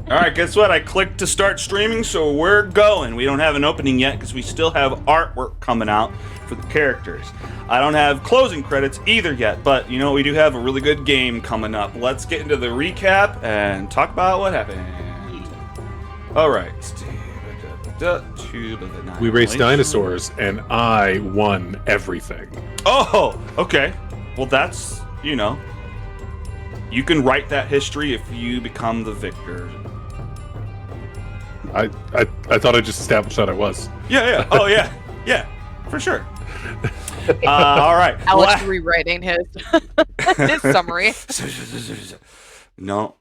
All right, guess what? I clicked to start streaming, so we're going. We don't have an opening yet because we still have artwork coming out for the characters. I don't have closing credits either yet, but you know, we do have a really good game coming up. Let's get into the recap and talk about what happened. All right. We raced dinosaurs, and I won everything. Oh, okay. Well, that's, you know, you can write that history if you become the victor. I thought I just established that I was. Yeah. Oh, yeah. Yeah, for sure. All right. Alex rewriting his his summary. No.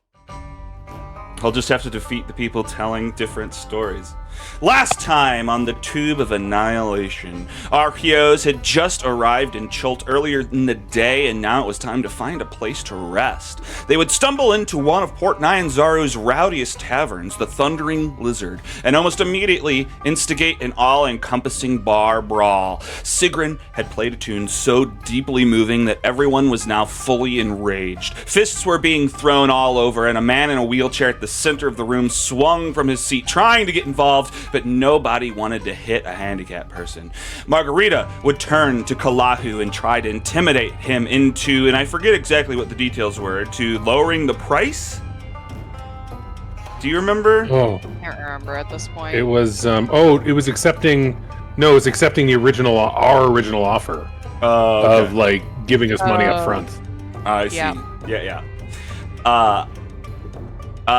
He'll just have to defeat the people telling different stories. Last time on the Tube of Annihilation, our heroes had just arrived in Chult earlier in the day, and now it was time to find a place to rest. They would stumble into one of Port Nyanzaru's rowdiest taverns, the Thundering Lizard, and almost immediately instigate an all-encompassing bar brawl. Sigrun had played a tune so deeply moving that everyone was now fully enraged. Fists were being thrown all over, and a man in a wheelchair at the center of the room swung from his seat, trying to get involved, but nobody wanted to hit a handicapped person. Margarita would turn to Kalahu and try to intimidate him into, and I forget exactly what the details were, to lowering the price? Do you remember? Oh, I can't remember at this point. it was it was accepting. No, it was accepting our original offer Okay. of like giving us money up front. I see. Yeah. Yeah.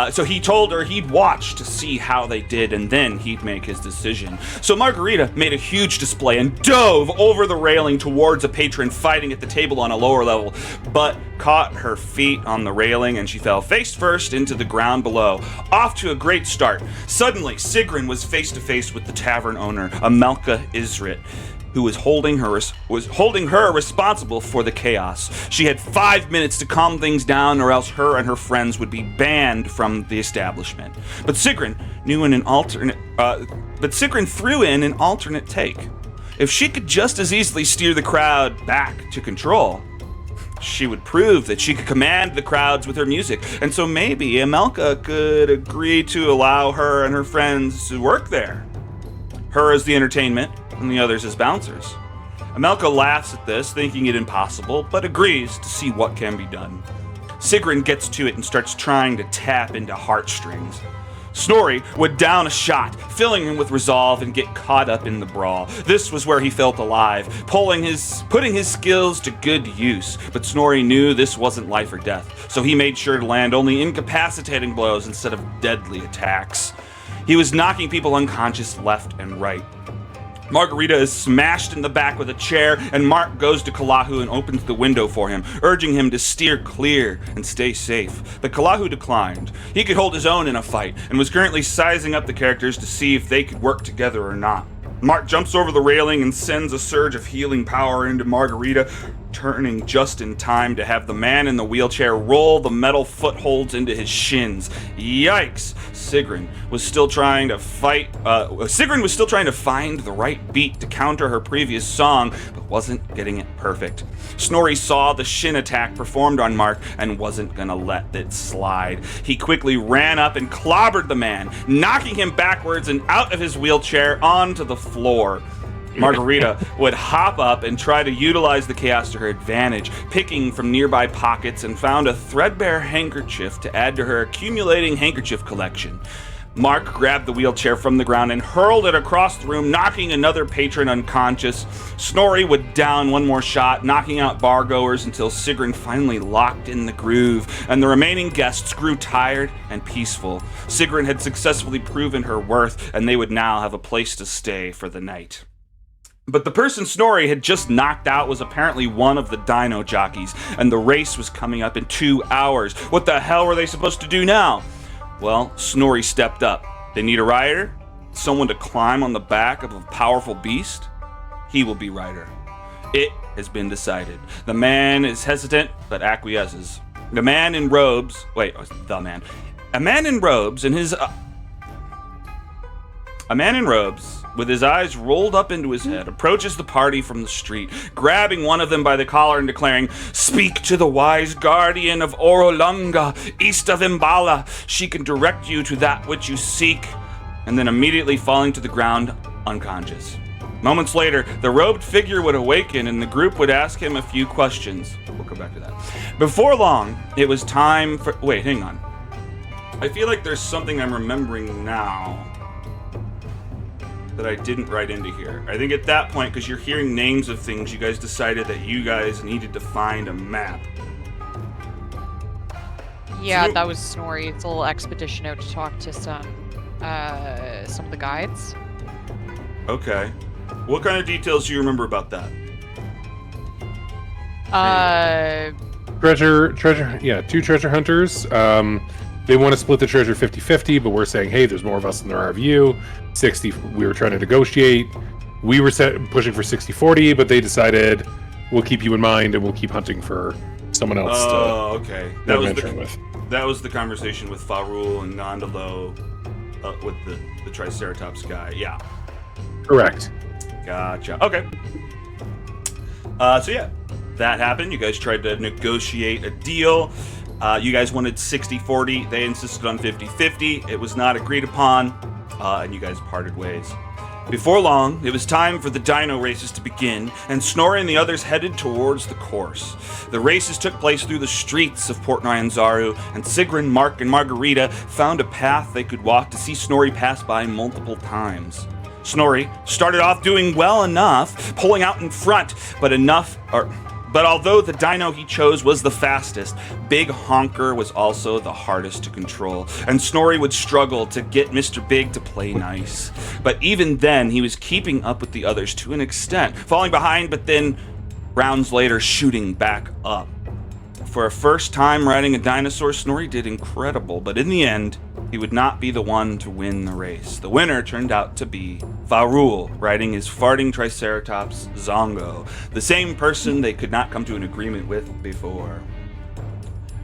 So he told her he'd watch to see how they did, and then he'd make his decision. So Margarita made a huge display and dove over the railing towards a patron fighting at the table on a lower level, but caught her feet on the railing and she fell face first into the ground below. Off to a great start. Suddenly, Sigrun was face to face with the tavern owner, Amelka Isrit, who was holding her responsible for the chaos. She had 5 minutes to calm things down, or else her and her friends would be banned from the establishment. But Sigrun threw in an alternate take. If she could just as easily steer the crowd back to control, she would prove that she could command the crowds with her music, and so maybe Amelka could agree to allow her and her friends to work there. Her as the entertainment, and the others as bouncers. Amelka laughs at this, thinking it impossible, but agrees to see what can be done. Sigrun gets to it and starts trying to tap into heartstrings. Snorri would down a shot, filling him with resolve and get caught up in the brawl. This was where he felt alive, putting his skills to good use. But Snorri knew this wasn't life or death, so he made sure to land only incapacitating blows instead of deadly attacks. He was knocking people unconscious left and right. Margarita is smashed in the back with a chair, and Mark goes to Kalahu and opens the window for him, urging him to steer clear and stay safe. But Kalahu declined. He could hold his own in a fight, and was currently sizing up the characters to see if they could work together or not. Mark jumps over the railing and sends a surge of healing power into Margarita, turning just in time to have the man in the wheelchair roll the metal footholds into his shins. Yikes! Sigrun was still trying to find the right beat to counter her previous song, but wasn't getting it perfect. Snorri saw the shin attack performed on Mark and wasn't gonna let it slide. He quickly ran up and clobbered the man, knocking him backwards and out of his wheelchair onto the floor. Margarita would hop up and try to utilize the chaos to her advantage, picking from nearby pockets, and found a threadbare handkerchief to add to her accumulating handkerchief collection. Mark grabbed the wheelchair from the ground and hurled it across the room, knocking another patron unconscious. Snorri would down one more shot, knocking out bargoers until Sigrun finally locked in the groove, and the remaining guests grew tired and peaceful. Sigrun had successfully proven her worth, and they would now have a place to stay for the night. But the person Snorri had just knocked out was apparently one of the dino jockeys, and the race was coming up in 2 hours. What the hell were they supposed to do now? Well, Snorri stepped up. They need a rider? Someone to climb on the back of a powerful beast? He will be rider. It has been decided. The man is hesitant, but acquiesces. A man in robes with his eyes rolled up into his head, approaches the party from the street, grabbing one of them by the collar and declaring, "Speak to the wise guardian of Orolunga, east of Imbala. She can direct you to that which you seek," and then immediately falling to the ground unconscious. Moments later, the robed figure would awaken and the group would ask him a few questions. We'll come back to that. Before long, it was time for... Wait, hang on. I feel like there's something I'm remembering now that I didn't write into here. I think at that point, because you're hearing names of things, you guys decided that you guys needed to find a map. Yeah, that was Snorri. It's a little expedition out to talk to some of the guides. Okay. What kind of details do you remember about that? Two treasure hunters. They want to split the treasure 50-50, but we're saying, hey, there's more of us than there are of you. 60, we were trying to negotiate. We were pushing for 60-40, but they decided, we'll keep you in mind and we'll keep hunting for someone else okay. That was the with. conversation with Farul and Gondolo with the Triceratops guy. Yeah. Correct. Gotcha. Okay. So yeah, that happened. You guys tried to negotiate a deal. You guys wanted 60-40. They insisted on 50-50. It was not agreed upon, and you guys parted ways. Before long, it was time for the dino races to begin, and Snorri and the others headed towards the course. The races took place through the streets of Port Nyanzaru, and Sigrun, Mark, and Margarita found a path they could walk to see Snorri pass by multiple times. Snorri started off doing well enough, pulling out in front, but although the dino he chose was the fastest, Big Honker was also the hardest to control, and Snorri would struggle to get Mr. Big to play nice. But even then, he was keeping up with the others to an extent, falling behind, but then rounds later shooting back up. For a first time riding a dinosaur, Snorri did incredible, but in the end, he would not be the one to win the race. The winner turned out to be Farul, riding his farting Triceratops Zongo, the same person they could not come to an agreement with before.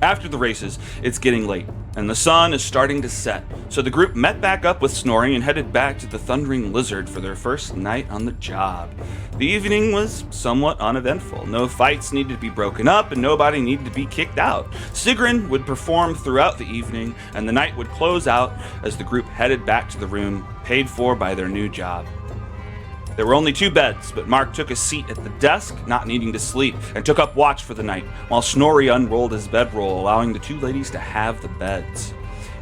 After the races, it's getting late, and the sun is starting to set, so the group met back up with Snorri and headed back to the Thundering Lizard for their first night on the job. The evening was somewhat uneventful. No fights needed to be broken up, and nobody needed to be kicked out. Sigrun would perform throughout the evening, and the night would close out as the group headed back to the room paid for by their new job. There were only 2 beds, but Mark took a seat at the desk, not needing to sleep, and took up watch for the night, while Snorri unrolled his bedroll, allowing the 2 ladies to have the beds.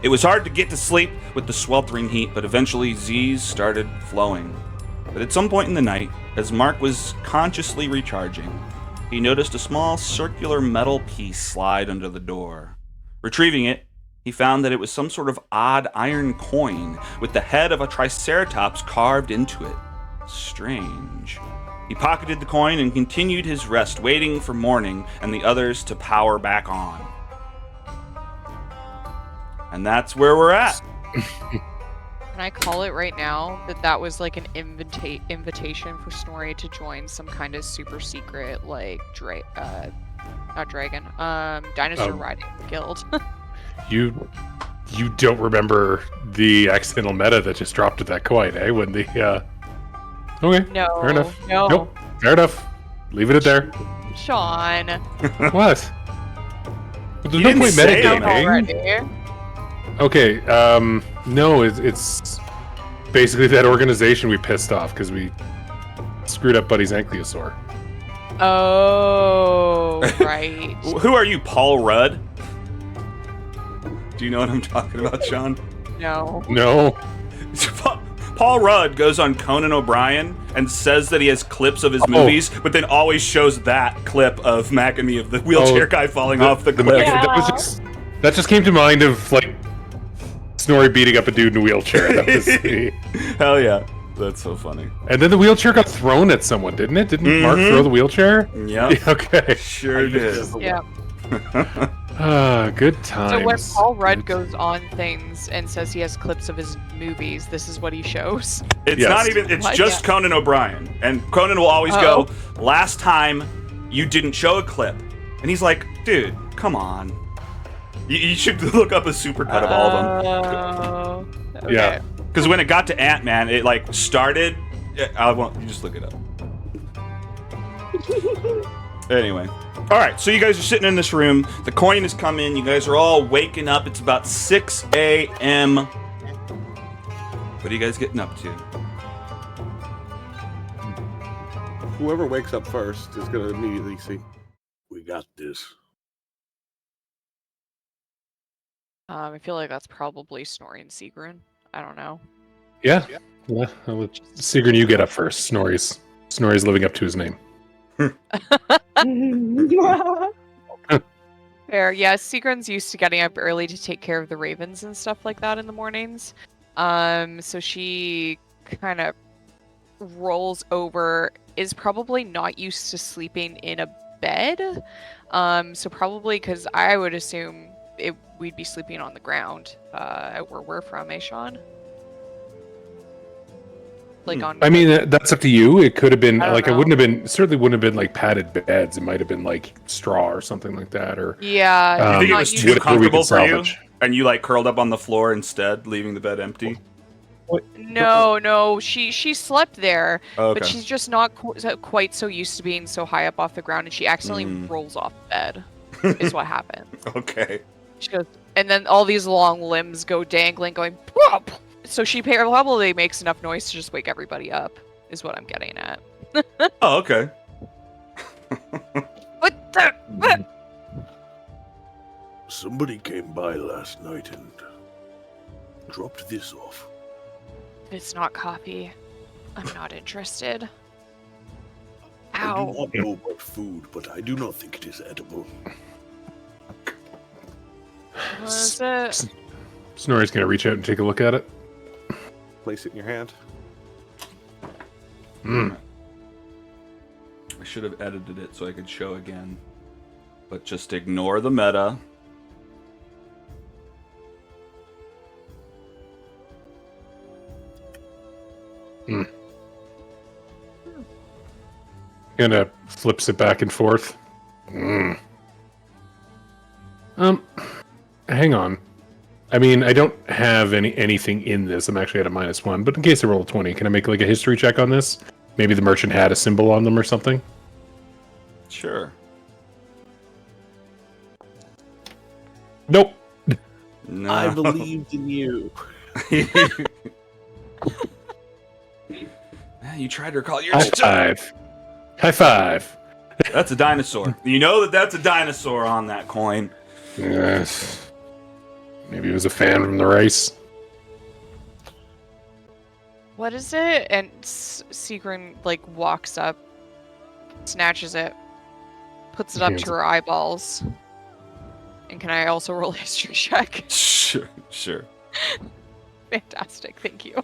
It was hard to get to sleep with the sweltering heat, but eventually Z's started flowing. But at some point in the night, as Mark was consciously recharging, he noticed a small circular metal piece slide under the door. Retrieving it, he found that it was some sort of odd iron coin with the head of a Triceratops carved into it. Strange. He pocketed the coin and continued his rest, waiting for morning and the others to power back on. And that's where we're at. Can I call it right now that was like an invitation for Snorri to join some kind of super secret, like, dinosaur riding guild? You don't remember the accidental meta that just dropped at that coin, eh? When the Okay. No. Fair enough. No. Nope. Fair enough. Leave it there. Sean. What? But there's no point metagaming. Okay. No, it's basically that organization we pissed off because we screwed up Buddy's ankylosaur. Oh, right. Who are you, Paul Rudd? Do you know what I'm talking about, Sean? No. No. Paul Rudd goes on Conan O'Brien and says that he has clips of his movies, but then always shows that clip of Mac and Me of the wheelchair guy falling off the cliff. That just came to mind of, like, Snorri beating up a dude in a wheelchair. That was Hell yeah. That's so funny. And then the wheelchair got thrown at someone, didn't it? Didn't Mark throw the wheelchair? Yep. Yeah. Okay. Sure did. Yeah. Good times. So when Paul Rudd goes on things and says he has clips of his movies, this is what he shows. It's not even, it's just Conan O'Brien. And Conan will always go, last time you didn't show a clip. And he's like, dude, come on. You should look up a supercut of all of them. Okay. Yeah. Because when it got to Ant-Man, it like started. I won't. You just look it up. Anyway. All right, so you guys are sitting in this room. The coin has come in. You guys are all waking up. It's about 6 a.m. What are you guys getting up to? Whoever wakes up first is going to immediately see, we got this. I feel like that's probably Snorri and Sigrun. I don't know. Yeah. I'll let Sigrun, you get up first. Snorri's living up to his name. Fair. Yeah, Sigrun's used to getting up early to take care of the ravens and stuff like that in the mornings. So she kind of rolls over, is probably not used to sleeping in a bed. So probably because I would assume we'd be sleeping on the ground where we're from, Sean? Like on. I mean, that's up to you. It could have been I don't like it know. certainly wouldn't have been like padded beds. It might have been like straw or something like that. Or Yeah. You think it not was used too to- comfortable for you? salvage. And you like curled up on the floor instead, leaving the bed empty? No, she slept there, Oh, okay. but she's just not quite so used to being so high up off the ground, and she accidentally rolls off the bed. Is what happened. Okay. She goes, and then all these long limbs go dangling, going pop. So she probably makes enough noise to just wake everybody up. Is what I'm getting at. Oh, okay. What the? What? Somebody came by last night and dropped this off. If it's not coffee, I'm not interested. I do Ow. not know about food, but I do not think it is edible. What is it? Snorri's gonna reach out and take a look at it. Place it in your hand. Mm. I should have edited it so I could show again. But just ignore the meta. Kind of flips it back and forth. Hang on. I mean, I don't have anything in this. I'm actually at a -1, but in case I roll a 20, can I make like a history check on this? Maybe the merchant had a symbol on them or something? Sure. Nope. No. I believed in you. You tried to recall. You're High just five. High five. That's a dinosaur. You know that's a dinosaur on that coin. Yes. Maybe he was a fan from the race. What is it? And Sigrun like walks up, snatches it, puts it up Hands to her eyeballs. And can I also roll a history check? Sure. Fantastic, thank you.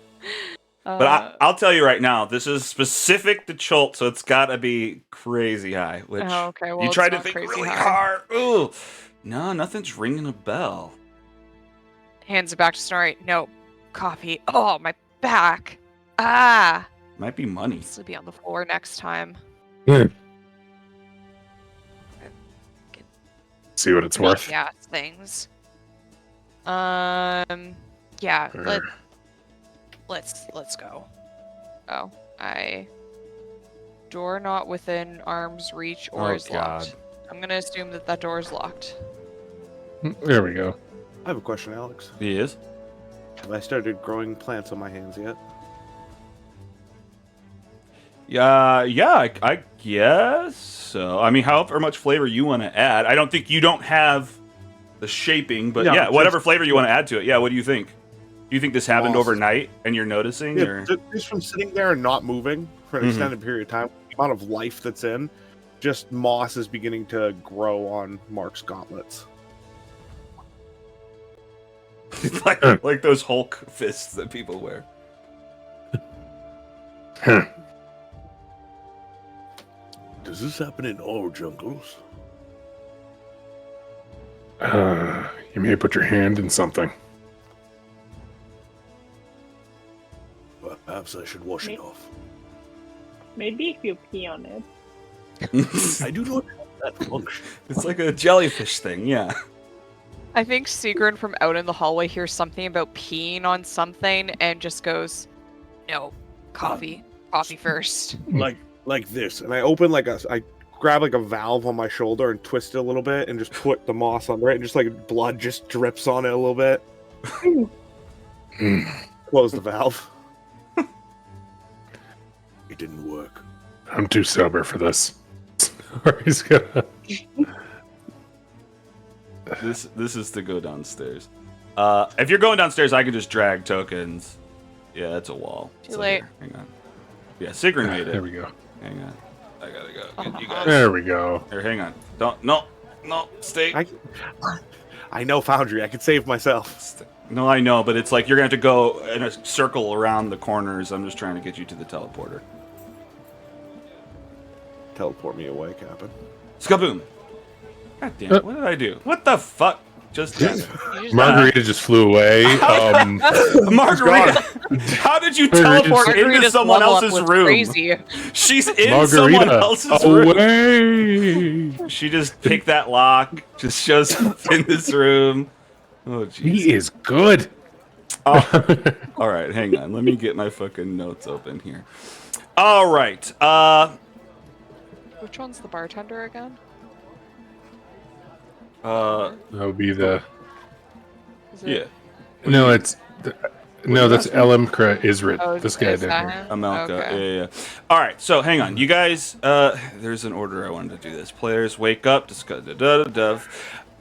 But I'll tell you right now, this is specific to Chult, so it's got to be crazy high. Which okay, well, you it's tried to not think crazy really high. hard. Ooh, no, nothing's ringing a bell. Hands it back to Snorri. No, coffee. Oh, my back. Ah. Might be money. Sleepy on the floor next time. See what it's worth. Yeah, things. Yeah. Let's go. Oh, door not within arm's reach or is locked. I'm gonna assume that door is locked. There we go. I have a question, Alex. He is. Have I started growing plants on my hands yet? Yeah, I guess so. I mean, however much flavor you want to add. I don't think you don't have the shaping, but No, yeah, whatever just- flavor you want to add to it. Yeah, what do you think? Do you think this happened Moss. overnight and you're noticing? Yeah, Or? just from sitting there and not moving for an Mhm. extended period of time, the amount of life that's in, just moss is beginning to grow on Mark's gauntlets. like those Hulk fists that people wear. Does this happen in all jungles? You may put your hand in something. Perhaps I should wash it Me? off. Maybe if you pee on it. I do not have that function. It's like a jellyfish thing, yeah. I think Sigrun from out in the hallway hears something about peeing on something and just goes, "No, coffee first." like this, and I open I grab like a valve on my shoulder and twist it a little bit, and just put the moss under it, and just like blood just drips on it a little bit. Close the valve. It didn't work. I'm too sober for this. He's gonna. This is to go downstairs. If you're going downstairs, I can just drag tokens. Yeah, that's a wall. Too late. Here, hang on. Yeah, Sigrun made it. There we go. Hang on. I gotta go. Get you guys. There we go. Here, hang on. Don't. No, stay. I know Foundry. I could save myself. No, I know, but it's like you're gonna have to go in a circle around the corners. I'm just trying to get you to the teleporter. Teleport me away, Captain. Skaboom! God damn it! What did I do? What the fuck just happened? Margarita just flew away. Margarita, how did you teleport into Margarita's someone level up else's was room? Crazy. She's in Margarita, someone else's room. away. She just picked that lock, just shows up in this room. Oh, jeez. He is good. All right, hang on. Let me get my fucking notes open here. All right. Which one's the bartender again? That would be the. Is it- Yeah. No, it's. No, that's Elimkra Isrit. Oh, This guy is down that here. him? Amelka. Okay. Yeah. All right, so hang on. You guys, there's an order I wanted to do this. Players wake up, discuss,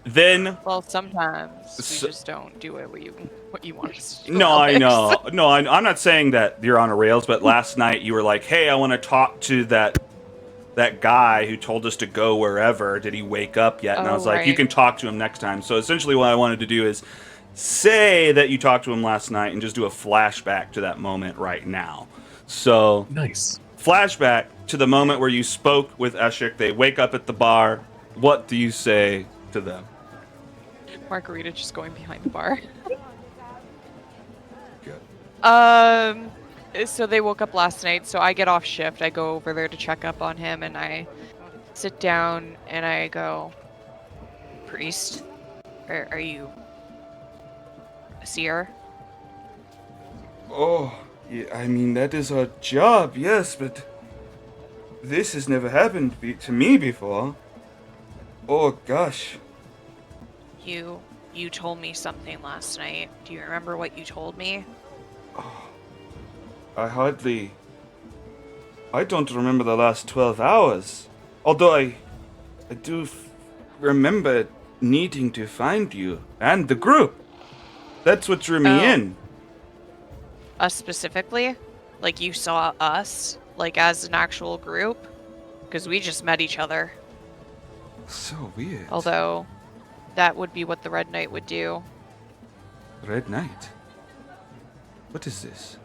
then. Well, sometimes So- we just don't do it what you want us to do. No, I Alex. know. No, I'm not saying that you're on a rails, but last night you were like, hey, I want to talk to that guy who told us to go wherever. Did he wake up yet? And I Oh, was like, you right. can talk to him next time. So essentially what I wanted to do is say that you talked to him last night and just do a flashback to that moment right now. So Nice. flashback to the moment where you spoke with Eshik. They wake up at the bar. What do you say to them? Margarita just going behind the bar. Good. So they woke up last night, so I get off shift. I go over there to check up on him, and I sit down and I go, "Priest, are you a seer?" Oh, yeah, I mean, that is our job, yes, but this has never happened to me before. Oh, gosh. You told me something last night. Do you remember what you told me? I don't remember the last 12 hours. Although I do remember needing to find you and the group. That's what drew me Oh. in. Us specifically? Like you saw us? Like as an actual group? Because we just met each other. So weird. Although, that would be what the Red Knight would do. Red Knight. What is this?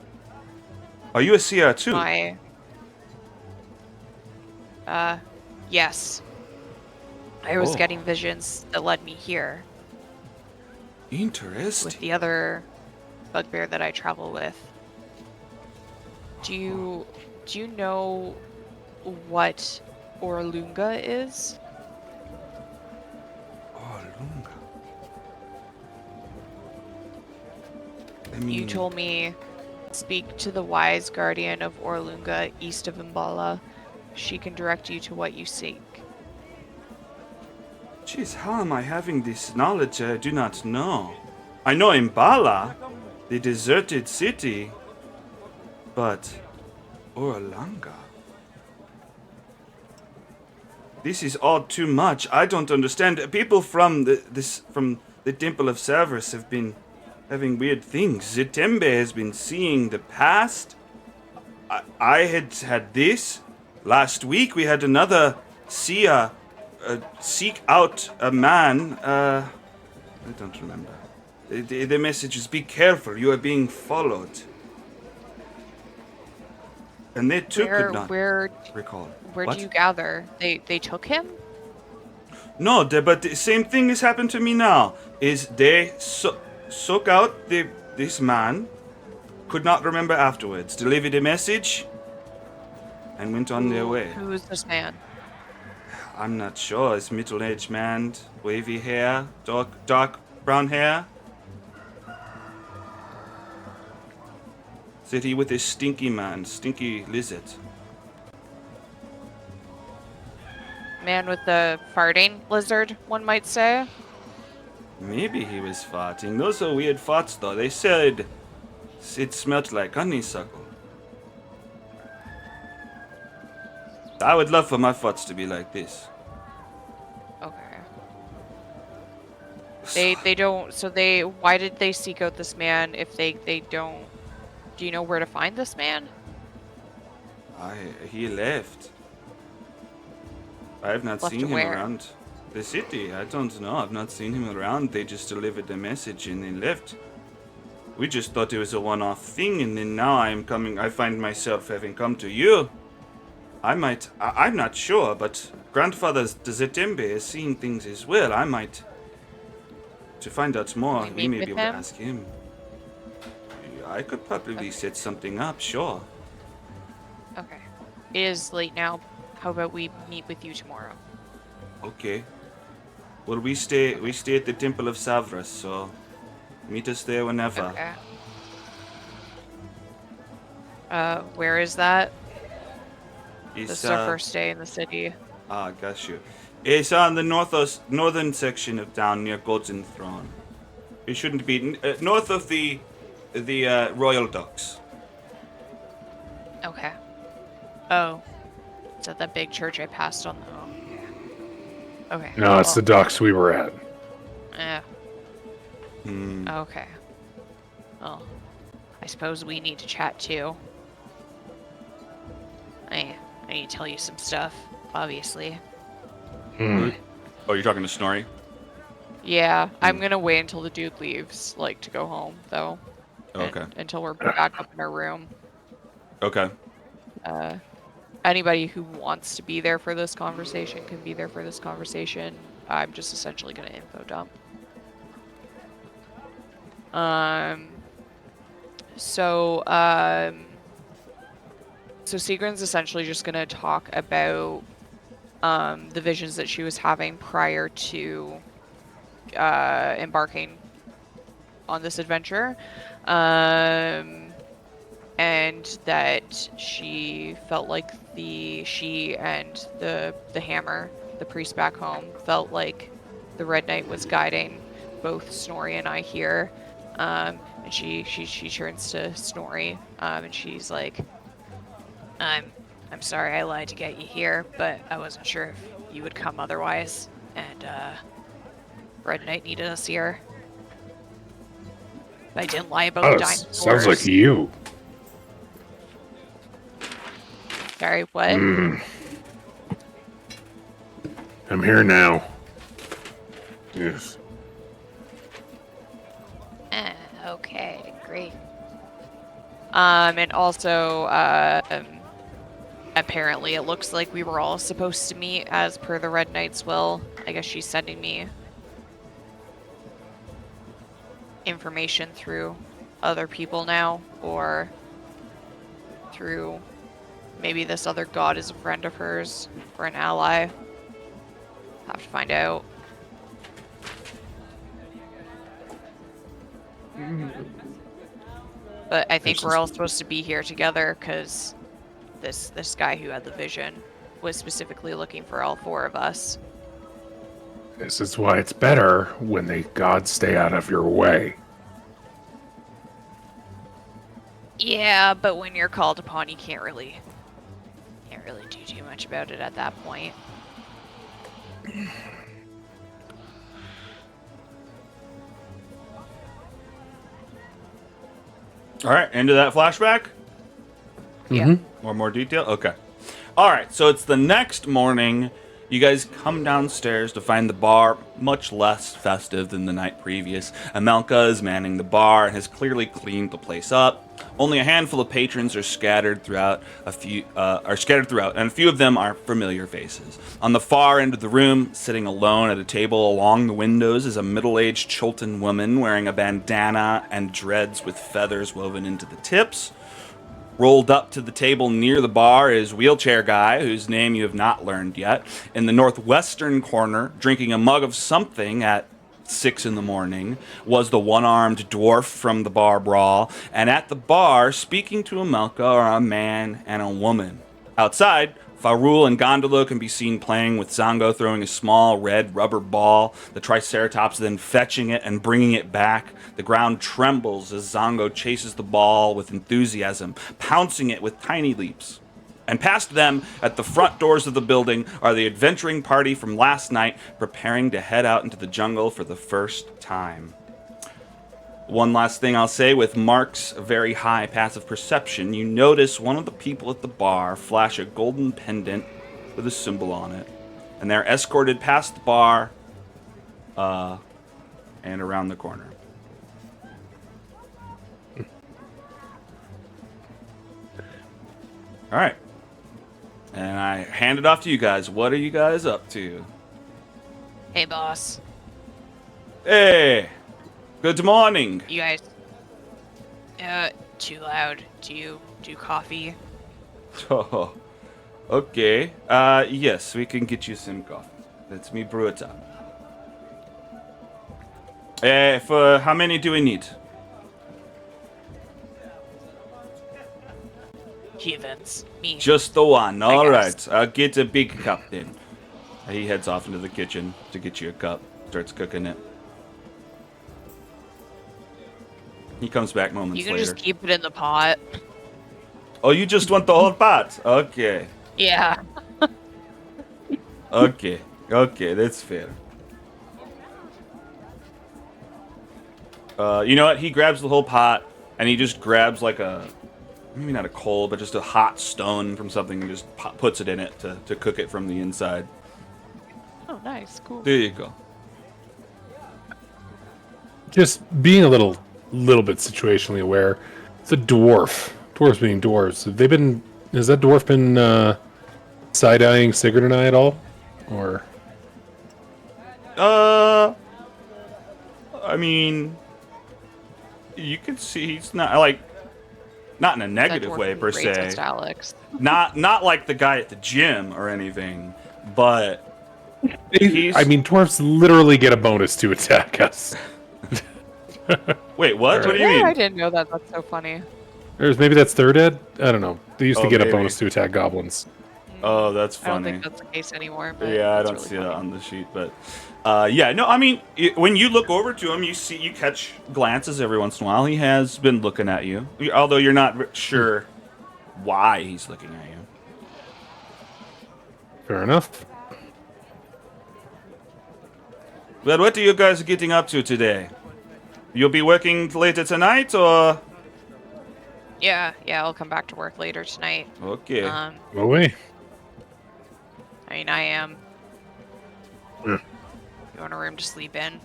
Are you a seer too? Yes. I was Oh. getting visions that led me here Interesting. with the other bugbear that I travel with. Do you know what Orlunga is? Oh, Lunga. I mean, You told me, speak to the wise guardian of Orlunga east of Imbala. She can direct you to what you seek. Jeez, how am I having this knowledge I do not know? I know Imbala, the deserted city, but Orlanga. This is all too much. I don't understand. People from the Temple of Cerberus have been having weird things. Zitembe has been seeing the past. I had this. Last week we had another seer seek out a man. I don't remember. The message is be careful, you are being followed. And they too could not recall. Where What? do you gather? They took him? No, but the same thing has happened to me now. Is they soak out this man, could not remember afterwards, delivered a message, and went on their way. Who is this man? I'm not sure. It's middle-aged man, wavy hair, dark brown hair? Said he with his stinky lizard. Man with the farting lizard, one might say. Maybe he was farting. Those are weird farts, though. They said it smelled like honeysuckle. I would love for my farts to be like this. Okay. They don't. So why did they seek out this man if they don't? Do you know where to find this man? He left. I have not Left seen him where? around the city. I don't know. I've not seen him around. They just delivered a message and they left. We just thought it was a one-off thing, and then now I find myself having come to you. I'm not sure, but Grandfather Zetembe has seen things as well. To find out more, Can we we may meet be with able to him? ask him. I could probably set something up, sure. Okay. It is late now. How about we meet with you tomorrow? Okay. Well, we stay at the Temple of Savras, so meet us there whenever. Okay. Where is that? This It's is our first day in the city. got you. It's on the northern section of town near Golden Throne. It shouldn't be north of the Royal Docks. Okay. Oh. Is that that big church I passed on the... Okay. No, it's the docks we were at. Yeah. Hmm. Okay. Well, I suppose we need to chat too. I need to tell you some stuff, obviously. Hmm. Oh, you're talking to Snorri? Yeah, I'm gonna wait until the dude leaves, like, to go home, though. Okay. Until we're back up in our room. Okay. Anybody who wants to be there for this conversation can be there for this conversation. I'm just essentially gonna info dump. So Sigrin's essentially just gonna talk about the visions that she was having prior to embarking on this adventure, and that she felt like she and the hammer, the priest back home, felt like the Red Knight was guiding both Snorri and I here. And she turns to Snorri, and she's like, I'm sorry I lied to get you here, but I wasn't sure if you would come otherwise. And Red Knight needed us here. But I didn't lie about the dinosaurs. Sounds like you. Sorry, what? I'm here now. Yes. Okay, great. And also, apparently it looks like we were all supposed to meet as per the Red Knight's will. I guess she's sending me information through other people now, or through maybe this other god is a friend of hers, or an ally. Have to find out. But I think we're all supposed to be here together because this guy who had the vision was specifically looking for all four of us. This is why it's better when the gods stay out of your way. Yeah, but when you're called upon, you can't really do too much about it at that point. All right, into that flashback? Yeah. More detail? Okay. All right, so it's the next morning. You guys come downstairs to find the bar much less festive than the night previous. Amelka is manning the bar and has clearly cleaned the place up. Only a handful of patrons are scattered throughout, and a few of them are familiar faces. On the far end of the room, sitting alone at a table along the windows, is a middle-aged Chultan woman wearing a bandana and dreads with feathers woven into the tips. Rolled up to the table near the bar is Wheelchair Guy, whose name you have not learned yet. In the northwestern corner, drinking a mug of something at 6 in the morning, was the one-armed dwarf from the bar brawl, and at the bar, speaking to Amelka, are a man and a woman. Outside, Farul and Gondola can be seen playing with Zango throwing a small red rubber ball, the Triceratops then fetching it and bringing it back. The ground trembles as Zango chases the ball with enthusiasm, pouncing it with tiny leaps. And past them, at the front doors of the building, are the adventuring party from last night, preparing to head out into the jungle for the first time. One last thing I'll say, with Mark's very high passive perception, you notice one of the people at the bar flash a golden pendant with a symbol on it. And they're escorted past the bar and around the corner. All right. And I hand it off to you guys. What are you guys up to? Hey, boss. Hey! Good morning. You guys. Too loud. Do you do coffee? Oh, okay. Yes, we can get you some coffee. Let me brew it up. For how many do we need? Heathens. Me. Just the one. All guess. right. I'll get a big cup then. He heads off into the kitchen to get you a cup. Starts cooking it. He comes back moments You can later. just keep it in the pot. Oh, you just want the whole pot? Okay. Yeah. Okay. Okay, that's fair. You know what? He grabs the whole pot, and he just grabs like maybe not a coal, but just a hot stone from something and just puts it in it to cook it from the inside. Oh, nice. Cool. There you go. Just being a little bit situationally aware. It's a dwarf. Dwarves being dwarves. Has that dwarf been side-eyeing Sigurd and I at all? Or I mean, you can see he's not in a negative way per se. Alex. Not like the guy at the gym or anything, but I mean, dwarves literally get a bonus to attack us. wait, what? What do you Yeah, mean? I didn't know that. That's so funny. Maybe that's third ed? I don't know. They used to get maybe. a bonus to attack goblins. Oh, that's I don't funny. think that's the case anymore. But Yeah, I it's don't really see that funny. on the sheet, but yeah, no, I mean, when you look over to him, you catch glances every once in a while. He has been looking at you, although you're not sure why he's looking at you. Fair enough. But what are you guys getting up to today? You'll be working later tonight, or? Yeah, I'll come back to work later tonight. Okay. Go away. I mean, I am. Yeah. You want a room to sleep in?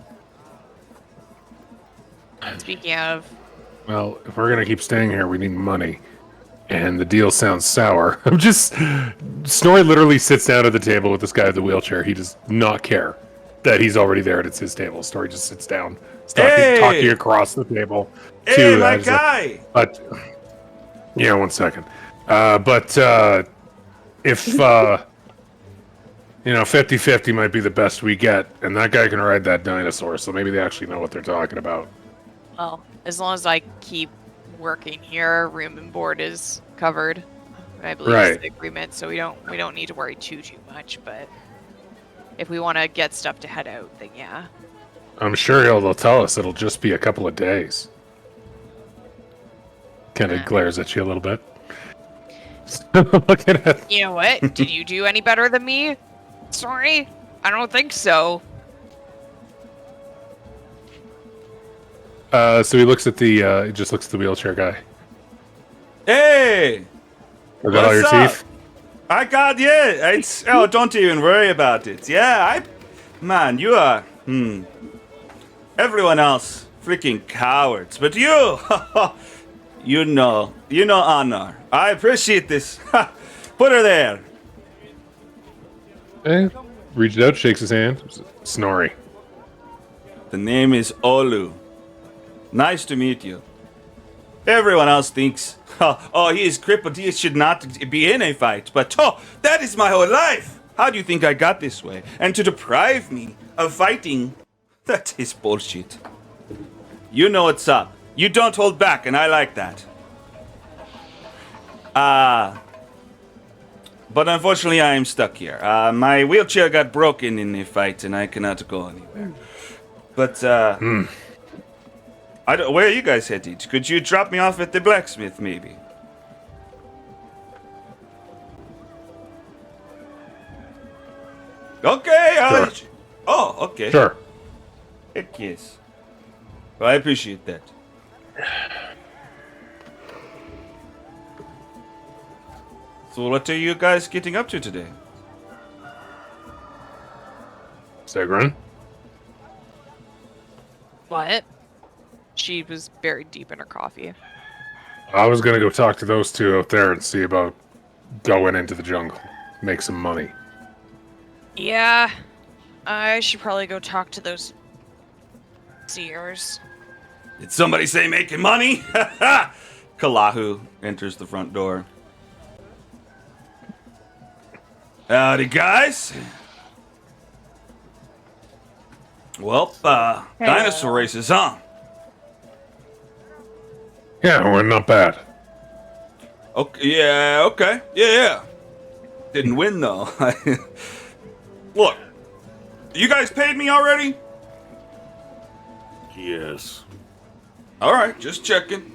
Speaking of, Well, if we're gonna keep staying here, we need money. And the deal sounds sour. Snorri literally sits down at the table with this guy at the wheelchair. He does not care that he's already there and it's his table. Snorri just sits down, Hey! talking across the table. Hey, my just like, guy! but yeah, 1 second. If 50-50 might be the best we get, and that guy can ride that dinosaur, so maybe they actually know what they're talking about. well, as long as I keep working here, room and board is covered. I believe Right. it's the agreement, so we don't need to worry too much. But if we want to get stuff to head out, then yeah. I'm sure they'll tell us it'll just be a couple of days. Kind of glares at you a little bit. Looking at You know what? Did you do any better than me? Sorry, I don't think so. so he looks at he just looks at the wheelchair guy. Hey! I got all your What's up? teeth? I got, yeah, don't even worry about it. Yeah, man, you are, everyone else, freaking cowards. But you, you know honor. I appreciate this. Put her there. Eh, reaches out, shakes his hand. Snorri. The name is Olu. Nice to meet you. Everyone else thinks, oh, he is crippled, he should not be in a fight. But, that is my whole life. How do you think I got this way? And to deprive me of fighting, That is bullshit. You know what's up. You don't hold back, and I like that. But unfortunately, I am stuck here. My wheelchair got broken in the fight, and I cannot go anywhere. But, where are you guys headed? Could you drop me off at the blacksmith, maybe? Okay, Sure. Oh, okay. Sure. Heck yes. Well, I appreciate that. So what are you guys getting up to today? Segrin? What? She was buried deep in her coffee. I was gonna go talk to those two out there and see about going into the jungle. Make some money. Yeah, I should probably go talk to those seers. Did somebody say making money? Kalahu enters the front door. Howdy, guys. Well, dinosaur races, huh? Yeah, we're not bad. Okay, okay. Yeah. Didn't win, though. Look, you guys paid me already? Yes. All right, just checking.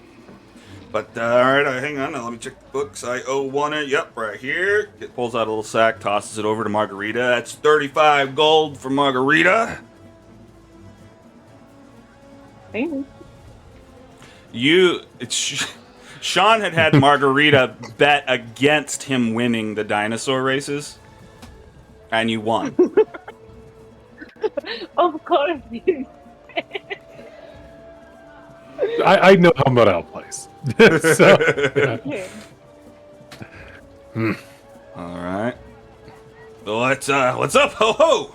But, all right, hang on. Now, let me check the books. I owe one. Yep, right here. It pulls out a little sack, tosses it over to Margarita. That's 35 gold for Margarita. Thanks. Sean had Margarita bet against him winning the dinosaur races, and you won. Of course. I know how Model plays. So, yeah. Okay. All right. So what's up? Ho ho!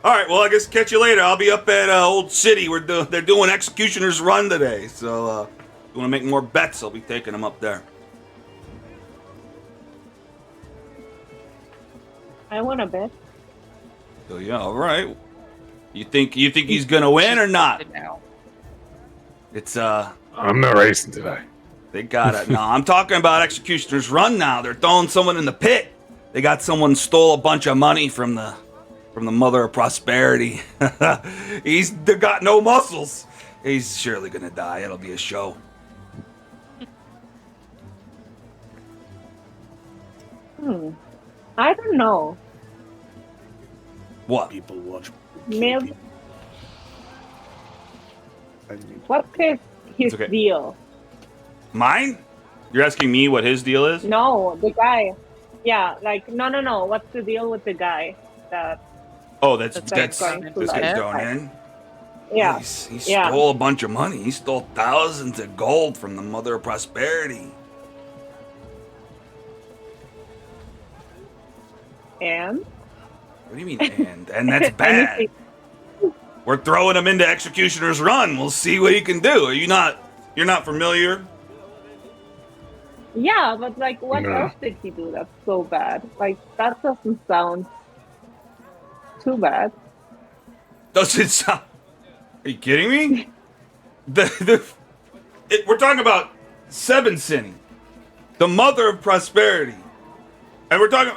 All right. Well, I guess catch you later. I'll be up at Old City. They're doing Executioner's Run today. So if you want to make more bets, I'll be taking them up there. I want to bet. So yeah. All right. You think he's gonna win or not? Now. It's I'm not racing today. They got it. No, I'm talking about Executioner's Run now. They're throwing someone in the pit. They got someone stole a bunch of money from the Mother of Prosperity. They got no muscles. He's surely gonna die. It'll be a show. I don't know. What? People watch. Maybe. I mean, What's his okay. deal? Mine? You're asking me what his deal is? No, the guy. Yeah, like no. What's the deal with the guy that? Oh, that's That's going to this like- guy's going in. Yeah, He yeah. stole a bunch of money. He stole thousands of gold from the Mother of Prosperity. And What do you mean, and that's bad. Anything. We're throwing him into Executioner's Run. We'll see what he can do. You're not familiar? Yeah, but like, what No. else did he do that's so bad? Like, that doesn't sound too bad. Does it sound? Are you kidding me? We're talking about Seven Sinning, the Mother of Prosperity, and we're talking.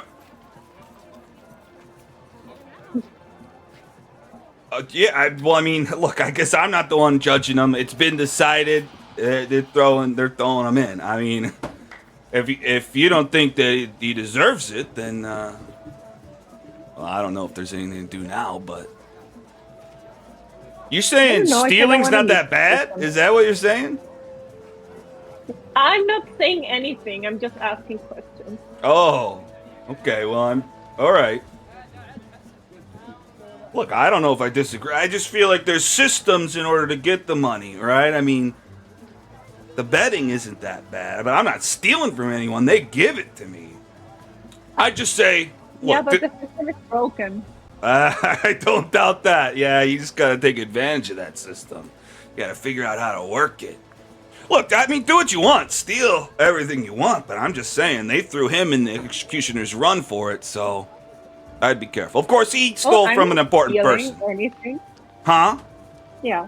Well, I mean, look, I guess I'm not the one judging them. It's been decided. They're throwing them in. I mean, if you don't think that he deserves it, then well, I don't know if there's anything to do now. But you're saying know, I kinda stealing's wanna not that bad? Is that what you're saying? I'm not saying anything. I'm just asking questions. Oh, okay. Well, I'm all right. Look, I don't know if I disagree. I just feel like there's systems in order to get the money, right? I mean, the betting isn't that bad, but I'm not stealing from anyone. They give it to me. I just say, look, Yeah, but the system is broken. I don't doubt that. Yeah, you just gotta take advantage of that system. You gotta figure out how to work it. Look, I mean, do what you want. Steal everything you want, but I'm just saying, they threw him in the Executioner's Run for it, so I'd be careful. Of course, he stole I'm from an not important stealing person. or anything. Huh? Yeah.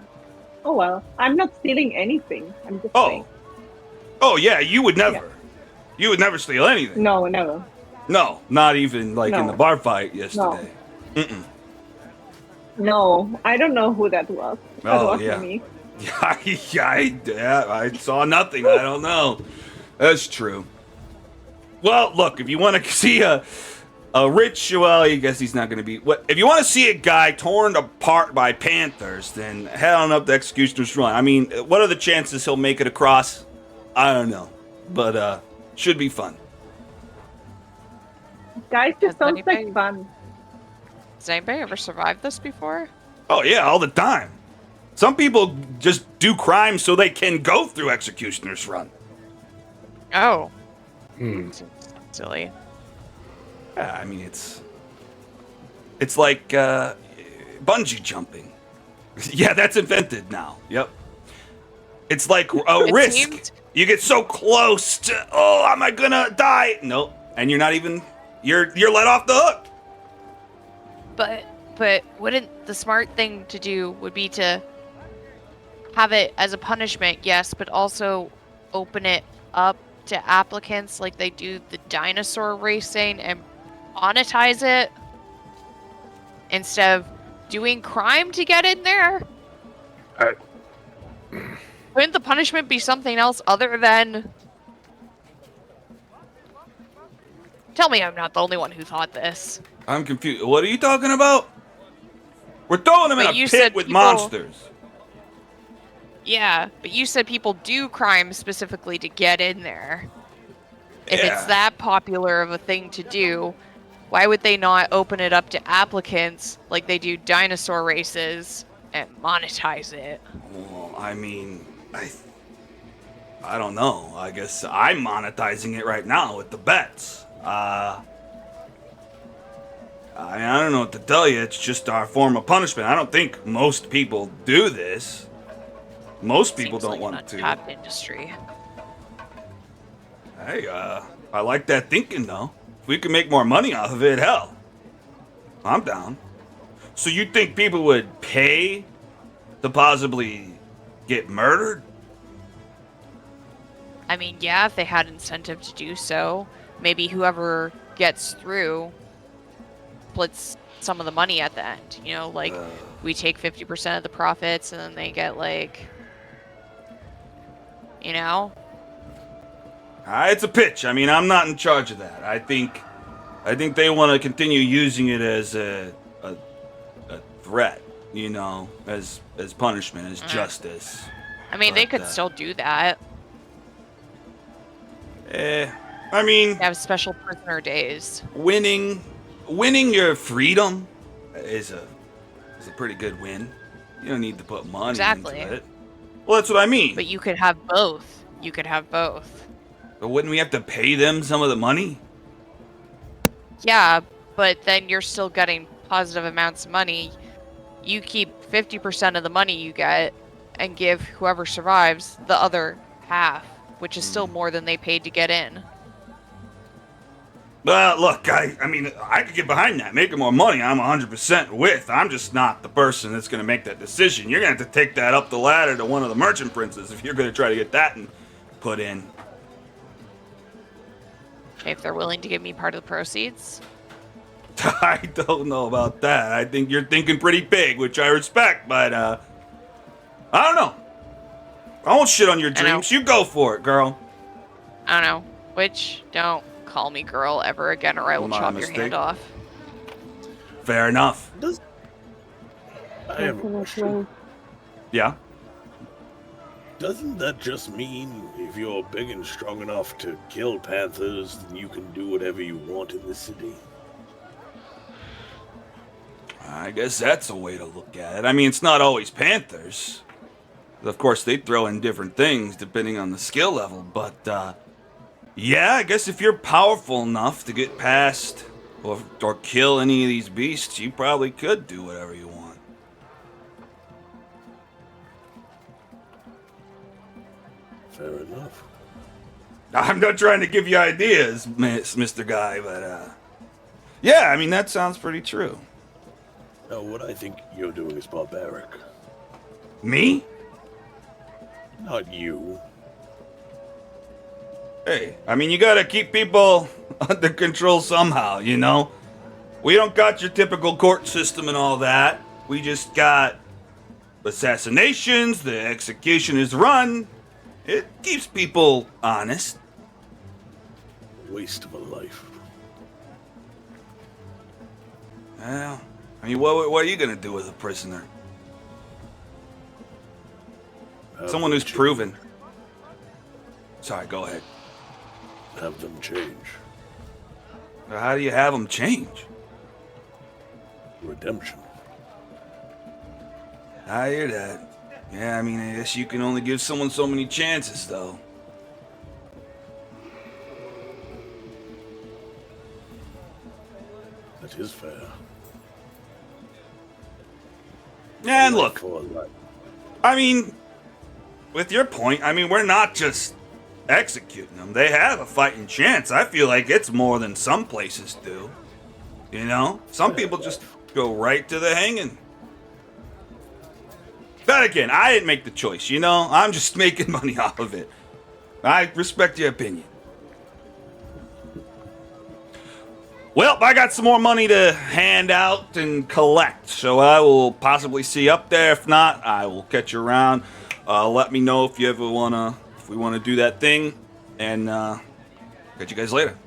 Oh well. I'm not stealing anything. I'm just saying. Oh yeah, you would never. Yeah. You would never steal anything. No, never. No, not even like in No. the bar fight yesterday. Mm-mm. No, I don't know who that was. That Oh, wasn't yeah. me. Yeah, I saw nothing. I don't know. That's true. Well, look, if you want to see a rich, well, I guess he's not going to be. What if you want to see a guy torn apart by panthers? Then head on up to Executioner's Run. I mean, what are the chances he'll make it across? I don't know, but should be fun. Guys, this Has sounds anybody- like fun. Has anybody ever survived this before? Oh yeah, all the time. Some people just do crimes so they can go through Executioner's Run. Oh. Hmm. Silly. Yeah, I mean it's like bungee jumping. Yeah, that's invented now. Yep. It's like a It risk. seemed- You get so close to, oh, am I gonna die? Nope. And you're not even. You're let off the hook. But wouldn't the smart thing to do would be to have it as a punishment, yes, but also open it up to applicants like they do the dinosaur racing and monetize it instead of doing crime to get in there? Couldn't the punishment be something else other than... Tell me I'm not the only one who thought this. I'm confused. What are you talking about? We're throwing them in But a you pit said with people- monsters. Yeah, but you said people do crimes specifically to get in there. If Yeah. it's that popular of a thing to do, why would they not open it up to applicants like they do dinosaur races and monetize it? Well, I mean, I don't know. I guess I'm monetizing it right now with the bets. I mean, I don't know what to tell you. It's just our form of punishment. I don't think most people do this. Most people Seems don't like want an to. untapped industry. Hey, I like that thinking though. If we can make more money off of it, hell, I'm down. So you think people would pay to possibly get murdered? I mean, yeah, if they had incentive to do so, maybe whoever gets through splits some of the money at the end. You know, like we take 50% of the profits and then they get like, you know? It's a pitch. I mean, I'm not in charge of that. I think they want to continue using it as a threat, you know, as punishment, as justice. I mean, they But, could still do that. I mean, They have special prisoner days. winning your freedom is a pretty good win. You don't need to put money Exactly. into it. Well, that's what I mean. But you could have both. You could have both. But wouldn't we have to pay them some of the money? Yeah, but then you're still getting positive amounts of money. You keep 50% of the money you get and give whoever survives the other half, which is still more than they paid to get in. Well, look, I mean, I could get behind that. Making more money, I'm 100% with. I'm just not the person that's going to make that decision. You're going to have to take that up the ladder to one of the merchant princes if you're going to try to get that put in. If they're willing to give me part of the proceeds. I don't know about that. I think you're thinking pretty big, which I respect, but, I don't know. I won't shit on your I know. dreams. You go for it, girl. I don't know. Which, don't call me girl ever again or I will My chop your mistake. hand off. Fair enough. I have a question. Yeah? Doesn't that just mean if you're big and strong enough to kill panthers, then you can do whatever you want in the city? I guess that's a way to look at it. I mean, it's not always panthers. Of course, they throw in different things depending on the skill level, but, yeah, I guess if you're powerful enough to get past or kill any of these beasts, you probably could do whatever you want. Fair enough. I'm not trying to give you ideas, Mr. Guy, but, yeah, I mean, that sounds pretty true. Now, what I think you're doing is barbaric. Me? Not you. Hey, I mean, you gotta keep people under control somehow, you know? We don't got your typical court system and all that. We just got assassinations, the execution is run. It keeps people honest. Waste of a life. Well, I mean, what are you gonna do with a prisoner? Someone who's proven. Sorry, go ahead. Have them change. How do you have them change? Redemption. I hear that. Yeah, I mean, I guess you can only give someone so many chances, though. That is fair. And look, For life. I mean, with your point, I mean, we're not just executing them. They have a fighting chance. I feel like it's more than some places do. You know? Some people just go right to the hanging. But again, I didn't make the choice, you know? I'm just making money off of it. I respect your opinion. Well, I got some more money to hand out and collect, so I will possibly see you up there. If not, I will catch you around. Let me know if you ever if we wanna do that thing, and catch you guys later.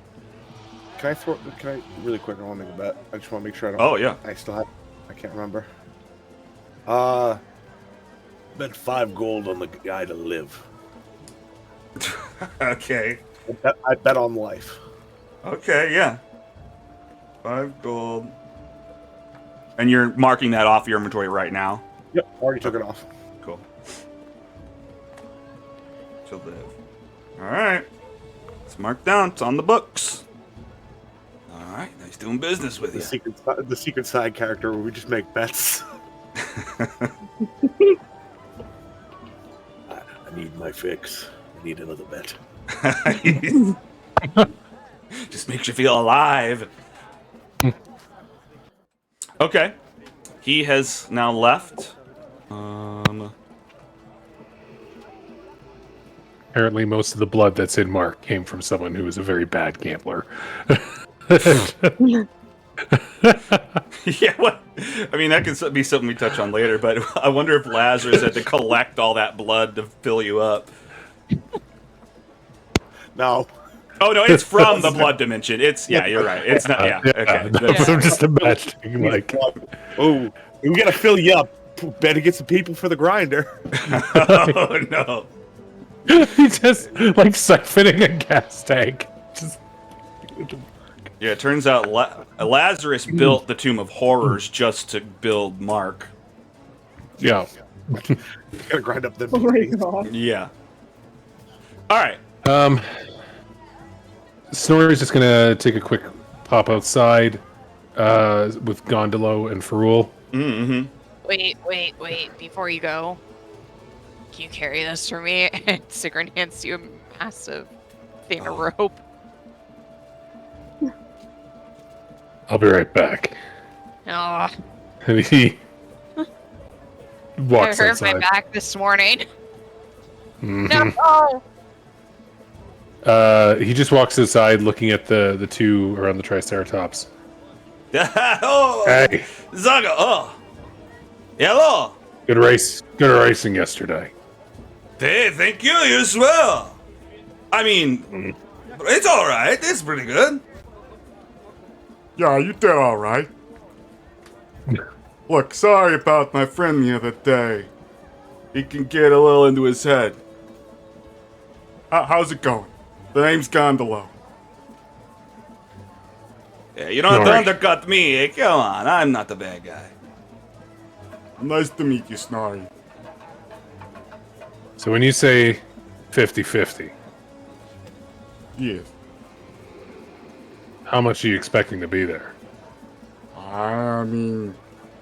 Can I really quick? I want to make a bet. I just want to make sure I don't. Oh yeah. I still have. I can't remember. Bet 5 gold on the guy to live. Okay. I bet on life. Okay, yeah. 5 gold. And you're marking that off your inventory right now. Yep, already took it off. Cool. To live. Alright. It's marked down. It's on the books. Alright, nice doing business with you. The secret side character where we just make bets. I need my fix. I need another bet. Just makes you feel alive. Okay. He has now left. Apparently, most of the blood that's in Mark came from someone who was a very bad gambler. Yeah, what? I mean, that could be something we touch on later, but I wonder if Lazarus had to collect all that blood to fill you up. No. Oh, no, it's from the blood dimension. It's, yeah, you're right. It's not, yeah, okay. That's I'm just imagining, like, Oh, we gotta fill you up. Better get some people for the grinder. Oh, no. he just, like, siphoning a gas tank. Just... Yeah, it turns out Lazarus built the Tomb of Horrors just to build Mark. Yeah. Gotta grind up the. Oh my god. Yeah. All right. Snorri's just gonna take a quick pop outside with Gondolo and Ferrul. Mm-hmm. Wait. Before you go, can you carry this for me? And Sigrun hands you a massive thing of rope. I'll be right back. Oh, And he I walks hurt outside. my back this morning. Mhm. No! He just walks outside looking at the two around the Triceratops. Oh, Hey, Zaga. Oh. Hello. good racing yesterday. Hey, thank you. You as well. I mean, it's all right. It's pretty good. Yeah, you did all right. Look, sorry about my friend the other day. He can get a little into his head. How's it going? The name's Gondolo. Yeah, you don't Snorri. undercut me. Hey, come on. I'm not the bad guy. Nice to meet you, Snorri. So when you say 50-50, Yes. how much are you expecting to be there? I mean,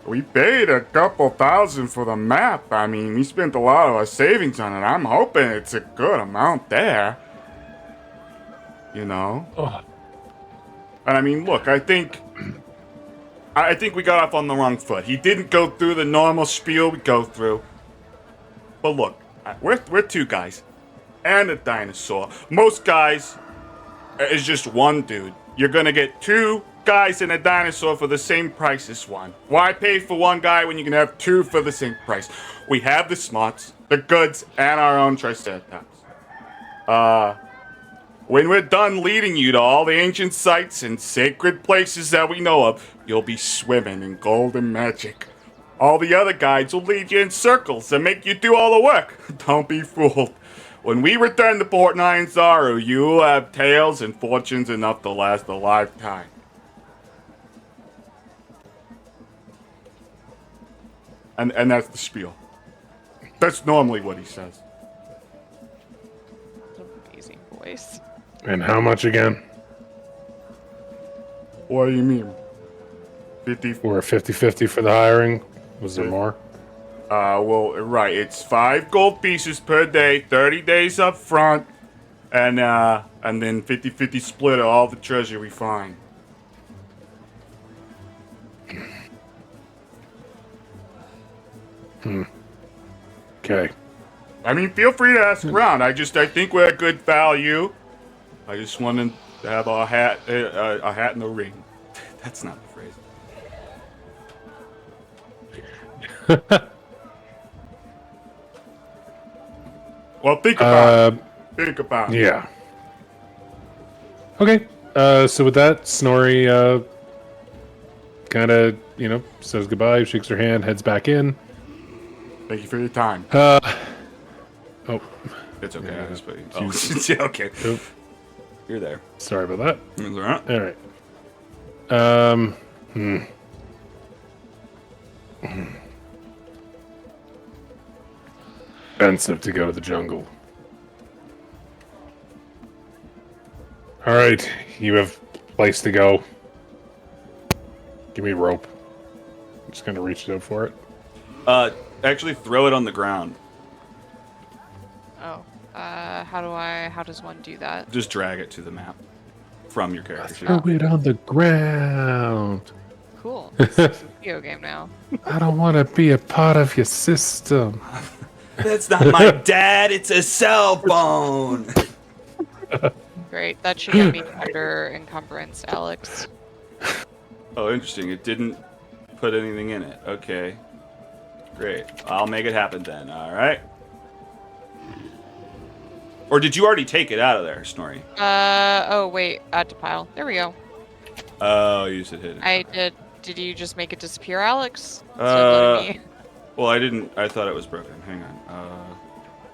we paid a couple thousand for the map. I mean, we spent a lot of our savings on it. I'm hoping it's a good amount there. You know? Oh. And I mean, look, I think we got off on the wrong foot. He didn't go through the normal spiel we go through. but look, we're two guys and a dinosaur. Most guys is just one dude. You're gonna get two guys and a dinosaur for the same price as one. Why pay for one guy when you can have two for the same price? We have the smarts, the goods, and our own Triceratops. When we're done leading you to all the ancient sites and sacred places that we know of, you'll be swimming in golden magic. All the other guides will lead you in circles and make you do all the work. Don't be fooled. When we return to Port Nyanzaru, you will have tales and fortunes enough to last a lifetime. And that's the spiel. That's normally what he says. Amazing voice. And how much again? What do you mean? 50? We're 50-50 for the hiring. Was there more? Well, right. It's 5 gold pieces per day, 30 days up front, and then 50-50 split of all the treasure we find. Okay. I mean, feel free to ask around. I think we're a good value. I just wanted to have a hat in the ring. That's not the phrase. Well, think about it. Think about it. Yeah. Okay. So with that, Snorri kind of, says goodbye, shakes her hand, heads back in. Thank you for your time. Oh. It's okay. Yeah. I just put you. Oh, yeah, okay. Oop. You're there. Sorry about that. That's all right. All right. Expensive to go to the jungle. All right, you have place to go. Give me rope. I'm just gonna reach out for it. Actually throw it on the ground. Oh. How does one do that? Just drag it to the map from your character sheet. Throw it on the ground. Cool. It's a video game now. I don't want to be a part of your system. That's not my dad, it's a cell phone. Great. That should get me under encumbrance, Alex. Oh, interesting. It didn't put anything in it. Okay. Great. I'll make it happen then. All right. Or did you already take it out of there, Snorri? Oh, wait. Add to pile. There we go. Oh, you said hit it. I did. Did you just make it disappear, Alex? Instead of letting me- Well, I didn't. I thought it was broken. Hang on.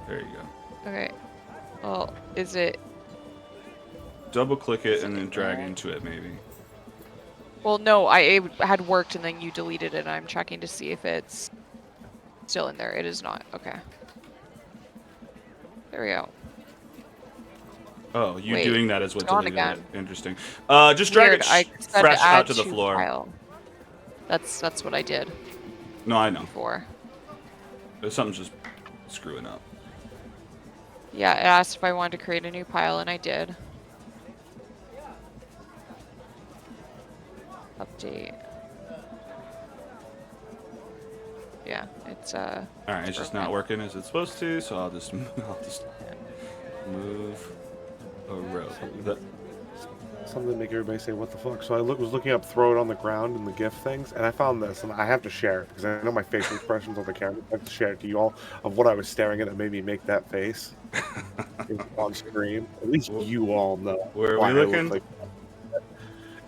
There you go. Okay. Well, is it... Double click it and then drag into it, maybe. Well, no, it had worked and then you deleted it. I'm checking to see if it's still in there. It is not. Okay. There we go. Oh, you Wait, doing that is what it's gone deleted again. it. Interesting. Just drag Weird. it I said fresh add out to the floor. Pile. That's what I did No, I know. before. Something's just screwing up. Yeah, it asked if I wanted to create a new pile, and I did. Update. Yeah, it's All right, it's just not working as it's supposed to, so I'll just move a rope. Something to make everybody say, what the fuck? So I was looking up throw it on the ground in the GIF things, and I found this, and I have to share it, because I know my facial expressions on the camera. I have to share it to you all of what I was staring at that made me make that face on screen. At least you all know. Where are why we I look looking? like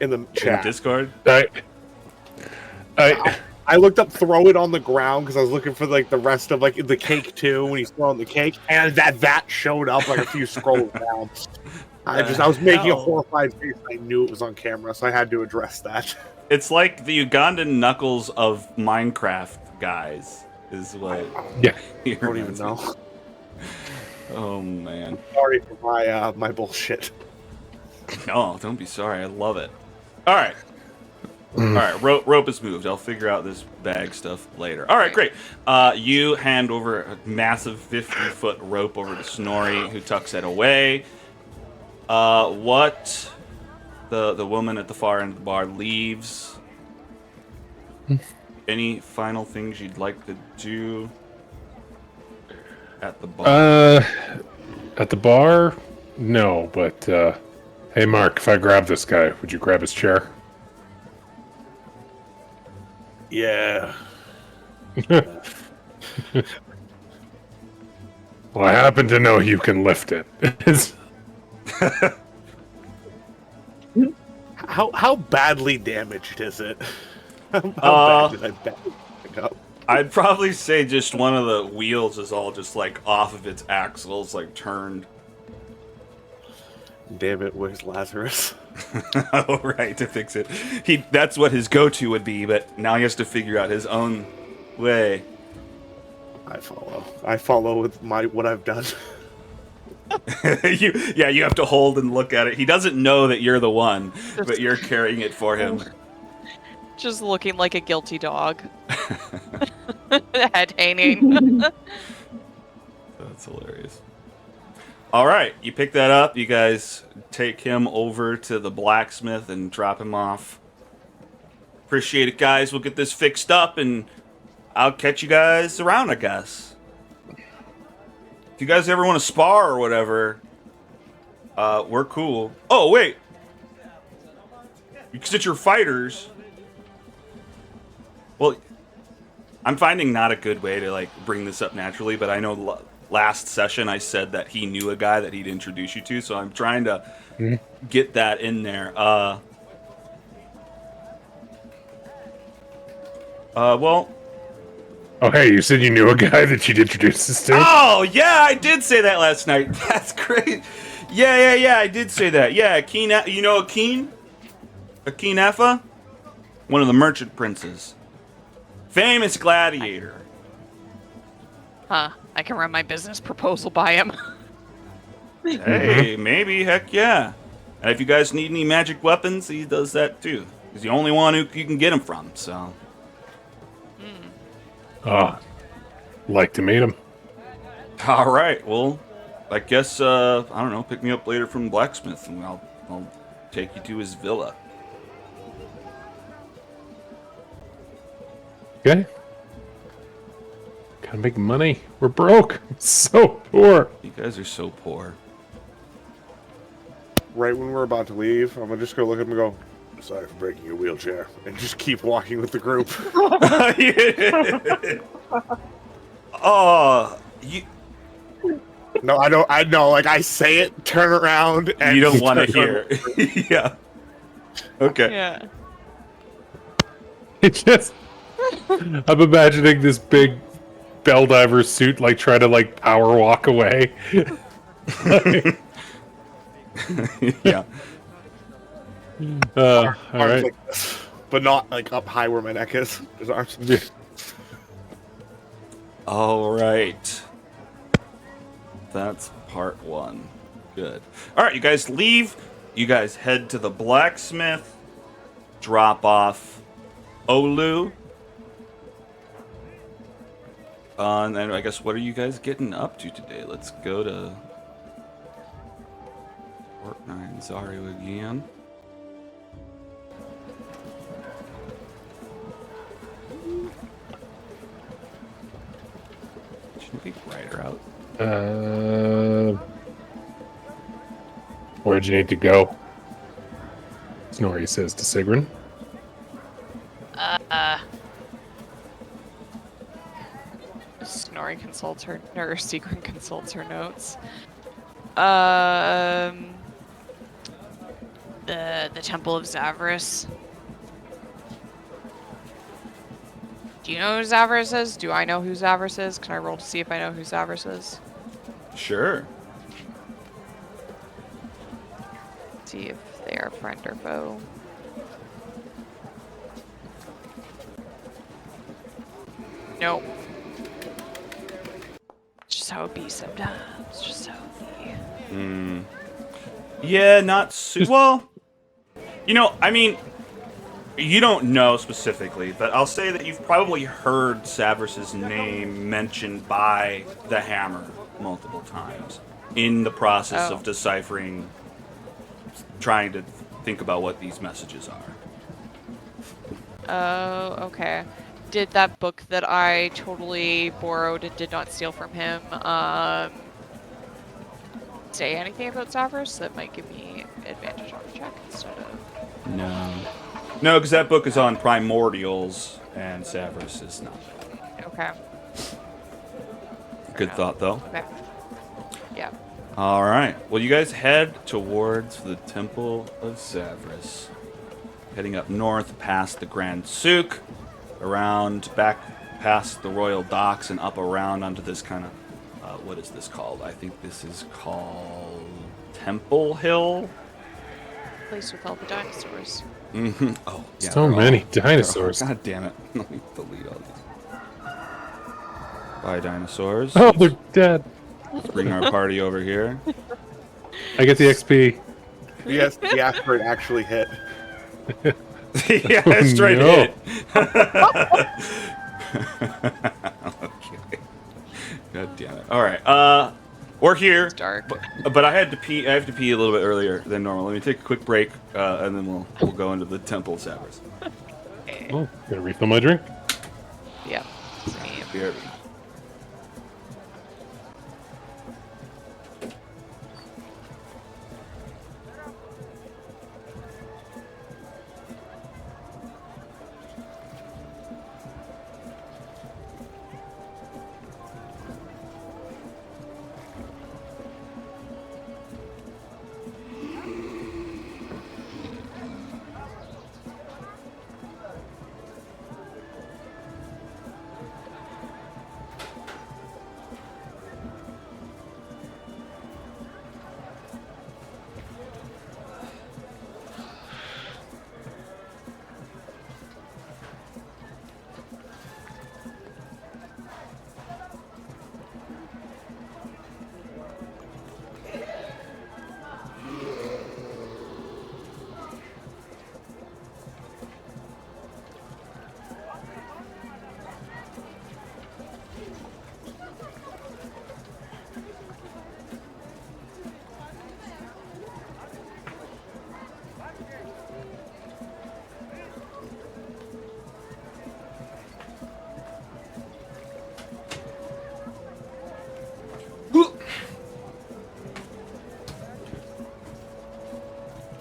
in the In chat. Discord? I looked up throw it on the ground because I was looking for like the rest of like the cake too when he's throwing the cake, and that showed up like a few scrolls down. I was making a horrified face. I knew it was on camera, so I had to address that. It's like the Ugandan Knuckles of Minecraft guys, is what. Yeah. I don't even know. Oh man. Sorry for my bullshit. No, don't be sorry. I love it. All right. All right, rope is moved. I'll figure out this bag stuff later. All right, great. You hand over a massive 50-foot rope over to Snorri, who tucks it away. What the woman at the far end of the bar leaves. Any final things you'd like to do? at the bar? At the bar? No, but hey, Mark, if I grab this guy, would you grab his chair? Yeah. Well, I happen to know you can lift it. How badly damaged is it? How bad did I badly pick up? I'd probably say just one of the wheels is all just like off of its axles, like turned. Damn it, where's Lazarus? Oh, right, to fix it. That's what his go-to would be, but now he has to figure out his own way. I follow with what I've done. You have to hold and look at it. He doesn't know that you're the one, but you're carrying it for him. Just looking like a guilty dog. Head hanging. That's hilarious. All right, you pick that up. You guys take him over to the blacksmith and drop him off. Appreciate it, guys. We'll get this fixed up, and I'll catch you guys around, I guess. If you guys ever want to spar or whatever, we're cool. Oh, wait. Because you're fighters. Well, I'm finding not a good way to, like, bring this up naturally, but I know last session I said that he knew a guy that he'd introduce you to, so I'm trying to get that in there. Well... Oh, hey, you said you knew a guy that you'd introduce us to? Oh, yeah, I did say that last night. That's great. Yeah, I did say that. Yeah, Akeen, you know Akeen? Akeen Effa? One of the merchant princes. Famous gladiator. Huh. I can run my business proposal by him. Hey, maybe, heck yeah. And if you guys need any magic weapons, he does that too. He's the only one who you can get them from, so... Oh, like to meet him. All right, well, I guess, I don't know, pick me up later from the blacksmith, and I'll take you to his villa. Okay. Gotta make money. We're broke. So poor. You guys are so poor. Right when we're about to leave, I'm just gonna look at him and go, "Sorry for breaking your wheelchair," and just keep walking with the group. Oh, you... No, I know. Like, I say it, turn around, and You don't want to hear. Yeah. Okay. Yeah. It just... I'm imagining this big Belldiver suit, like, trying to, like, power walk away. Yeah. All arms right. like this, but not like up high where my neck is. His arms. All right. That's part one. Good. All right, you guys leave. You guys head to the blacksmith. Drop off Olu. And I guess, what are you guys getting up to today? Let's go to Fort 9 Zario again. Shouldn't we write her out? Where'd you need to go? Snorri says to Sigrun. Snorri consults her, or Secret consults her notes. The Temple of Zavris. Do you know who Zavris is? Do I know who Zavris is? Can I roll to see if I know who Zavris is? Sure. See if they are friend or foe. Nope. Just how it be sometimes. Just how it be. Yeah, not well. You know, I mean, you don't know specifically, but I'll say that you've probably heard Savris's name mentioned by the Hammer multiple times in the process of deciphering, trying to think about what these messages are. Oh, okay. did that book that I totally borrowed and did not steal from him say anything about Savros that might give me advantage on the check instead of... No. No, because that book is on primordials, and Savros is not. Okay. Good thought, though. Okay. Yeah. All right. Well, you guys head towards the Temple of Savros. Heading up north past the Grand Souk, around back past the Royal Docks, and up around onto this kind of, what is this called? I think this is called Temple Hill. Place with all the dinosaurs. Mm-hmm. Oh, yeah. So many dinosaurs. God damn it. Let me delete all these. Bye, dinosaurs. Oh, they're dead. Let's bring our party over here. I get the XP. Yes, the asteroid actually hit. Yeah, it's straight no. hit. Okay. God damn it. All right. We're here. It's dark. But I had to pee. I have to pee a little bit earlier than normal. Let me take a quick break, and then we'll go into the Temple of Savros. Oh, gonna refill my drink. Yeah. Same. Here.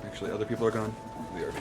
Actually, other people are gone. The RV.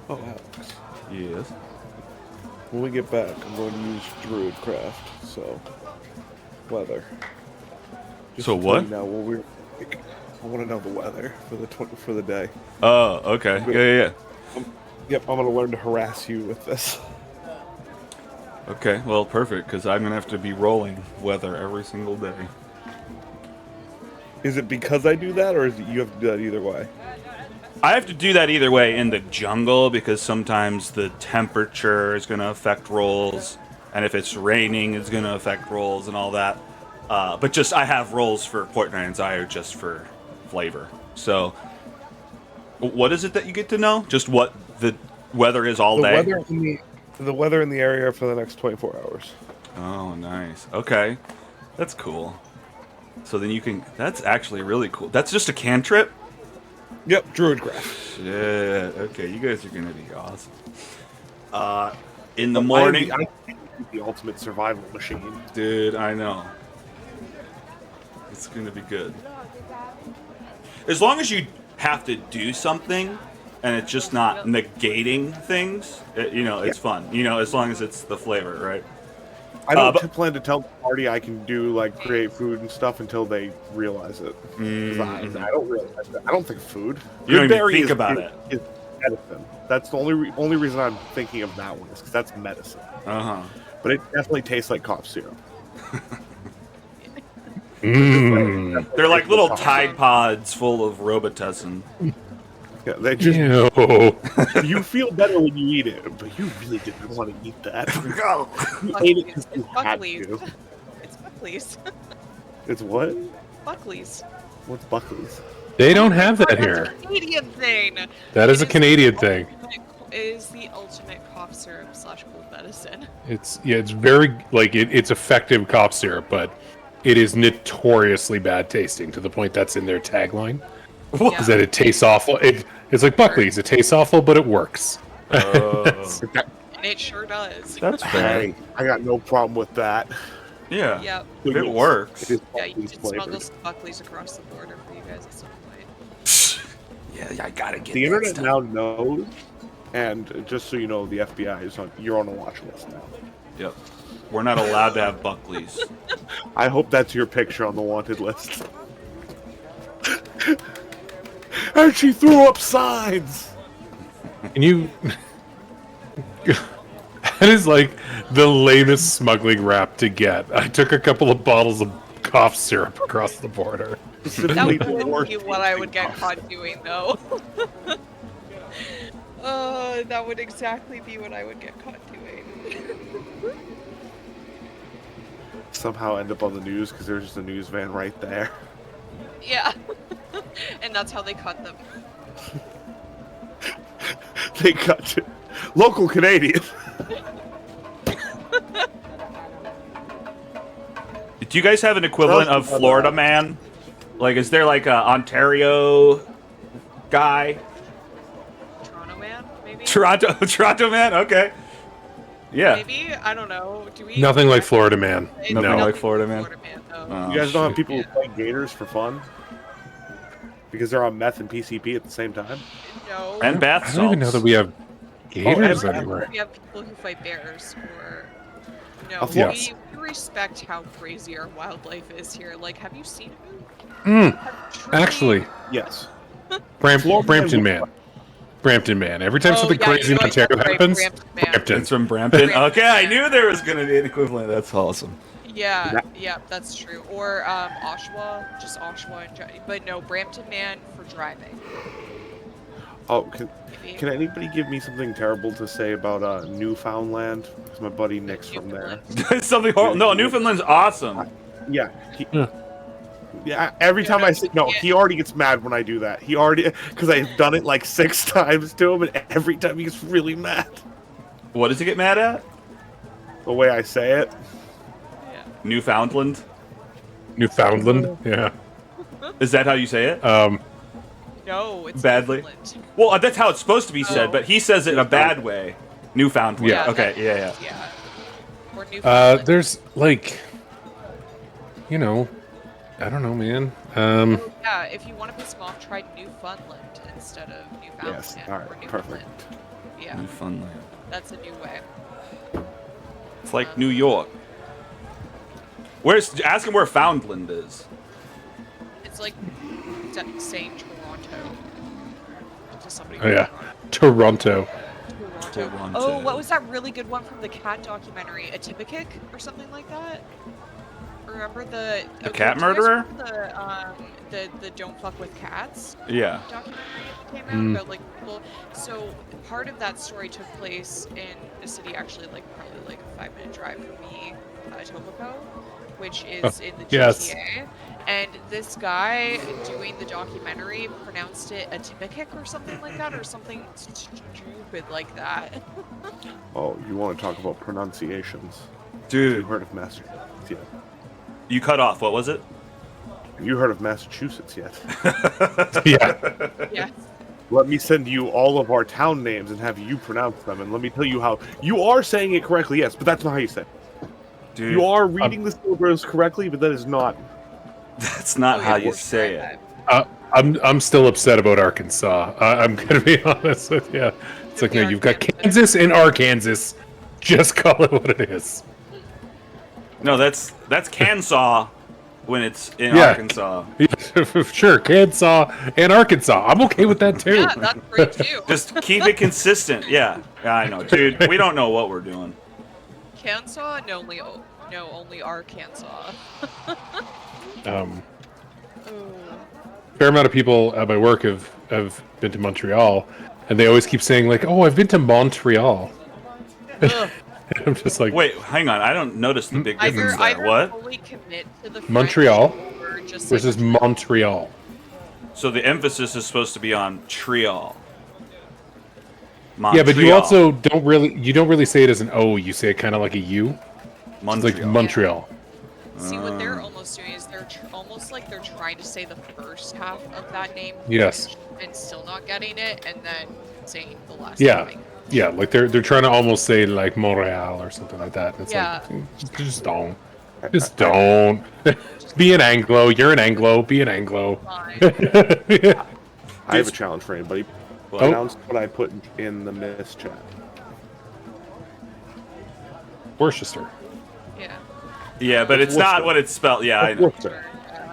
Oh, Alex. Yes. When we get back, I'm going to use Druidcraft, so weather. Just So to tell what? you now, I want to know the weather for the day. Oh, okay. Yeah. Yep, I'm going to learn to harass you with this. Okay, well, perfect, because I'm going to have to be rolling weather every single day. Is it because I do that, or is it you have to do that either way? I have to do that either way in the jungle, because sometimes the temperature is going to affect rolls, and if it's raining, it's going to affect rolls and all that. But just, I have rolls for Portnight and Zyre just for flavor. So, what is it that you get to know? Just what the weather is all day? The weather in the area for the next 24 hours. Oh, nice. Okay. That's cool. So then you can. That's actually really cool. That's just a cantrip. Yep, Druidcraft. Shit. Okay, you guys are gonna be awesome. In the morning, I'm the ultimate survival machine. dude. I know. It's gonna be good. As long as you have to do something, and it's just not negating things, it's fun. As long as it's the flavor, right? I don't plan to tell the party I can do like create food and stuff until they realize it. 'Cause I don't realize it. I don't think of food. You don't even Berry think is- about is- it. is medicine. That's the only reason I'm thinking of that one is because that's medicine. But it definitely tastes like cough syrup. They're like little Tide Pods full of Robitussin. Yeah, they just Ew. you feel better when you eat it, but you really didn't want to eat that. You ate it because you had Buckley's. to. It's Buckley's. It's what? Buckley's. What's Buckley's? They don't have that That's here. a Canadian thing. That is a It Canadian the thing. It is the ultimate cough syrup / cold medicine. It's very it's effective cough syrup, but it is notoriously bad tasting to the point that's in their tagline. Is that it tastes awful? It's like Buckley's. It tastes awful, but it works. And it sure does. That's fair. Hey, I got no problem with that. Yeah. Yep. If it works. It is Yeah, you Buckley's can smuggle flavored. some Buckley's across the border for you guys at some point. Yeah, I gotta get The that internet stuff. now knows, and just so you know, the FBI is you're on a watch list now. Yep. We're not allowed to have Buckley's. I hope that's your picture on the wanted list. And she threw up signs. And you that is like the lamest smuggling rap to get. I took a couple of bottles of cough syrup across the border. That Specifically the wouldn't worst be what I would get tasting caught doing, though. That would exactly be what I would get caught doing. somehow end up on the news because there's just a news van right there. Yeah. And that's how they cut them. They cut it. Local Canadian. Do you guys have an equivalent of Florida man? Like, is there like a Ontario guy? Toronto man, maybe? Toronto man? Okay. Yeah. Maybe? I don't know. Do we? Nothing like Florida man. Maybe Nothing No. like Florida man. no. Oh, You guys don't have shit. people who play Gators for fun? Because they're on meth and PCP at the same time? No. And bath I salts. don't even know that we have gators and- anywhere. We have people who fight bears, or no, Of course. we respect how crazy our wildlife is here. Like, have you seen it? Mm, Have you truly- actually, Yes. Brampton man. Brampton man. Every time something yeah, crazy you in know, Ontario that's right, happens, Brampton man. Brampton. It's from Brampton. Brampton. Okay, I knew there was gonna be an equivalent. That's awesome. Yeah, that's true. Or Oshawa, just Oshawa, but no, Brampton man for driving. Oh, Maybe. can anybody give me something terrible to say about Newfoundland? Because my buddy Nick's from there. Something horrible. No, Newfoundland's awesome. Yeah. Yeah. Yeah, every time I say no, he already gets mad when I do that. He already, because I've done it like 6 times to him, and every time he gets really mad. What does he get mad at? The way I say it. Newfoundland? Newfoundland. Yeah. Is that how you say it? No, it's Badly. Newfoundland. Well, that's how it's supposed to be said, Oh. but he says it in a bad way. Newfoundland. Yeah. Okay, yeah. Yeah. Or Newfoundland. There's like, I don't know, man. Yeah, if you want to piss him off, try Newfoundland instead of Newfoundland. Yes, alright, or Newfoundland. perfect. Yeah, Newfoundland. that's a new way. It's like New York. Ask him where Foundland is. It's like saying Toronto to somebody. Oh yeah, from Toronto. Toronto. Oh, what was that really good one from the cat documentary? A Tippecanoe or something like that? Remember the cat do you guys murderer? remember the Don't Fuck with Cats Yeah. documentary that came out about like people. So part of that story took place in a city actually probably like a 5-minute drive from me, Etobicoke, which is in the GTA. yes. And this guy doing the documentary pronounced it a Tippecanoe or something like that, or something stupid like that. Oh, you want to talk about pronunciations? You Dude, heard of Massachusetts? Yeah. you cut off. What was it? Have you heard of Massachusetts yet? Yeah. Yes. Let me send you all of our town names and have you pronounce them. And let me tell you how you are saying it correctly, yes, but that's not how you say it. Dude, You are reading the syllables correctly, but that is not. that's not Oh, how yeah, you we're say trying it. that. I'm still upset about Arkansas. I'm gonna be honest with you. It's like, no, you've got Kansas and Arkansas. Just call it what it is. No, that's Kansas when it's in Yeah. Arkansas. Sure, Kansas and Arkansas. I'm okay with that too. Yeah, that's great too. Just keep it consistent. Yeah, I know, dude. We don't know what we're doing. Kansas? No, only Arkansas. Um, Ooh. fair amount of people at my work have been to Montreal, and they always keep saying like, "Oh, I've been to Montreal." Ugh. I'm just like, Wait, hang on. I don't notice the big difference there. Either What? fully commit to the Montreal French or just versus Montreal. So the emphasis is supposed to be on Trial. Yeah, but you also don't really say it as an O. You say it kind of like a U. It's Montreal. like Montreal. See, what they're almost doing is they're almost like they're trying to say the first half of that name. Yes. And still not getting it, and then saying the last Yeah. half. Yeah, like they're trying to almost say like Montreal or something like that. It's Yeah. like just don't. Just don't. Be an Anglo. You're an Anglo. Be an Anglo. Fine. Yeah. I have a challenge for anybody. Pronounce what I put in the miss chat. Worcester. Yeah. Yeah, but it's not what it's spelled. Yeah, I know. Worcester.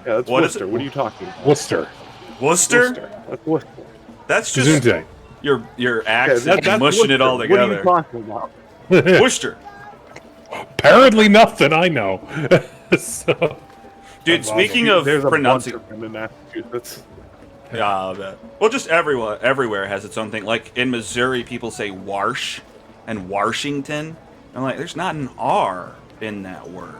Yeah, that's What is Worcester. it? What are you talking about? Worcester. Worcester? That's Worcester. That's just Gesundheit. your accent that's mushing it Worcester. all What are you together. talking about? Worcester. Apparently nothing I know. So, Dude, speaking of There's a bunch pronunciation. of them in Massachusetts. Yeah, I'll bet. Well, just everywhere has its own thing. Like in Missouri, people say Warsh and Washington. I'm like, there's not an R in that word.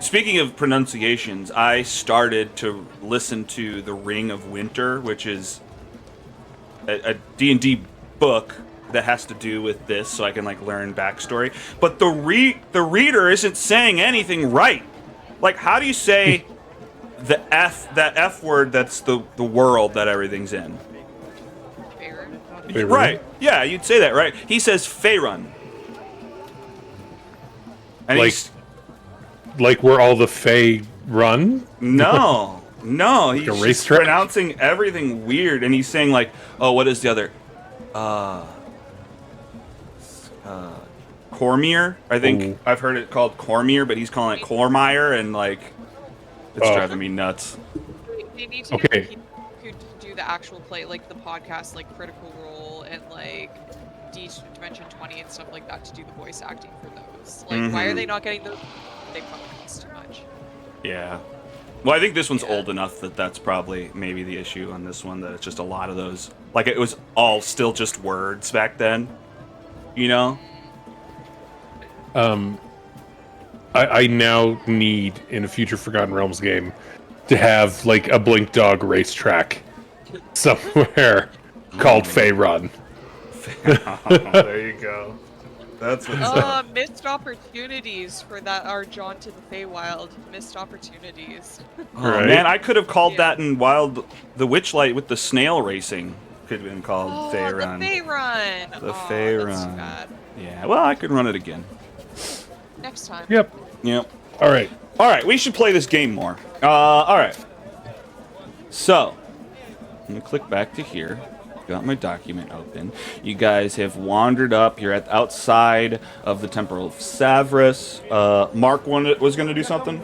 Speaking of pronunciations, I started to listen to The Ring of Winter, which is a D&D book that has to do with this, so I can like learn backstory. But the reader isn't saying anything right. Like, how do you say that F word that's the world that everything's in? Fair. Right. Yeah, you'd say that, right? He says Faerun. And like, he's like where all the Fae run? no, a he's just racetrack? pronouncing everything weird, and he's saying like, oh, what is the other? Cormier. I think Ooh. I've heard it called Cormier, but he's calling it Cormier, and like, it's Oh. driving me nuts. They need to Okay. get people who do the actual play, like the podcast, like Critical Role and like Dimension 20 and stuff like that, to do the voice acting for those. Like, why are they not getting those? They probably cost too much. Yeah. Well, I think this one's Yeah. old enough that that's probably maybe the issue on this one, that it's just a lot of those. Like, it was all still just words back then, you know? I now need, in a future Forgotten Realms game, to have like a Blink Dog racetrack somewhere called Faerun. There you go. That's what's up. Missed opportunities for that our Jaunt to the Feywild. Missed opportunities. Oh, Right. man, I could have called Yeah. that in Wild the Witchlight with the snail racing. Could have been called Oh, Faerun. the Faerun! The Aw, Faerun. That's too bad. Yeah, well, I could run it again. Next time. Yep. Yep. All right. All right, we should play this game more. All right. So, I'm going to click back to here. Got my document open. You guys have wandered up. You're at outside of the Temple of Savras. Mark was going to do something?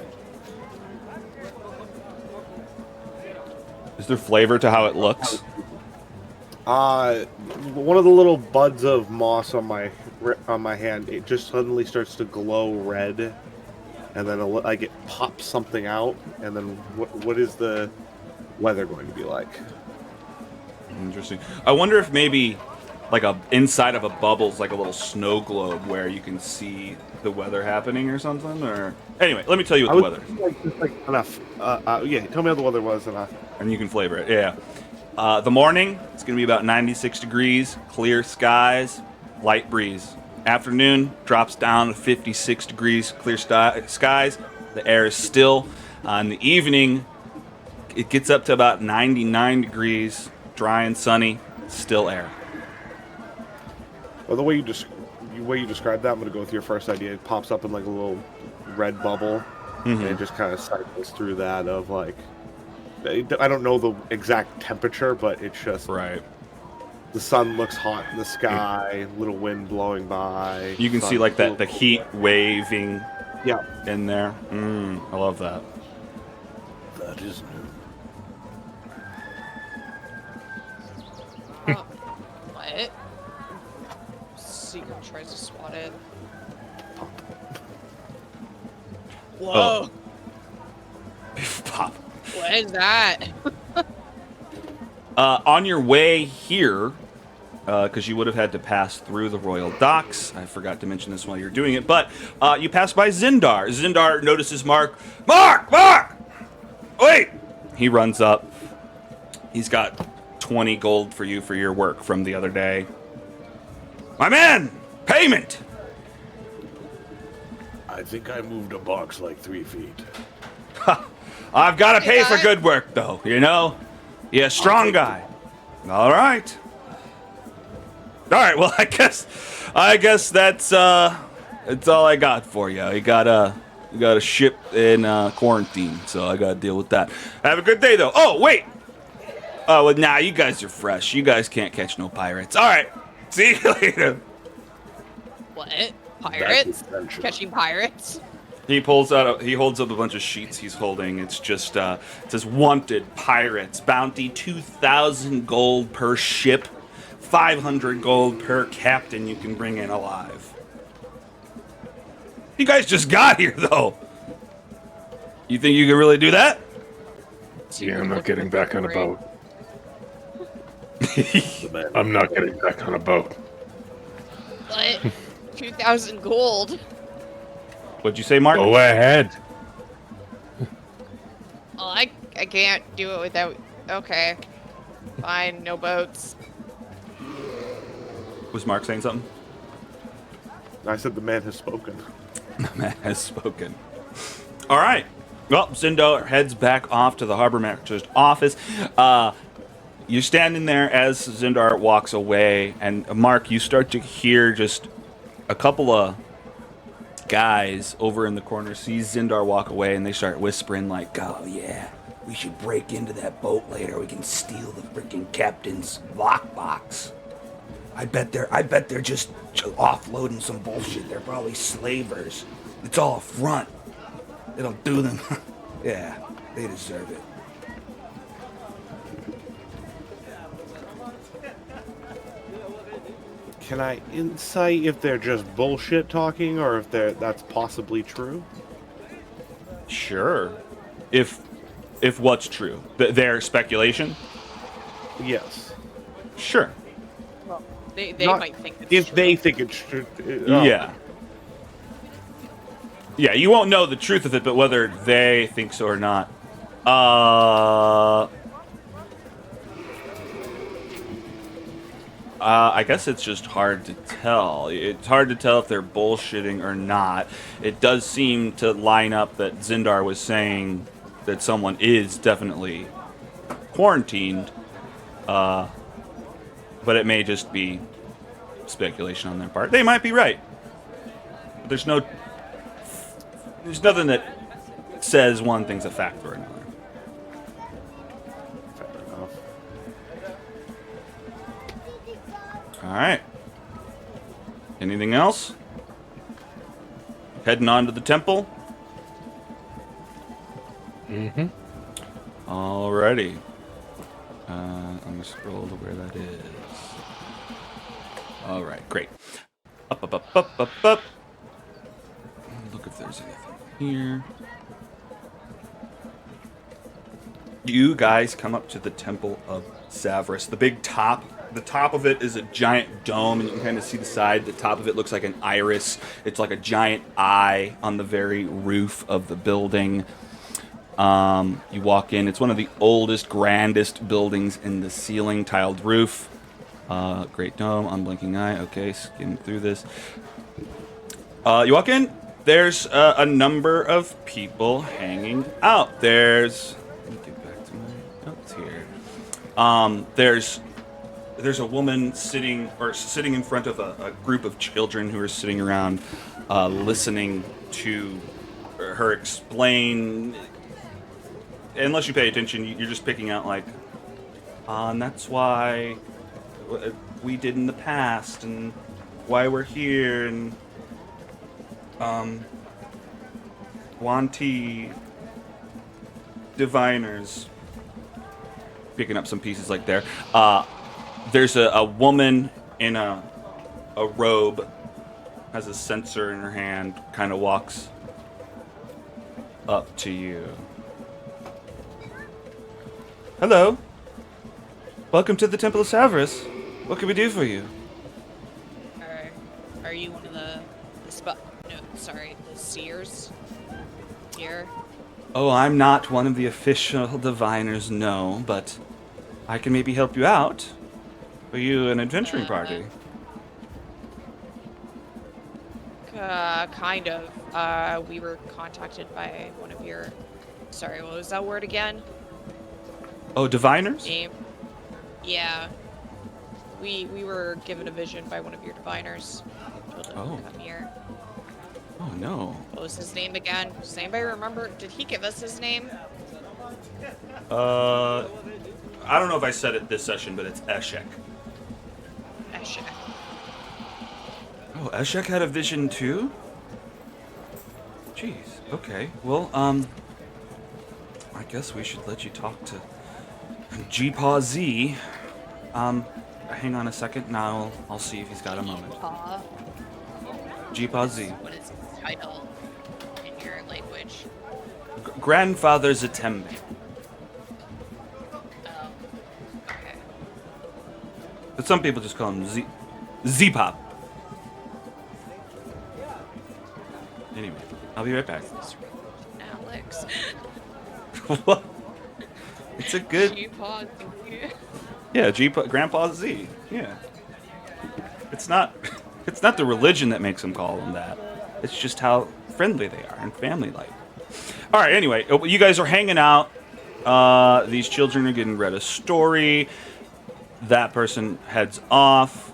Is there flavor to how it looks? One of the little buds of moss on my hand, it just suddenly starts to glow red, and then like it pops something out. And then what is the weather going to be like? Interesting. I wonder if maybe like inside of a bubble's like a little snow globe where you can see the weather happening or something. Or anyway, let me tell you what the weather. Just like enough. Yeah, tell me how the weather was enough. And you can flavor it. Yeah. The morning, it's going to be about 96 degrees, clear skies, light breeze. Afternoon, drops down to 56 degrees, clear skies. The air is still. In the evening, it gets up to about 99 degrees, dry and sunny, still air. Well, the way you described that, I'm going to go with your first idea. It pops up in like a little red bubble, and it just kind of cycles through that of like, I don't know the exact temperature, but it's just Right. the sun looks hot in the sky, little wind blowing by. You can see like that the heat waving Yeah. in there. I love that. That is new. What? Secret tries to swat it. Whoa! Pop. What is that? On your way here, because you would have had to pass through the royal docks. I forgot to mention this while you're doing it, but you pass by Zindar. Zindar notices Mark. Mark! Wait! He runs up. He's got 20 gold for you for your work from the other day. My man! Payment! I think I moved a box like 3 feet. I've got to pay Hey, for guy. good work, though, you know? You're a strong guy. All right. All right, well, I guess that's all I got for you. You got a ship in quarantine, so I got to deal with that. Have a good day, though. Oh, wait. Oh, well, nah, you guys are fresh. You guys can't catch no pirates. All right. See you later. What? Pirates? adventure. Catching pirates? He holds up a bunch of sheets he's holding. It's just it says wanted pirates, bounty 2,000 gold per ship, 500 gold per captain you can bring in alive. You guys just got here though. You think you can really do that? Yeah, I'm not getting back on a boat. The man. I'm not getting back on a boat. What? 2,000 gold? What'd you say, Mark? Go ahead. Oh, I can't do it without... Okay. Fine, no boats. Was Mark saying something? I said the man has spoken. Man has spoken. All right. Well, Zindo heads back off to the harbor master's office. You're standing there as Zindar walks away, and Mark, you start to hear just a couple of guys over in the corner see Zindar walk away, and they start whispering like, "Oh yeah, we should break into that boat later. We can steal the freaking captain's lockbox. I bet they're just offloading some bullshit. They're probably slavers. It's all a front. It'll do them. Yeah, they deserve it." Can I insight if they're just bullshit talking or if that's possibly true? Sure. If what's true? Their speculation? Yes. Sure. Well, they Not might think it's If true. they think it's true. Yeah. Yeah, you won't know the truth of it, but whether they think so or not. I guess it's just hard to tell. It's hard to tell if they're bullshitting or not. It does seem to line up that Zindar was saying that someone is definitely quarantined, but it may just be speculation on their part. They might be right. But there's nothing that says one thing's a fact or another. Fair enough. All right. Anything else? Heading on to the temple? Mm-hmm. Alrighty. I'm gonna scroll to where that is. All right, great. Up. Look if there's anything here. You guys come up to the Temple of Savras. The big top. The top of it is a giant dome, and you can kind of see the side. The top of it looks like an iris. It's like a giant eye on the very roof of the building. You walk in. It's one of the oldest, grandest buildings in the ceiling, tiled roof. Great dome, unblinking eye. Okay, skim through this. You walk in. There's a number of people hanging out. Let me get back to my notes here. There's a woman sitting in front of a group of children who are sitting around, listening to her explain. Unless you pay attention, you're just picking out like, and that's why we did in the past, and why we're here, and Wanty diviners. Picking up some pieces like there. There's a woman in a robe, has a censer in her hand, kind of walks up to you. Hello. Welcome to the Temple of Savras. What can we do for you? Are you one of the seers here? Oh, I'm not one of the official diviners, no, but I can maybe help you out. Are you an adventuring party? Kind of. We were contacted by one of your... Sorry, what was that word again? Oh, diviners? Name. Yeah. We were given a vision by one of your diviners. Told him to come here. Oh, no. What was his name again? Does anybody remember? Did he give us his name? I don't know if I said it this session, but it's Eshek. Eshek. Oh, Eshek had a vision too? Jeez. Okay. Well, I guess we should let you talk to G-Paw Z. Hang on a second, now I'll see if he's got a moment. G-Paw Z. What is his title in your language? Grandfather Zatembe. Oh, okay. But some people just call him Z-Pop. Anyway, I'll be right back. Alex. What? It's a good... G-Paw. Yeah, Grandpa Z. Yeah. It's not the religion that makes them call them that. It's just how friendly they are and family-like. All right, anyway, you guys are hanging out. These children are getting read a story. That person heads off.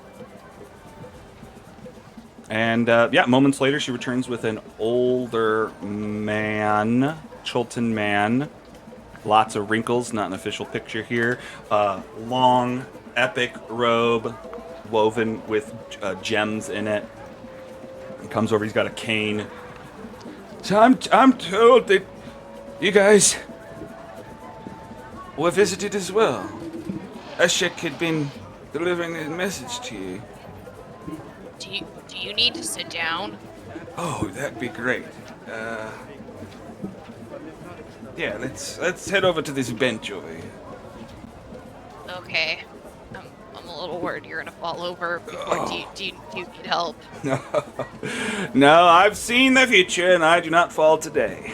And, yeah, moments later, she returns with an older man, Chultan man. Lots of wrinkles, not an official picture here. Long, epic robe woven with gems in it. He comes over, he's got a cane. So I'm told that you guys were visited as well. Eshek had been delivering a message to you. Do you need to sit down? Oh, that'd be great. Yeah, let's head over to this bench over here. Okay. I'm a little worried you're gonna fall over before. Do you need help? No, no, I've seen the future, and I do not fall today.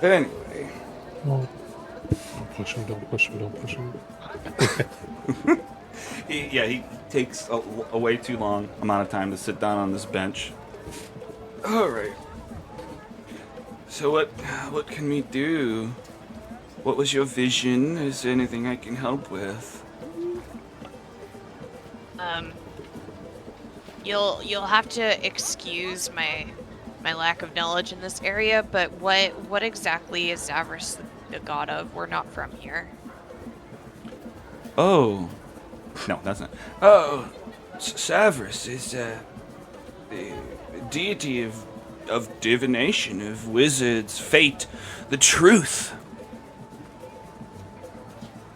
Anyway. Don't push him, don't push him, don't push him. He takes a way too long amount of time to sit down on this bench. All right. So what can we do? What was your vision? Is there anything I can help with? You'll have to excuse my lack of knowledge in this area, but what exactly is Zavras the god of? We're not from here. Oh. No, that's not. Oh, Savras is the deity of divination, of wizards, fate, the truth.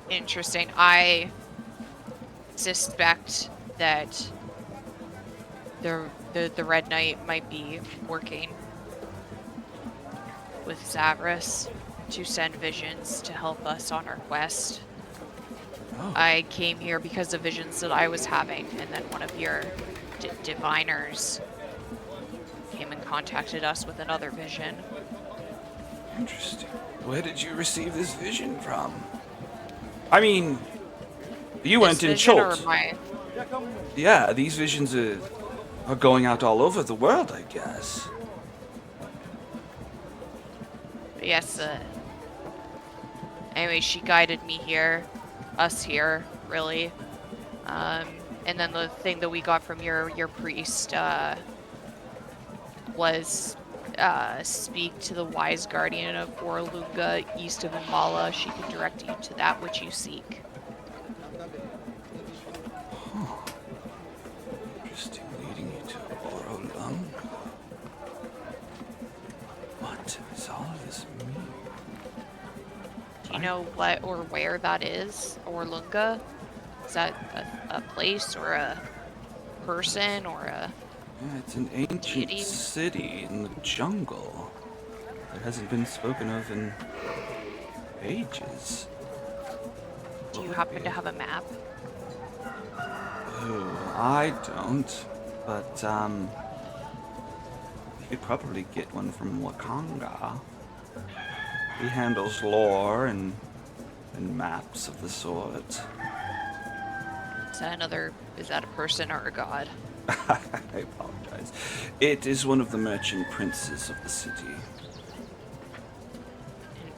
Interesting. I suspect that the Red Knight might be working with Zavras to send visions to help us on our quest. Oh. I came here because of visions that I was having, and then one of your diviners came and contacted us with another vision. Interesting. Where did you receive this vision from? I mean, you went in Chult. My... Yeah, these visions are going out all over the world, I guess. Yes, anyway, she guided me here. Us here, really. And then the thing that we got from your priest, was speak to the wise guardian of Orlunga east of Imala. She can direct you to that which you seek. Interesting, leading you to Orlunga. What does all of this mean? Do you know what or where that is? Orlunga? Is that a place or a person or a... Yeah, it's an ancient deity? city in the jungle that hasn't been spoken of in ages. Do you happen to have a map? Oh, I don't. But, you could probably get one from Wakanga. He handles lore and maps of the sort. Is that a person or a god? I apologize. It is one of the merchant princes of the city.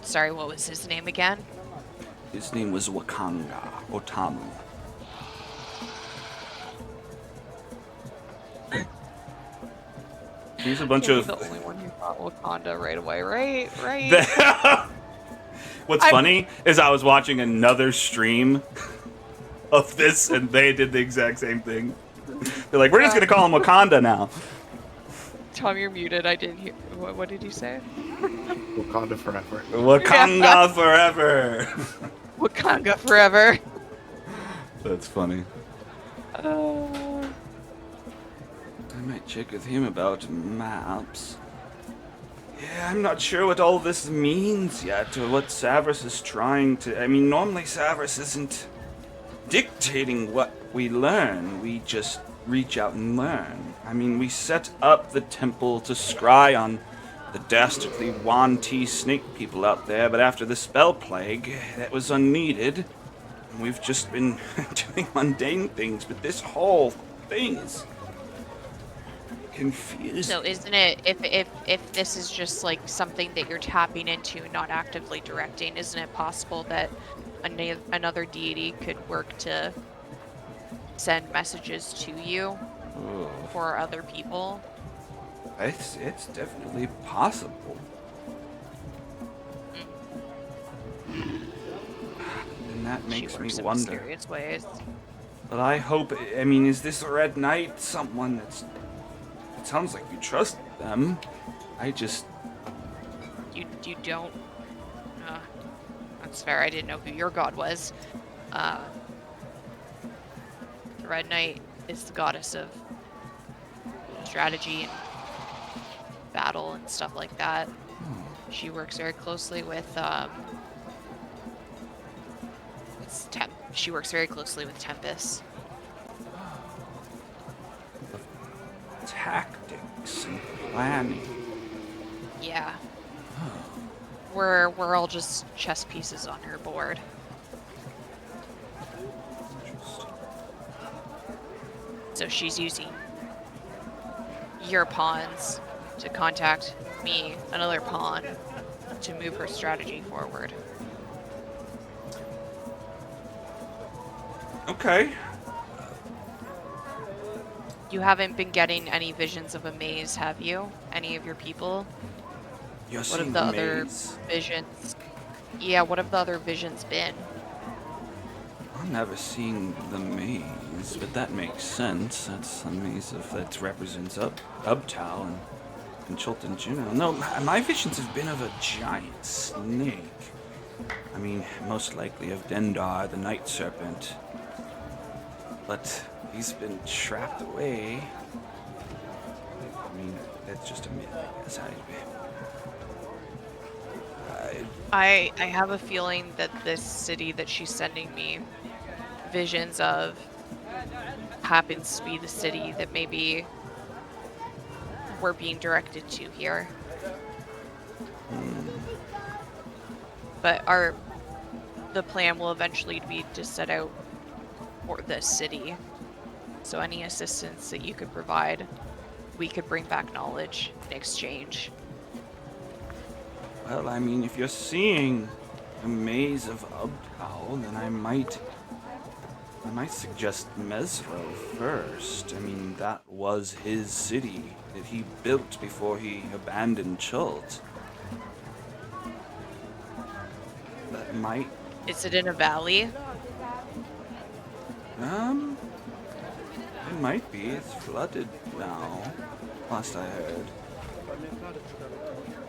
Sorry, what was his name again? His name was Wakanga Otamu. Here's a bunch You're of... the only one who thought Wakanda right away, right? What's funny is I was watching another stream of this, and they did the exact same thing. They're like, we're just gonna call him Wakanda now. Tom, you're muted. I didn't hear. What did you say? Wakanda forever. Wakanga forever. Wakanga forever. That's funny. I might check with him about maps. Yeah, I'm not sure what all this means yet, or what Savras is trying to... I mean, normally Savras isn't dictating what we learn. We just reach out and learn. I mean, we set up the temple to scry on the dastardly Wan T snake people out there, but after the spell plague, that was unneeded. And we've just been doing mundane things, but this whole thing is confusing. So isn't it, if this is just like something that you're tapping into, not actively directing, isn't it possible that another deity could work to send messages to you for other people? It's definitely possible. And that makes me in wonder. mysterious ways. But I hope, I mean, is this Red Knight someone that's... It sounds like you trust them. I just... You don't... that's fair, I didn't know who your god was. The Red Knight is the goddess of strategy and battle and stuff like that. She works very closely with she works very closely with Tempest. Tactics and planning. Yeah. We're all just chess pieces on her board. So she's using your pawns to contact me, another pawn, to move her strategy forward. Okay. You haven't been getting any visions of a maze, have you? Any of your people? You're What seeing have the other maze. visions? Yeah, what have the other visions been? I've never seen the maze, but that makes sense. That's a maze that represents Ubtal and Chultan Juno. No, my visions have been of a giant snake. I mean, most likely of Dendar, the night serpent. But he's been trapped away. I mean, that's just a myth, I guess. I have a feeling that this city that she's sending me visions of happens to be the city that maybe we're being directed to here. But the plan will eventually be to set out for this city. So any assistance that you could provide, we could bring back knowledge in exchange. Well, I mean, if you're seeing a maze of Ubtao, then I might suggest Mesro first. I mean, that was his city that he built before he abandoned Chult. That might, Is it in a valley? it might be. It's flooded now, last I heard.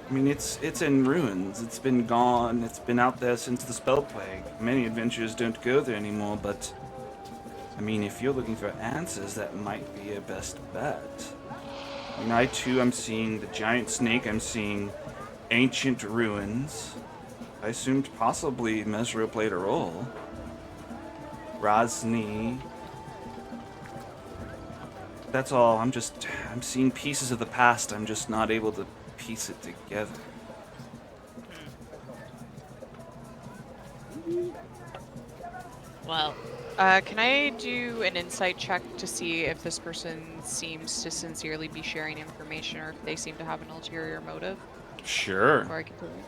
I mean, it's in ruins. It's been gone. It's been out there since the Spell Plague. Many adventurers don't go there anymore, but I mean, if you're looking for answers, that might be your best bet. I mean, I'm seeing the giant snake. I'm seeing ancient ruins. I assumed possibly Mesro played a role. Razni. That's all. I'm seeing pieces of the past. I'm just not able to piece it together. Well, Can I do an insight check to see if this person seems to sincerely be sharing information or if they seem to have an ulterior motive? Sure. Before I continue.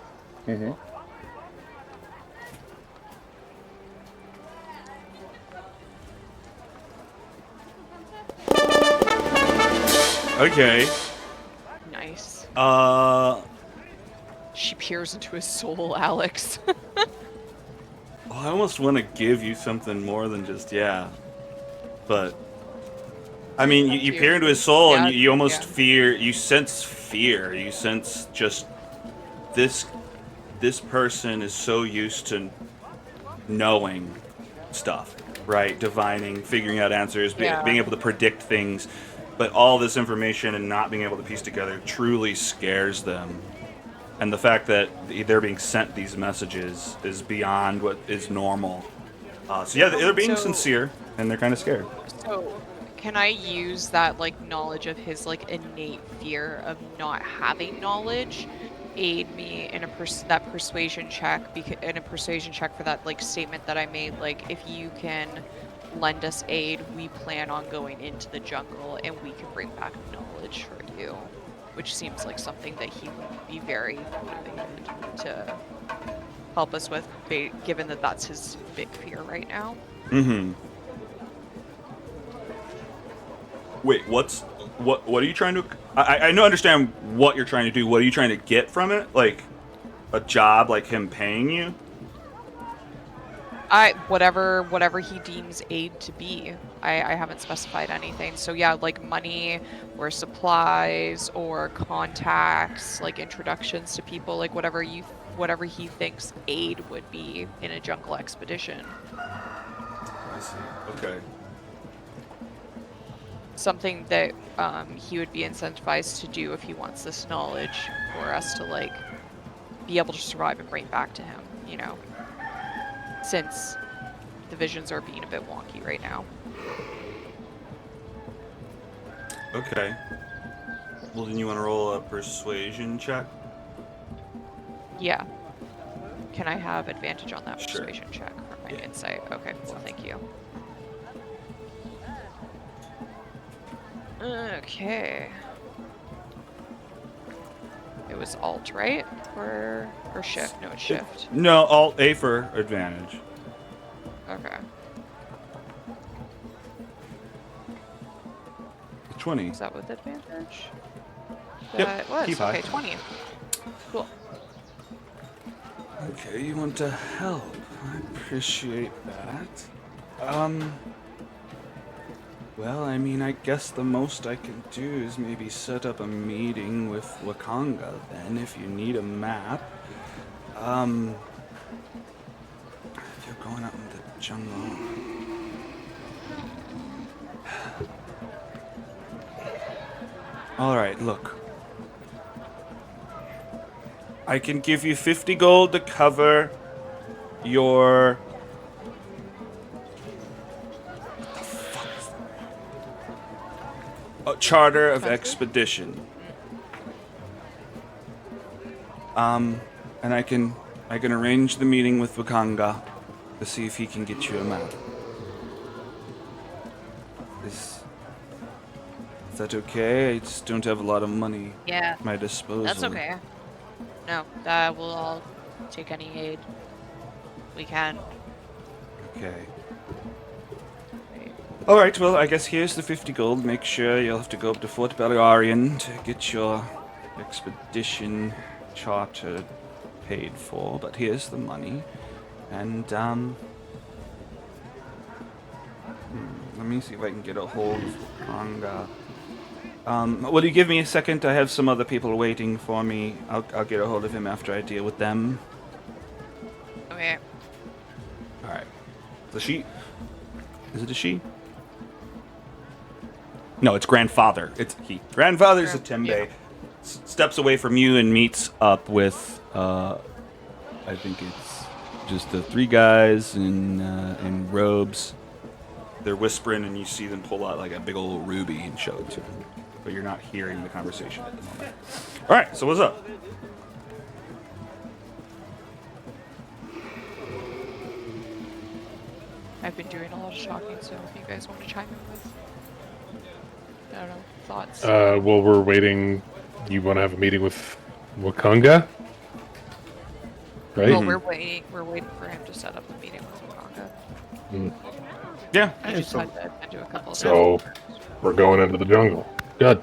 Mm-hmm. Okay. Nice. Uh, She peers into his soul, Alex. well, I almost want to give you something more than just but I mean, you peer into his soul and you almost fear. You sense fear. You sense just this person is so used to knowing stuff, right? Divining, figuring out answers, being able to predict things. But all this information and not being able to piece together truly scares them. And the fact that they're being sent these messages is beyond what is normal. So yeah, they're being sincere, and they're kind of scared. So, can I use that knowledge of his innate fear of not having knowledge, aid me in that persuasion check? In a persuasion check for that statement that I made, if you can lend us aid, we plan on going into the jungle and we can bring back knowledge for you, which seems like something that he would be very motivated to help us with, given that that's his big fear right now. Mm-hmm. Wait, what are you trying to... I don't understand what you're trying to do. What are you trying to get from it? Like, a job, like him paying you? Whatever he deems aid to be. I haven't specified anything. So yeah, money or supplies or contacts, introductions to people, whatever he thinks aid would be in a jungle expedition. I see. Okay. Something that he would be incentivized to do if he wants this knowledge for us to be able to survive and bring it back to him, since the visions are being a bit wonky right now. Okay. Well, then you want to roll a persuasion check? Yeah. Can I have advantage on that Sure. persuasion check for my insight? Okay, cool, thank you. Okay. It was alt, right? Or shift? No, it's shift. No, Alt A for advantage. Okay. 20. Is that with advantage? Yep, That was. keep high. Okay, 20. Cool. Okay, you want to help. I appreciate that. Well, I mean, I guess the most I can do is maybe set up a meeting with Wakanga, then, if you need a map. If you're going out in the jungle... Alright, look. I can give you 50 gold to cover your... A charter of expedition. And I can arrange the meeting with Wakanga to see if he can get you a map. Is that okay? I just don't have a lot of money yeah, at my disposal. that's okay. no, we'll all take any aid we can. Okay. All right, well, I guess here's the 50 gold. Make sure you'll have to go up to Fort Bellarian to get your expedition charter paid for. But here's the money. And, let me see if I can get a hold of Kanga. Will you give me a second? I have some other people waiting for me. I'll get a hold of him after I deal with them. Okay. All right. The she? Is it a she? No, it's grandfather. It's he. Grandfather Zatembe Yeah. steps away from you and meets up with, I think it's just the three guys in robes. They're whispering, and you see them pull out like a big old ruby and show it to him. But you're not hearing the conversation at the moment. All right, so what's up? I've been doing a lot of talking, so if you guys want to chime in with, I don't know, thoughts. Well, we're waiting. You want to have a meeting with Wakanga? Right? Well, we're waiting for him to set up a meeting with Wakanga. Yeah. He just had to do a couple of So, we're going into the jungle. Good.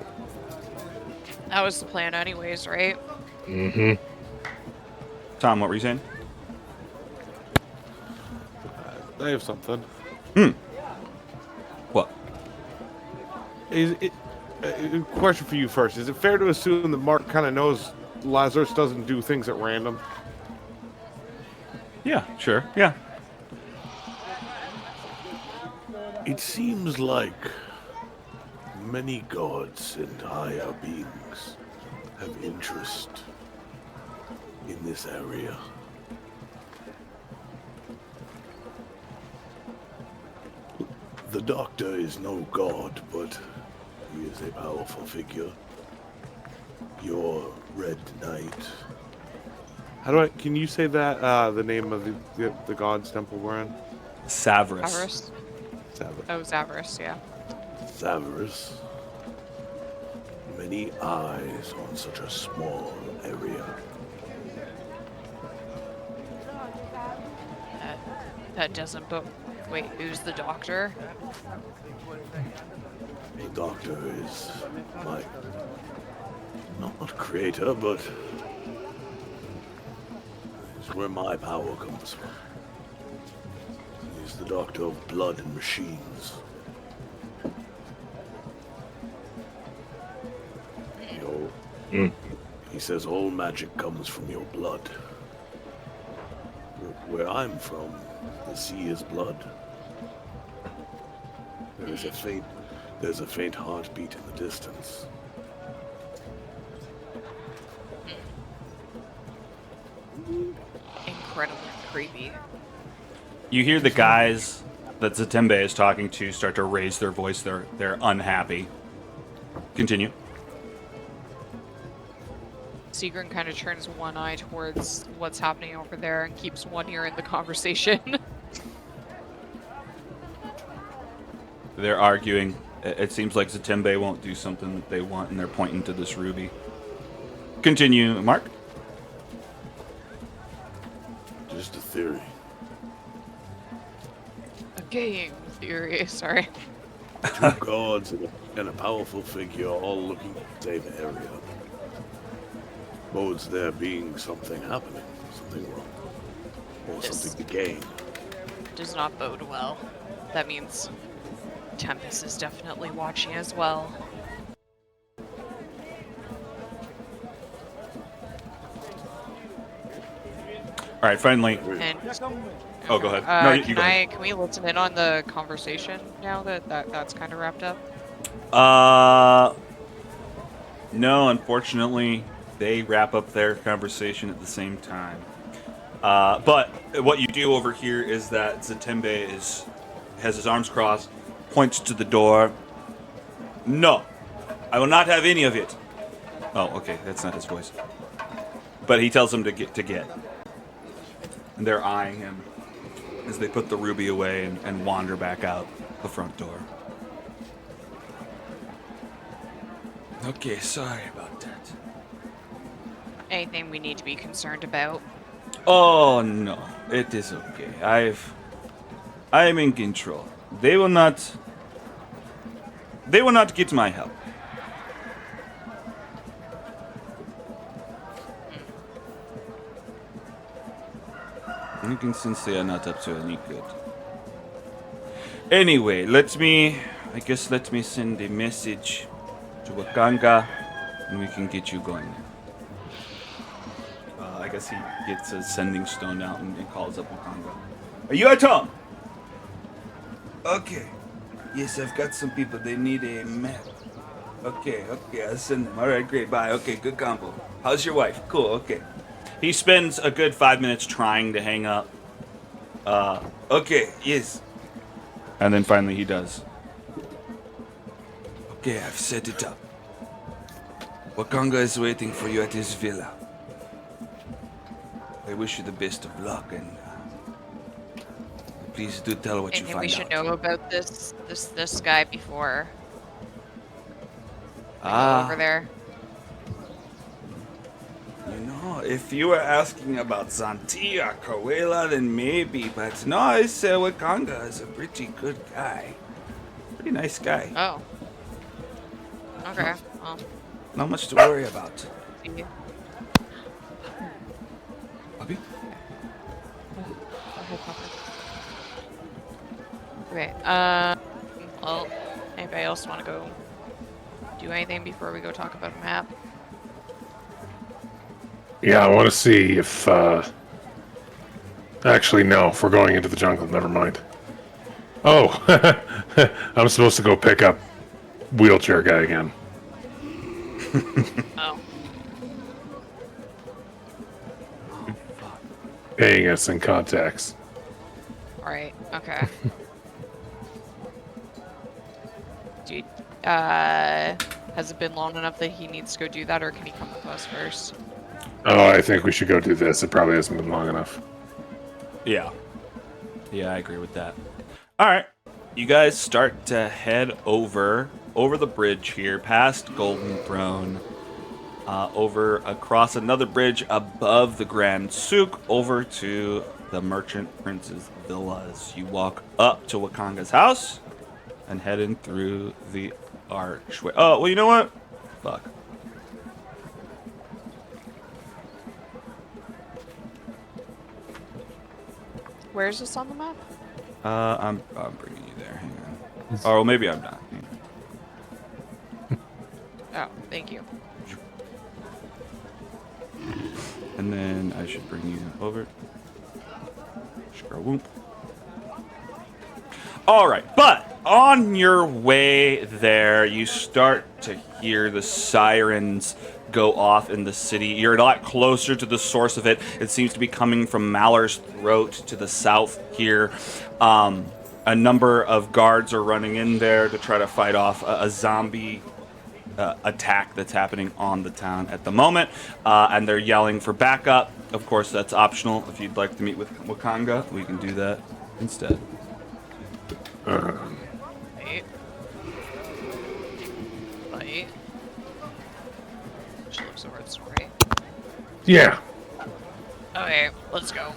That was the plan anyways, right? Mm-hmm. Tom, what were you saying? I have something. What? Question for you first. Is it fair to assume that Mark kind of knows Lazarus doesn't do things at random? Yeah, sure. Yeah. It seems like many gods and higher beings have interest in this area. The Doctor is no god, but he is a powerful figure. Your Red Knight. Can you say that, the name of the god's temple we're in? Savras. Zavarus? Sabbath. Oh, Zavarus, yeah. Zavarus. Many eyes on such a small area. That doesn't, but wait, who's the doctor? The Doctor is my, not creator, but is where my power comes from. He's the Doctor of blood and machines. He says all magic comes from your blood. Where I'm from, the sea is blood. There's a faint heartbeat in the distance. Incredibly creepy. You hear the guys that Zatembe is talking to start to raise their voice. They're unhappy. Continue. Seagrin kind of turns one eye towards what's happening over there and keeps one ear in the conversation. They're arguing. It seems like Zatembe won't do something that they want, and they're pointing to this ruby. Continue, Mark. Just a theory. A game theory, sorry. Two gods and a powerful figure all looking to save the area. Bodes there being something happening, something wrong, or Yes. something to gain. Does not bode well. That means Tempest is definitely watching as well. All right, finally. And Oh, go ahead. No, you go ahead. can we listen in on the conversation now that's kind of wrapped up? No, unfortunately, they wrap up their conversation at the same time. But what you do over here is that Zatembe has his arms crossed, points to the door. No, I will not have any of it. Oh, okay, that's not his voice. But he tells them to get. And they're eyeing him as they put the ruby away and wander back out the front door. Okay, sorry about that. anything we need to be concerned about? Oh no, it is okay. I am in control. They will not get my help. You can sense they are not up to any good. Anyway, let me send a message to Wakanga, and we can get you going. I guess he gets a sending stone out and calls up Wakanga. Are you at home? Okay. Yes, I've got some people. They need a map. Okay, I'll send them. All right, great, bye. Okay, good combo. How's your wife? Cool, okay. He spends a good 5 minutes trying to hang up. Okay, yes. And then finally he does. Okay, I've set it up. Wakanga is waiting for you at his villa. I wish you the best of luck, and please do tell what you Anything find we should out. know about this guy before we go Ah, over there? you know, if you were asking about Zanti or Kawela, then maybe, but no, I say Wakanga is a pretty good guy. Pretty nice guy. Oh. Okay. Well, Not much to worry about. see you. Bobby? Okay. Well, anybody else want to go do anything before we go talk about a map? Yeah, I want to see if. Actually, no. If we're going into the jungle, never mind. Oh, I'm supposed to go pick up wheelchair guy again. Oh. Paying us in contacts. Alright, okay. Dude, has it been long enough that he needs to go do that, or can he come with us first? Oh, I think we should go do this. It probably hasn't been long enough. Yeah. Yeah, I agree with that. All right. You guys start to head over the bridge here, past Golden Throne, over across another bridge above the Grand Souk, over to the Merchant Prince's villas. You walk up to Wakanga's house and head in through the archway. Oh, well, you know what? Fuck. Where is this on the map? I'm bringing you there. Hang on. Oh, well, maybe I'm not. Oh, thank you. And then I should bring you over. Whoop. All right, but on your way there, you start to hear the sirens go off in the city. You're a lot closer to the source of it. It seems to be coming from Malor's Throat to the south here. A number of guards are running in there to try to fight off a zombie attack that's happening on the town at the moment, and they're yelling for backup. Of course, that's optional. If you'd like to meet with Wakanga, we can do that instead. Wait. Wait. She looks over at story. Yeah, Okay, let's go.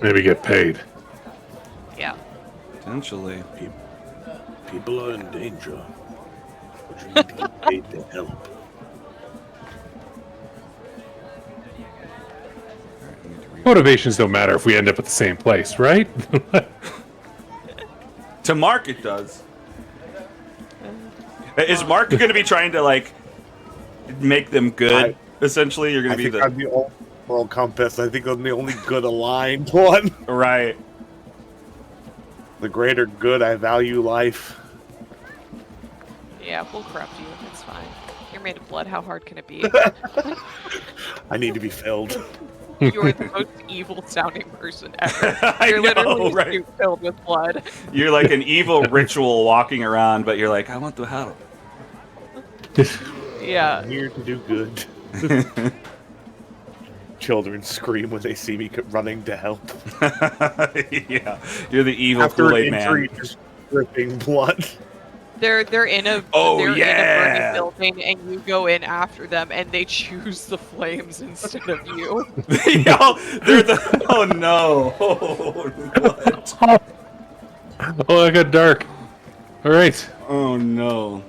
maybe get paid. Yeah. Potentially. People are in danger, but you need to get paid to help. Motivations don't matter if we end up at the same place, right? To Mark, it does. Is Mark going to be trying to, like, make them good? Essentially, you're going I to be think I'm the old moral compass. I think I'm the only good aligned one. Right. The greater good, I value life. Yeah, we'll corrupt you. It's fine. You're made of blood. How hard can it be? I need to be filled. You're the most evil sounding person ever. I You're know, literally right? suit filled with blood. You're like an evil ritual walking around, but you're like, I want to help. Yeah. I'm here to do good. Children scream when they see me running to help. Yeah, you're the evil After an Kool-Aid injury, man. just dripping blood. They're in a Oh, they're in a yeah. burning something and you go in after them and they choose the flames instead of you. They're the. Oh no! What? Oh, I got dark. All right. Oh no!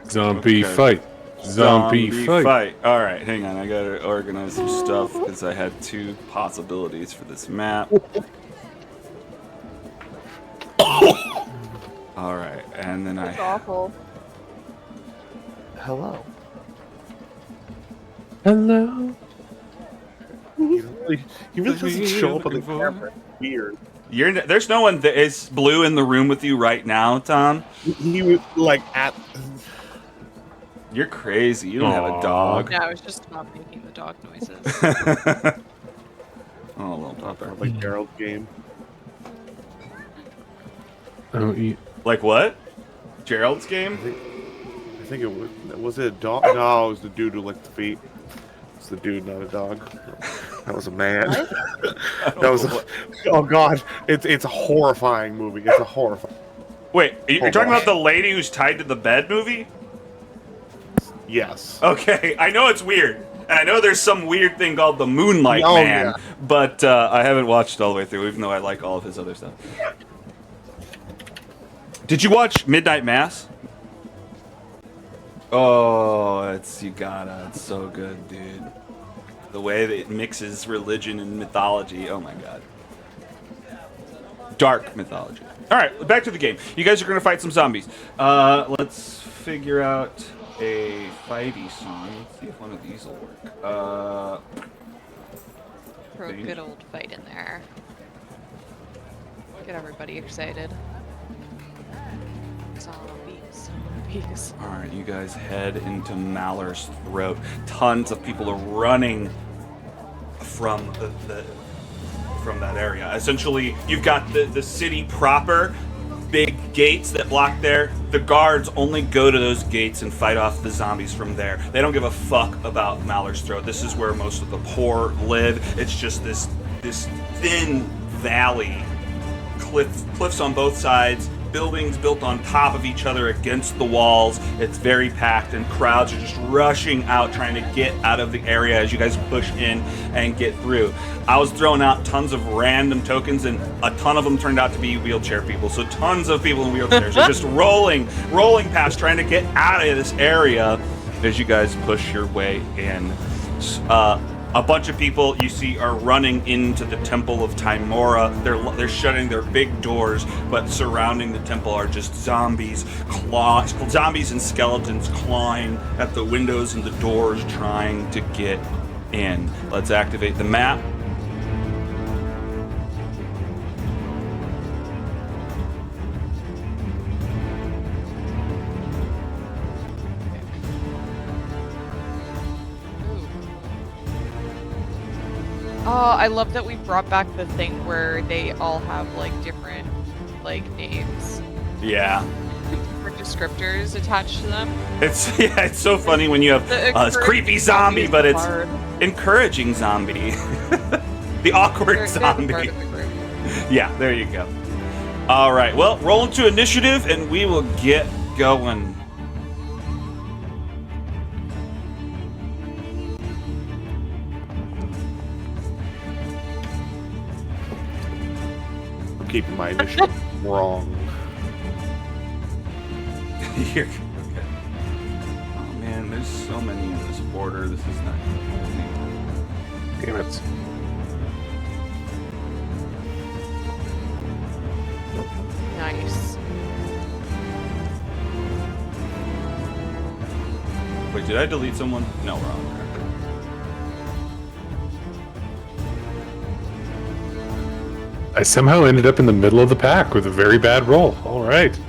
Zombie Okay. fight. Zombie fight. All right, hang on. I gotta organize some stuff because I had 2 possibilities for this map. All right, and then That's awful. Hello. Hello. He really doesn't show up on the camera. Weird. There's no one that is blue in the room with you right now, Tom. He was like at. You're crazy. You don't have a dog. No, it's just not making the dog noises. Oh, little pupper. Like Gerald's game. Oh, Like what? Gerald's game? I think it was it a dog? No, it was the dude who licked the feet. It's the dude, not a dog. That was a man. That was. Oh god, it's a horrifying movie. It's a horrifying. Wait, you're talking about the lady who's tied to the bed movie? Yes. Okay, I know it's weird. And I know there's some weird thing called the Moonlight Oh, Man, yeah. but I haven't watched it all the way through, even though I like all of his other stuff. Did you watch Midnight Mass? Oh, it's so good, dude. The way that it mixes religion and mythology, oh my god. Dark mythology. All right, back to the game. You guys are going to fight some zombies. Let's figure out a fighty song. Let's see if one of these will work. Throw a good old fight in there. Get everybody excited. Zombies. All right, you guys head into Malor's throat. Tons of people are running from from that area. Essentially, you've got the city proper, big gates that block there. The guards only go to those gates and fight off the zombies from there. They don't give a fuck about Malor's throat. This is where most of the poor live. It's just this thin valley, cliffs on both sides, buildings built on top of each other against the walls. It's very packed and crowds are just rushing out trying to get out of the area as you guys push in and get through. I was throwing out tons of random tokens and a ton of them turned out to be wheelchair people. So tons of people in wheelchairs are just rolling past trying to get out of this area as you guys push your way in. A bunch of people you see are running into the Temple of Timora. They're shutting their big doors, but surrounding the temple are just zombies and skeletons clawing at the windows and the doors trying to get in. Let's activate the map. Oh, I love that we brought back the thing where they all have like different like names, Yeah. different descriptors attached to them. It's so funny when you have The creepy zombie, but it's hard. encouraging zombie. The awkward They're zombie. part of the group. Yeah, there you go. All right, well, roll into initiative and we will get going. I'm keeping my initiative wrong. Here. Okay. Oh man, there's so many in this order. This is not good. Damn it. Nice. Wait, did I delete someone? No, we're on there. I somehow ended up in the middle of the pack with a very bad roll. All right.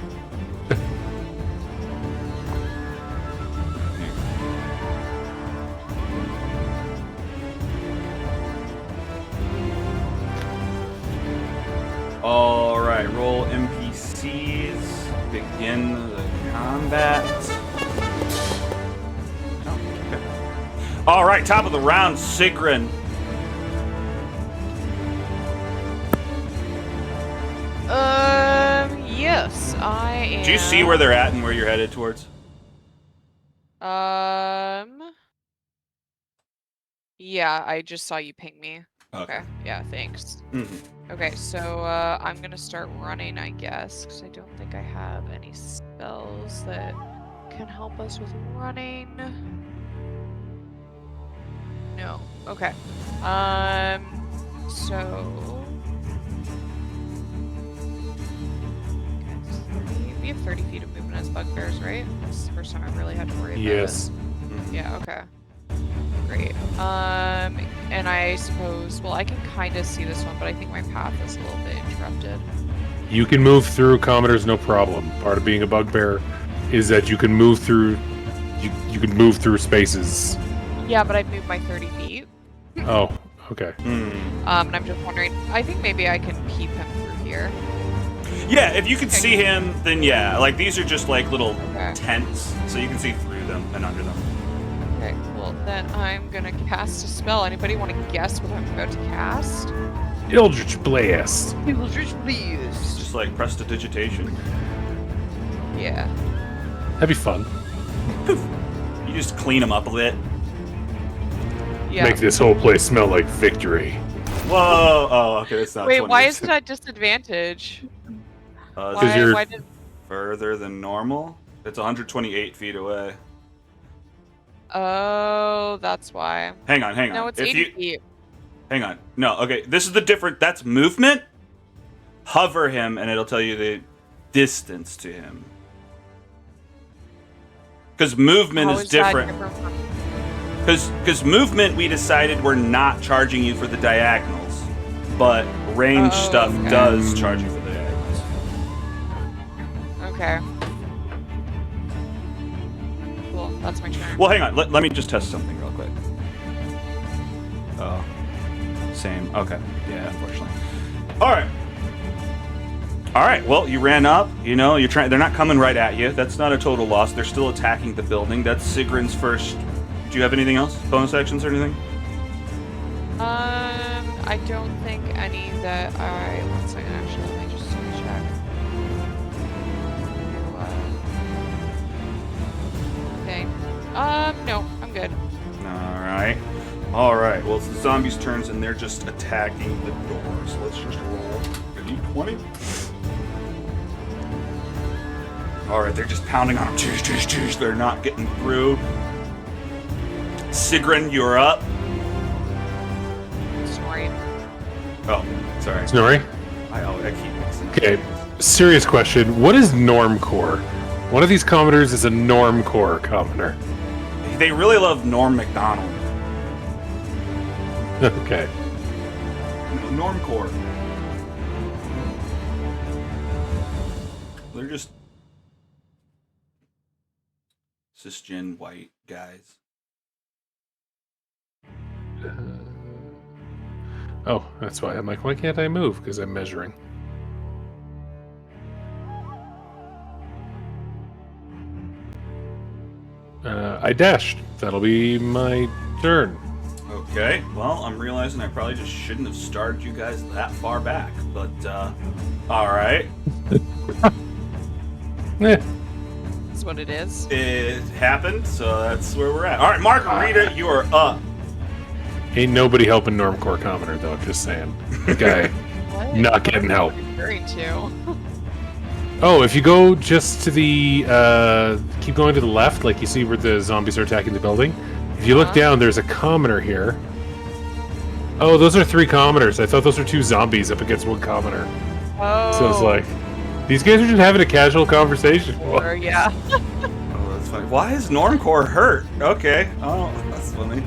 All right, roll NPCs. Begin the combat. Oh, okay. All right, top of the round, Sigrun. Yes, I am. Do you see where they're at and where you're headed towards? Yeah, I just saw you ping me. Okay. Yeah, thanks. Mhm. Okay, so I'm gonna start running, I guess, because I don't think I have any spells that can help us with running. No. Okay. So we have 30 feet of movement as bugbears, right? This is the first time I've really had to worry about Yes. it. Yeah. Okay. Great. And I suppose, well, I can kind of see this one, but I think my path is a little bit interrupted. You can move through commoners, no problem. Part of being a bugbear is that you can move through. You can move through spaces. Yeah, but I've moved my 30 feet. Oh, okay. And I'm just wondering, I think maybe I can peep him through here. Yeah, if you can see him, then yeah. Like, these are just like little Okay. tents, so you can see through them and under them. Okay, cool. Then I'm gonna cast a spell. Anybody want to guess what I'm about to cast? Eldritch Blast. Eldritch It's Blast. just like prestidigitation. Yeah. That'd be fun. You just clean them up a bit. Yeah. Make this whole place smell like victory. Whoa! Oh, okay, that's not. Wait, 20 why years. is it at disadvantage? Because you're- Why did? Further than normal? It's 128 feet away. Oh, that's why. Hang on. No, it's If 80 you feet. hang on. No, okay. This is the different. That's movement. Hover him, and it'll tell you the distance to him. Because movement How is is that different. from- Because movement, we decided we're not charging you for the diagonals, but range Oh, stuff okay. does charge you for the diagonals. Okay. Cool. That's my turn. Well, hang on. Let me just test something real quick. Oh, same. Okay. Yeah, unfortunately. All right. All right. Well, you ran up. You know, you're trying. They're not coming right at you. That's not a total loss. They're still attacking the building. That's Sigrun's first. Do you have anything else? Bonus actions or anything? I don't think any that I. One second, actually, let me just check. Okay. No, I'm good. All right. Well, it's the zombies' turns, and they're just attacking the doors. Let's just roll a d20. All right, they're just pounding on them. They're not getting through. Sigrun, you're up. Sorry. Oh, sorry. Snorri? I keep mixing up. Okay, serious question. What is Normcore? One of these commoners is a Normcore commoner. They really love Norm Macdonald. Okay. Normcore. They're just cisgen white guys. Oh, that's why I'm like, why can't I move? Because I'm measuring. I dashed. That'll be my turn. Okay, well, I'm realizing I probably just shouldn't have started you guys that far back, but, alright. Eh. That's what it is. It happened, so that's where we're at. Alright, Margarita, you are up. Ain't nobody helping Normcore commoner, though, just saying. The guy What? not getting help. What are you referring to? Oh, if you go just to the, keep going to the left, like you see where the zombies are attacking the building. If you look down, there's a commoner here. Oh, those are 3 commoners. I thought those were 2 zombies up against 1 commoner. Oh. So it's like, these guys are just having a casual conversation. Or, yeah. Oh, that's funny. Why is Normcore hurt? Okay. Oh, that's funny.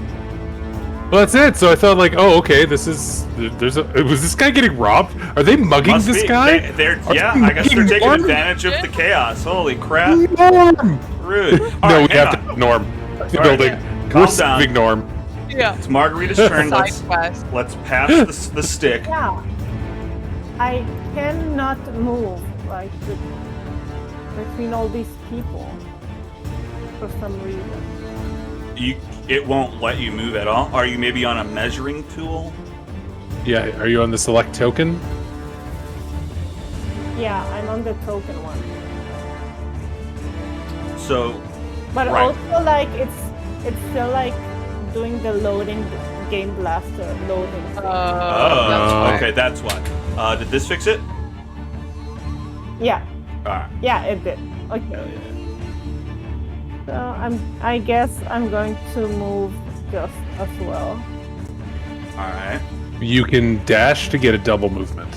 Well, that's it. So I thought, like, oh, okay, this is. Was this guy getting robbed? Are they mugging Must this be. guy? Yeah, I guess they're taking advantage of the chaos. Holy crap. Norm! Rude. All No, right, we hang have on. to Norm. The All right, building. calm We're down. saving Norm. Yeah. It's Margarita's turn. Side quest. Let's pass the stick. Yeah. I cannot move like between all these people for some reason. It won't let you move at all. Are you maybe on a measuring tool? Yeah, are you on the select token? Yeah, I'm on the token one. So But Right. also like it's still like doing the loading game blaster loading thing. Oh, okay, that's why. Did this fix it? Yeah. Alright. Yeah, it did. Okay. Hell yeah. So I guess I'm going to move just as well. Alright. You can dash to get a double movement.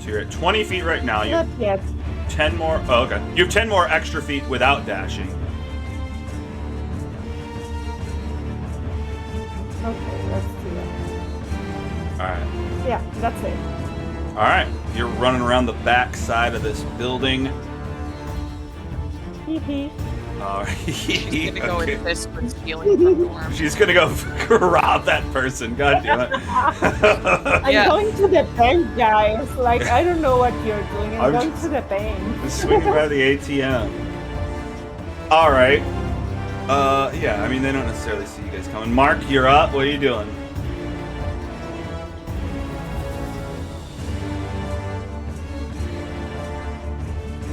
So you're at 20 feet right now. You Not yet. 10 more. Oh, okay. You have 10 more extra feet without dashing. Okay, let's do that. Alright. Yeah, that's it. Alright. You're running around the back side of this building. Hee hee. Alright. She's gonna go with this for stealing from Norm. She's gonna go rob that person. God damn it. I'm going to the bank, guys. Like, I don't know what you're doing. I'm going to the bank. Just swinging by the ATM. Alright. Yeah, I mean, they don't necessarily see you guys coming. Mark, you're up. What are you doing?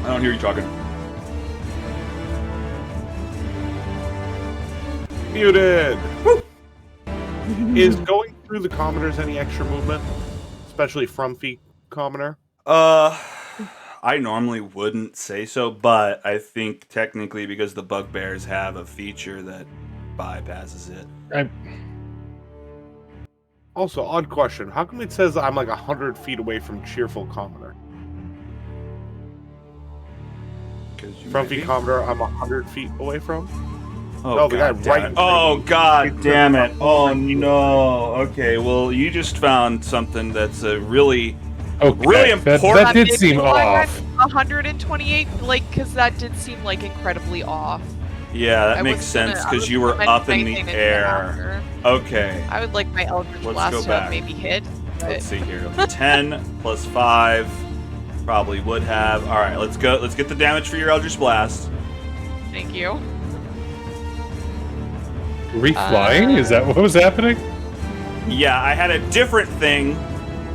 I don't hear you talking. Muted. Woo! Is going through the commoners any extra movement, especially from feet commoner? I normally wouldn't say so, but I think technically because the bugbears have a feature that bypasses it. Also, odd question. How come it says I'm like 100 feet away from cheerful commoner? From feet commoner, I'm 100 feet away from? Oh, no, the guy God right damn in it. front of Oh, me. God damn it. Oh, no. Okay, well, you just found something that's a really, really important. That did seem Maybe I off. had 128, like, because that did seem like incredibly off. Yeah, that I makes was gonna- sense I because was you were gonna up in mention the anything air. after. Okay. I would like my Eldritch Let's Blast go to back. have maybe hit. But Let's see here. 10 plus 5 probably would have. All right, let's go. Let's get the damage for your Eldritch Blast. Thank you. Were we flying? Is that what was happening? Yeah, I had a different thing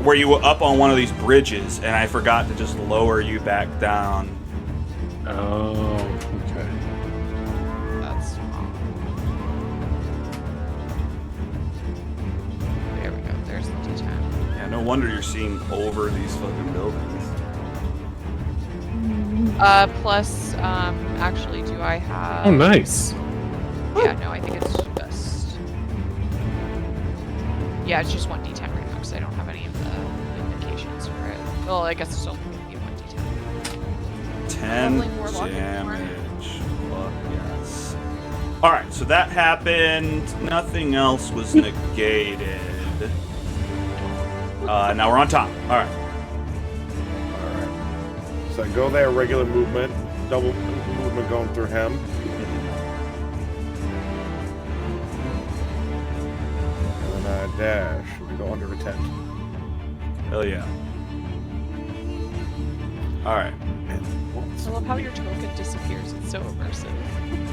where you were up on one of these bridges, and I forgot to just lower you back down. Oh, okay. That's wrong. There we go. There's the D10. Yeah, no wonder you're seeing over these fucking buildings. Plus, actually, do I have... Oh, nice. Yeah, no, I think it's just... Yeah, it's just 1d10 right now, because I don't have any of the indications for it. Well, I guess it's only going to be 1d10. 10 Leveling Warlock anymore. damage. Fuck yes. Alright, so that happened. Nothing else was negated. Now we're on top. Alright. So I go there, regular movement, double movement going through him. And then I dash. We go under a tent. Hell yeah. Alright. I love how your token disappears. It's so immersive.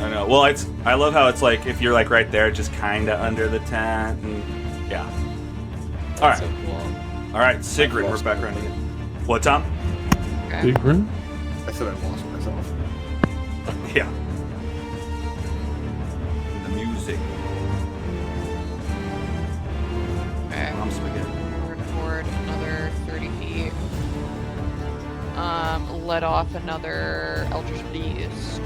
I know. Well, I love how it's like, if you're like right there, just kinda under the tent. And yeah. Alright. So cool. Alright, Sigrid, we're back around again. What, Tom? Okay. I said I lost myself. Yeah. The music. Okay. Mom spaghetti. Forward another 30 feet. Let off another Eldritch Beast.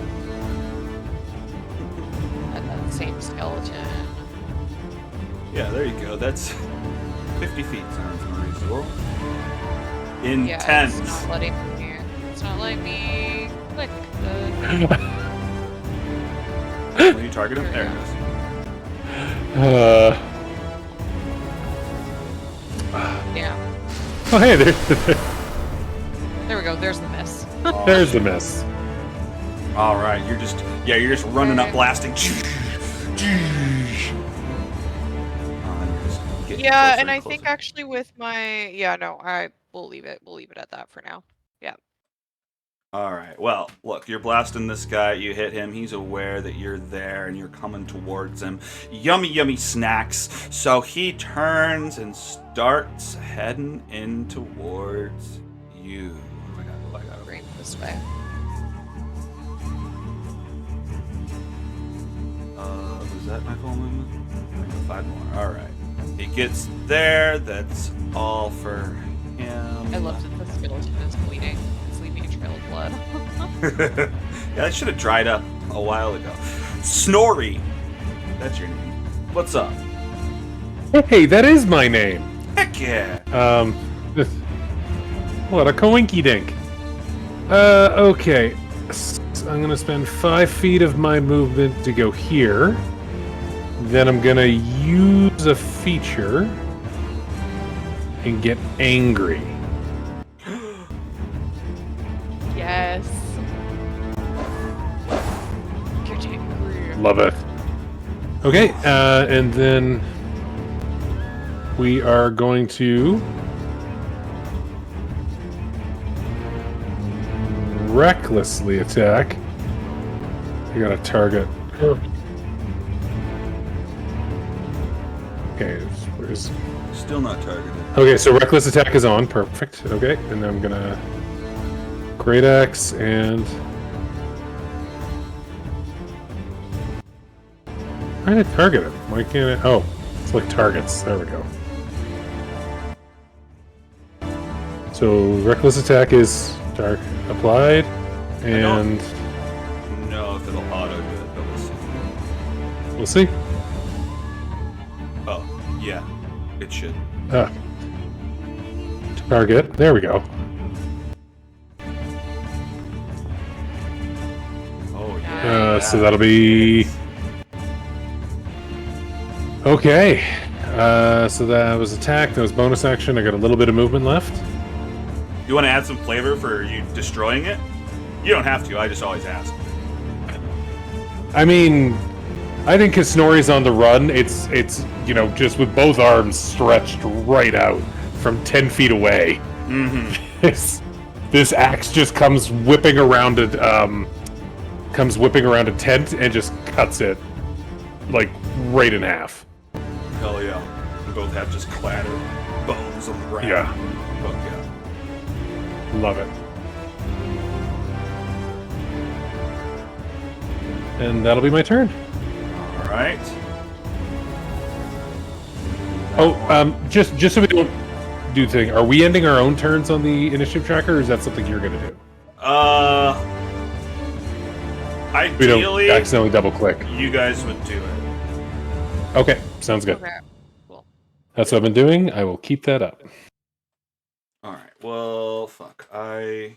At that same skeleton. Yeah, there you go. That's 50 feet. Sounds more reasonable. Intense. Yeah, it's not letting me click the... What are you targeting? There it is. Yeah. Oh, hey, There we go. There's the miss. there's the miss. All right, you're just running up, Okay. blasting. Yeah, and I think actually with my... Yeah, no, we'll leave it. We'll leave it at that for now. Yeah. All right. Well, look, you're blasting this guy. You hit him. He's aware that you're there and you're coming towards him. Yummy, yummy snacks. So he turns and starts heading in towards you. What do I got? Bring this way. Is that my full movement? 5 more. All right. He gets there. That's all for him. I love that the skeleton is bleeding. It's leaving a trail of blood. Yeah, that should have dried up a while ago. Snorri. That's your name. What's up? Hey, that is my name. Heck yeah. What a coinky dink. Okay. I'm gonna spend 5 feet of my movement to go here. Then I'm gonna use a feature and get angry. Yes. Get angry. Love it. Okay, and then we are going to recklessly attack. I got a target. Okay, where's... Still not targeted. Okay, so reckless attack is on. Perfect. Okay, and then I'm gonna great axe and trying to target it. Why can't I? Oh, it's like targets. There we go. So reckless attack is applied, and No, if it'll auto do it, but we'll see. we'll see. Oh, yeah, it should. Target. There we go. Oh yeah. So that'll be okay. So that was attack. That was bonus action. I got a little bit of movement left. You want to add some flavor for you destroying it? You don't have to. I just always ask. I mean, I think because Snorri's on the run, it's you know, just with both arms stretched right out from 10 feet away. Mm-hmm. This axe just comes whipping around a tent and just cuts it like right in half. Hell yeah. We both have just clattered bones on the ground. Yeah. Fuck yeah. Love it. And that'll be my turn. All right. Oh, just so we don't do thing. Are we ending our own turns on the initiative tracker, or is that something you're gonna do? We don't Ideally, accidentally double click. you guys would do it. Okay, sounds good. Okay. Cool. That's what I've been doing. I will keep that up. All right. Well, fuck. I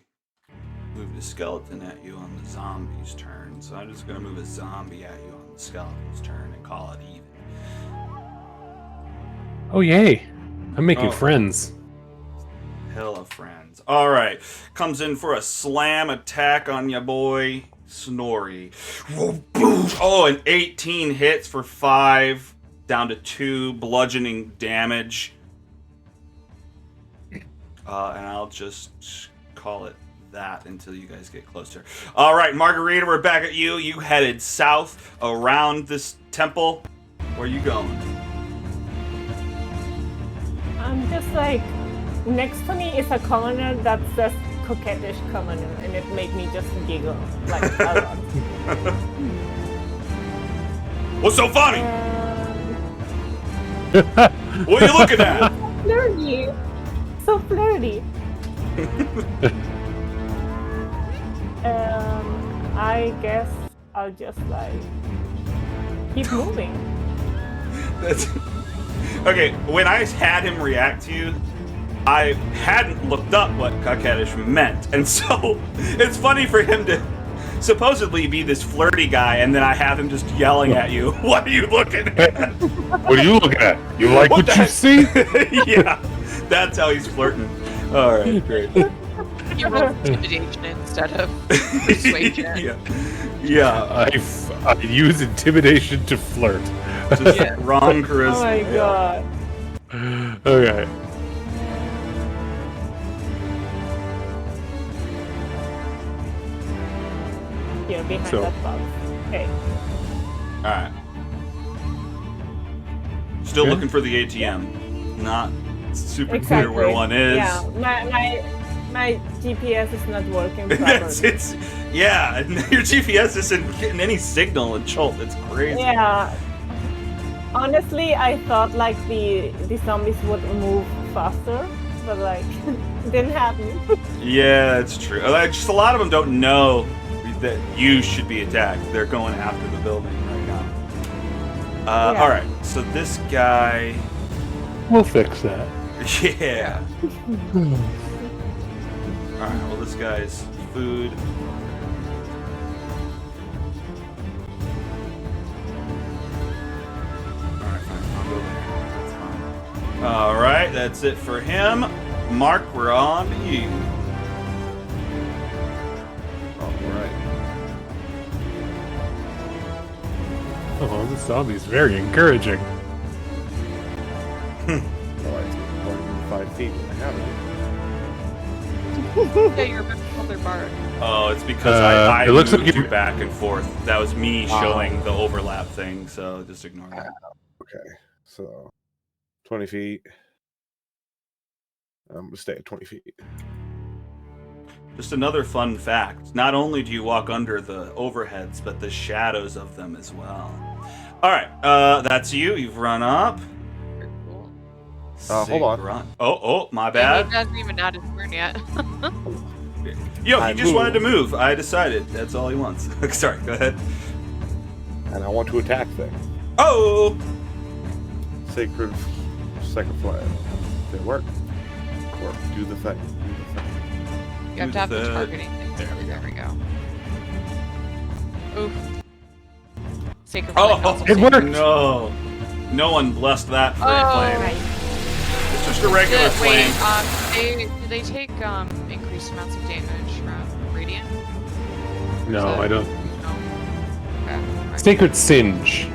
moved a skeleton at you on the zombie's turn, so I'm just gonna move a zombie at you on the skeleton's turn and call it even. Oh yay! I'm making Oh. friends. Hella friends. All right. Comes in for a slam attack on ya boy, Snorri. Oh, and 18 hits for 5, down to 2 bludgeoning damage. And I'll just call it that until you guys get closer. All right, Margarita, we're back at you. You headed south around this temple. Where are you going? I'm just like, next to me is a commoner that says coquettish commoner, and it made me just giggle like a lot. What's so funny? What are you looking at? Flirty, so flirty. I guess I'll just like keep moving. That's okay. When I had him react to you, I hadn't looked up what coquettish meant, and so it's funny for him to supposedly be this flirty guy, and then I have him just yelling at you. What are you looking at? What are you looking at? You like what you see? Yeah, that's how he's flirting. All right, great. You rolled intimidation instead of persuasion. Yeah. I use intimidation to flirt. Just wrong charisma. Oh my god. Okay. Here, behind So- that box. Okay. All right. Still Okay. looking for the ATM. Not super Exactly. clear where one is. Yeah, my GPS is not working It's, properly. yeah, your GPS isn't getting any signal in Chult. It's crazy. Yeah, Honestly, I thought like the zombies would move faster, but like didn't happen. Yeah, that's true. Just a lot of them don't know that you should be attacked. They're going after the building right now. Yeah. All right, so this guy. We'll fix that. Yeah. All right. Well, this guy's food. All right, fine. I'll go there. That's fine. All right, that's it for him. Mark, we're on to you. All right. Oh, this zombie's very encouraging. Well, it's more than 5 feet when I have it. Yeah, you're a other bard. Oh, it's because I it looks moved like you you- back and forth. That was me showing the overlap thing, so just ignore that. Okay, so 20 feet. I'm gonna stay at 20 feet. Just another fun fact. Not only do you walk under the overheads, but the shadows of them as well. All right, that's you. You've run up. Very cool. Hold on. Run. Oh, my Yeah, bad. he hasn't even had his turn yet. Yo, I he just wanted to moved. move. I decided. That's all he wants. Sorry, go ahead. And I want to attack things. Oh! Sacred Flame. Did it work? Work. Do the thing. Do the thing. You have to have the the- targeting thing. There we go. Oof. Sacred Oh, Flame, not so it sacred. worked. No. No one blessed that for a Oh, flame. right. It's just a regular flame. Wait, do they take increased amounts of damage from radiant? No, I don't. No. Okay. Alright. Sacred Singe.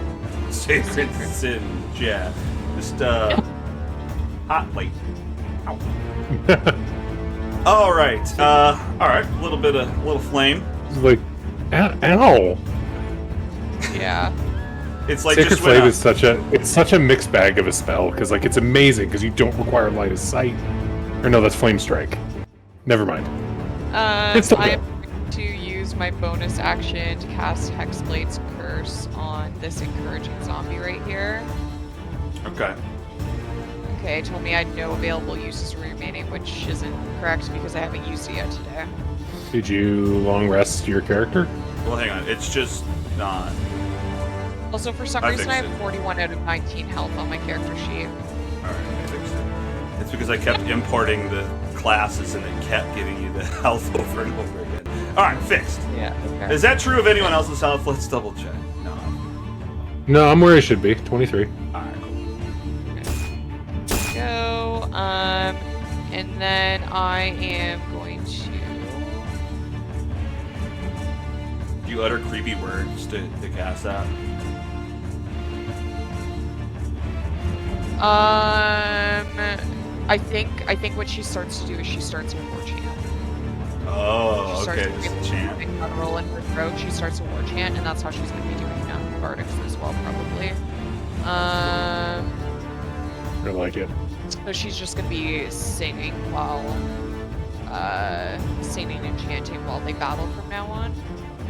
Sacred sin. Yeah. Just, hot plate. Ow. All right. All right. A little flame. It's like, ow. Yeah. It's like Sacred just went Flame up. is such a mixed bag of a spell because like it's amazing because you don't require line of sight. Or no, that's Flame Strike. Never mind. It's still I good. am going to use my bonus action to cast Hexblade's Curse on this encouraging zombie right here. Okay. Okay, it told me I had no available uses remaining, which isn't correct because I haven't used it yet today. Did you long rest your character? Well, hang on. It's just not. Also, for some I reason, I fixed have it. 41 out of 19 health on my character sheet. All right. I fixed it. It's because I kept importing the classes and it kept giving you the health over and over again. All right. Fixed. Yeah. Okay. Is that true of anyone else's health? Let's double check. No. No, I'm where I should be. 23. All right. Cool. Go. And then I am going to. Do you utter creepy words to cast that? I think what she starts to do is she starts a war chant. Oh, She starts okay. to Just get a chant. a roll in her throat. She starts a war chant, and that's how she's going to be doing Bardics as well, probably. I like it. So she's just going to be singing and chanting while they battle from now on.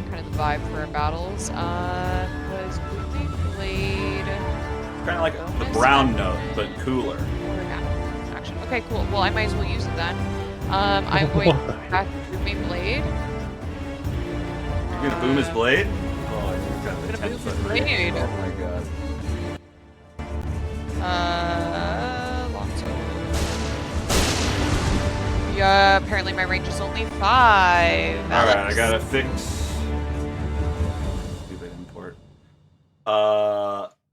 Kind of the vibe for our battles. Was Booming Blade. Kind of like the Bonus brown action? note, but cooler. Or yeah, action. Okay, cool. Well, I might as well use it then. I'm going to cast Booming Blade. You're gonna boom his blade? Oh, you've got the gonna boom 10-foot his range. blade. Oh my god. Longsword. Yeah, apparently my range is only 5. All right, I gotta fix. Stupid import.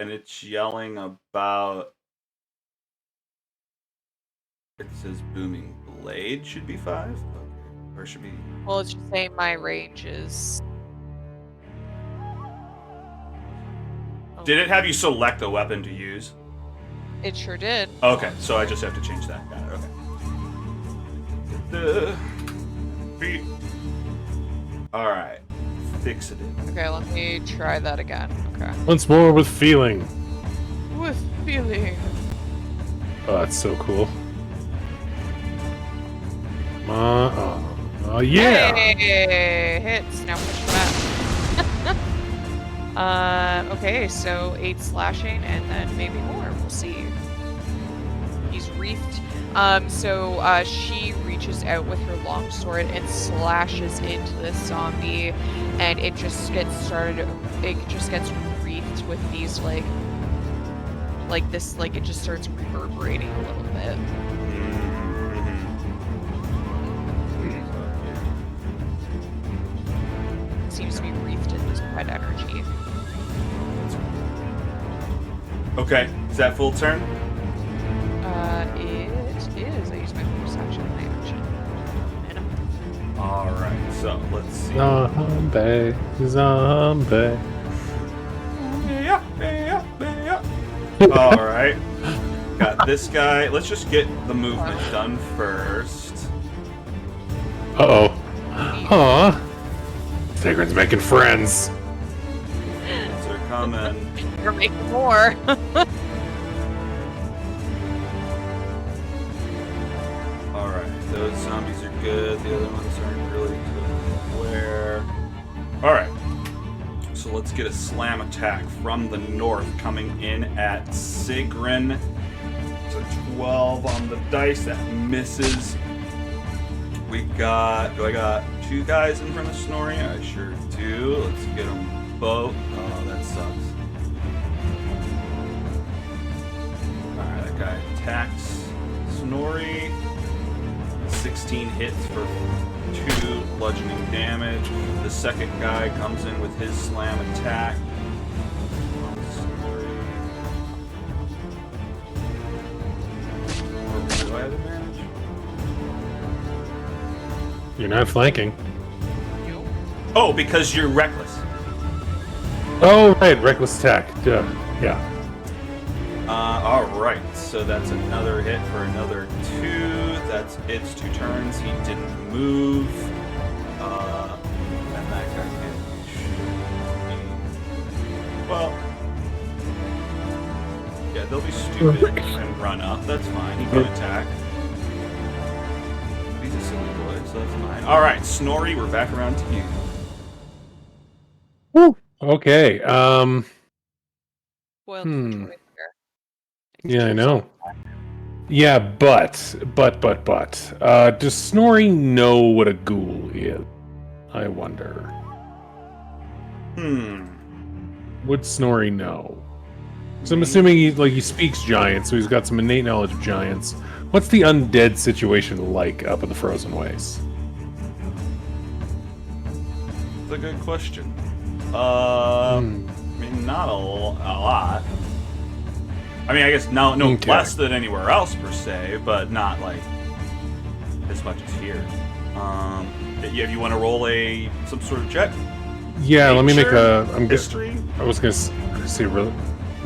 And it's yelling about. It says booming blade should be 5, okay. Or should be. Well, it's just saying my range is. Oh, Did it have you select a weapon to use? It sure did. Okay, so I just have to change that. Got it. Okay. Feet. All right, fix it. Okay, let me try that again. Okay. Once more with feeling. With feeling. Oh, that's so cool. Yeah. Hey, hits. Now push back. Okay, so 8 slashing and then maybe more. We'll see. He's wreathed. So she reaches out with her longsword and slashes into this zombie, and it just gets started. It just gets wreathed with these like this, like it just starts reverberating a little bit. Seems to be wreathed in this red energy. Okay, is that full turn? It is. I use my bonus action and my action. All right, so let's see. Zombie. All right, got this guy. Let's just get the movement done first. Uh-oh. Aw. Sacred's making friends. They're coming. You're making more. All right, those zombies are good. The other ones aren't really good. Where? All right. So let's get a slam attack from the north coming in at Sigrun. It's a 12 on the dice. That misses. We got... Do I got 2 guys in front of Snorri? I sure do. Let's get them both. Oh, that sucks. Alright, that guy attacks Snorri. 16 hits for 2 bludgeoning damage. The second guy comes in with his slam attack. Do I have advantage? You're not flanking. Oh, because you're reckless. Oh, right. Reckless attack. Duh. Yeah. Alright, so that's another hit for another 2. That's its 2 turns. He didn't move. And that guy can't shoot me. Well, yeah, they'll be stupid and run up. That's fine. He can attack. He's a silly boy, so that's fine. Alright, Snorri, we're back around to you. Woo. Okay. Spoiled for choice here. Yeah, I know. Yeah, but. Does Snorri know what a ghoul is? I wonder. Would Snorri know? So I'm assuming he speaks giant, so he's got some innate knowledge of giants. What's the undead situation like up in the Frozen Waste? That's a good question. I mean, not a lot. I mean, I guess no Okay. less than anywhere else per se, but not like as much as here. Yeah, if you want to roll some sort of check. Yeah, let me make Nature? a. History. I was gonna say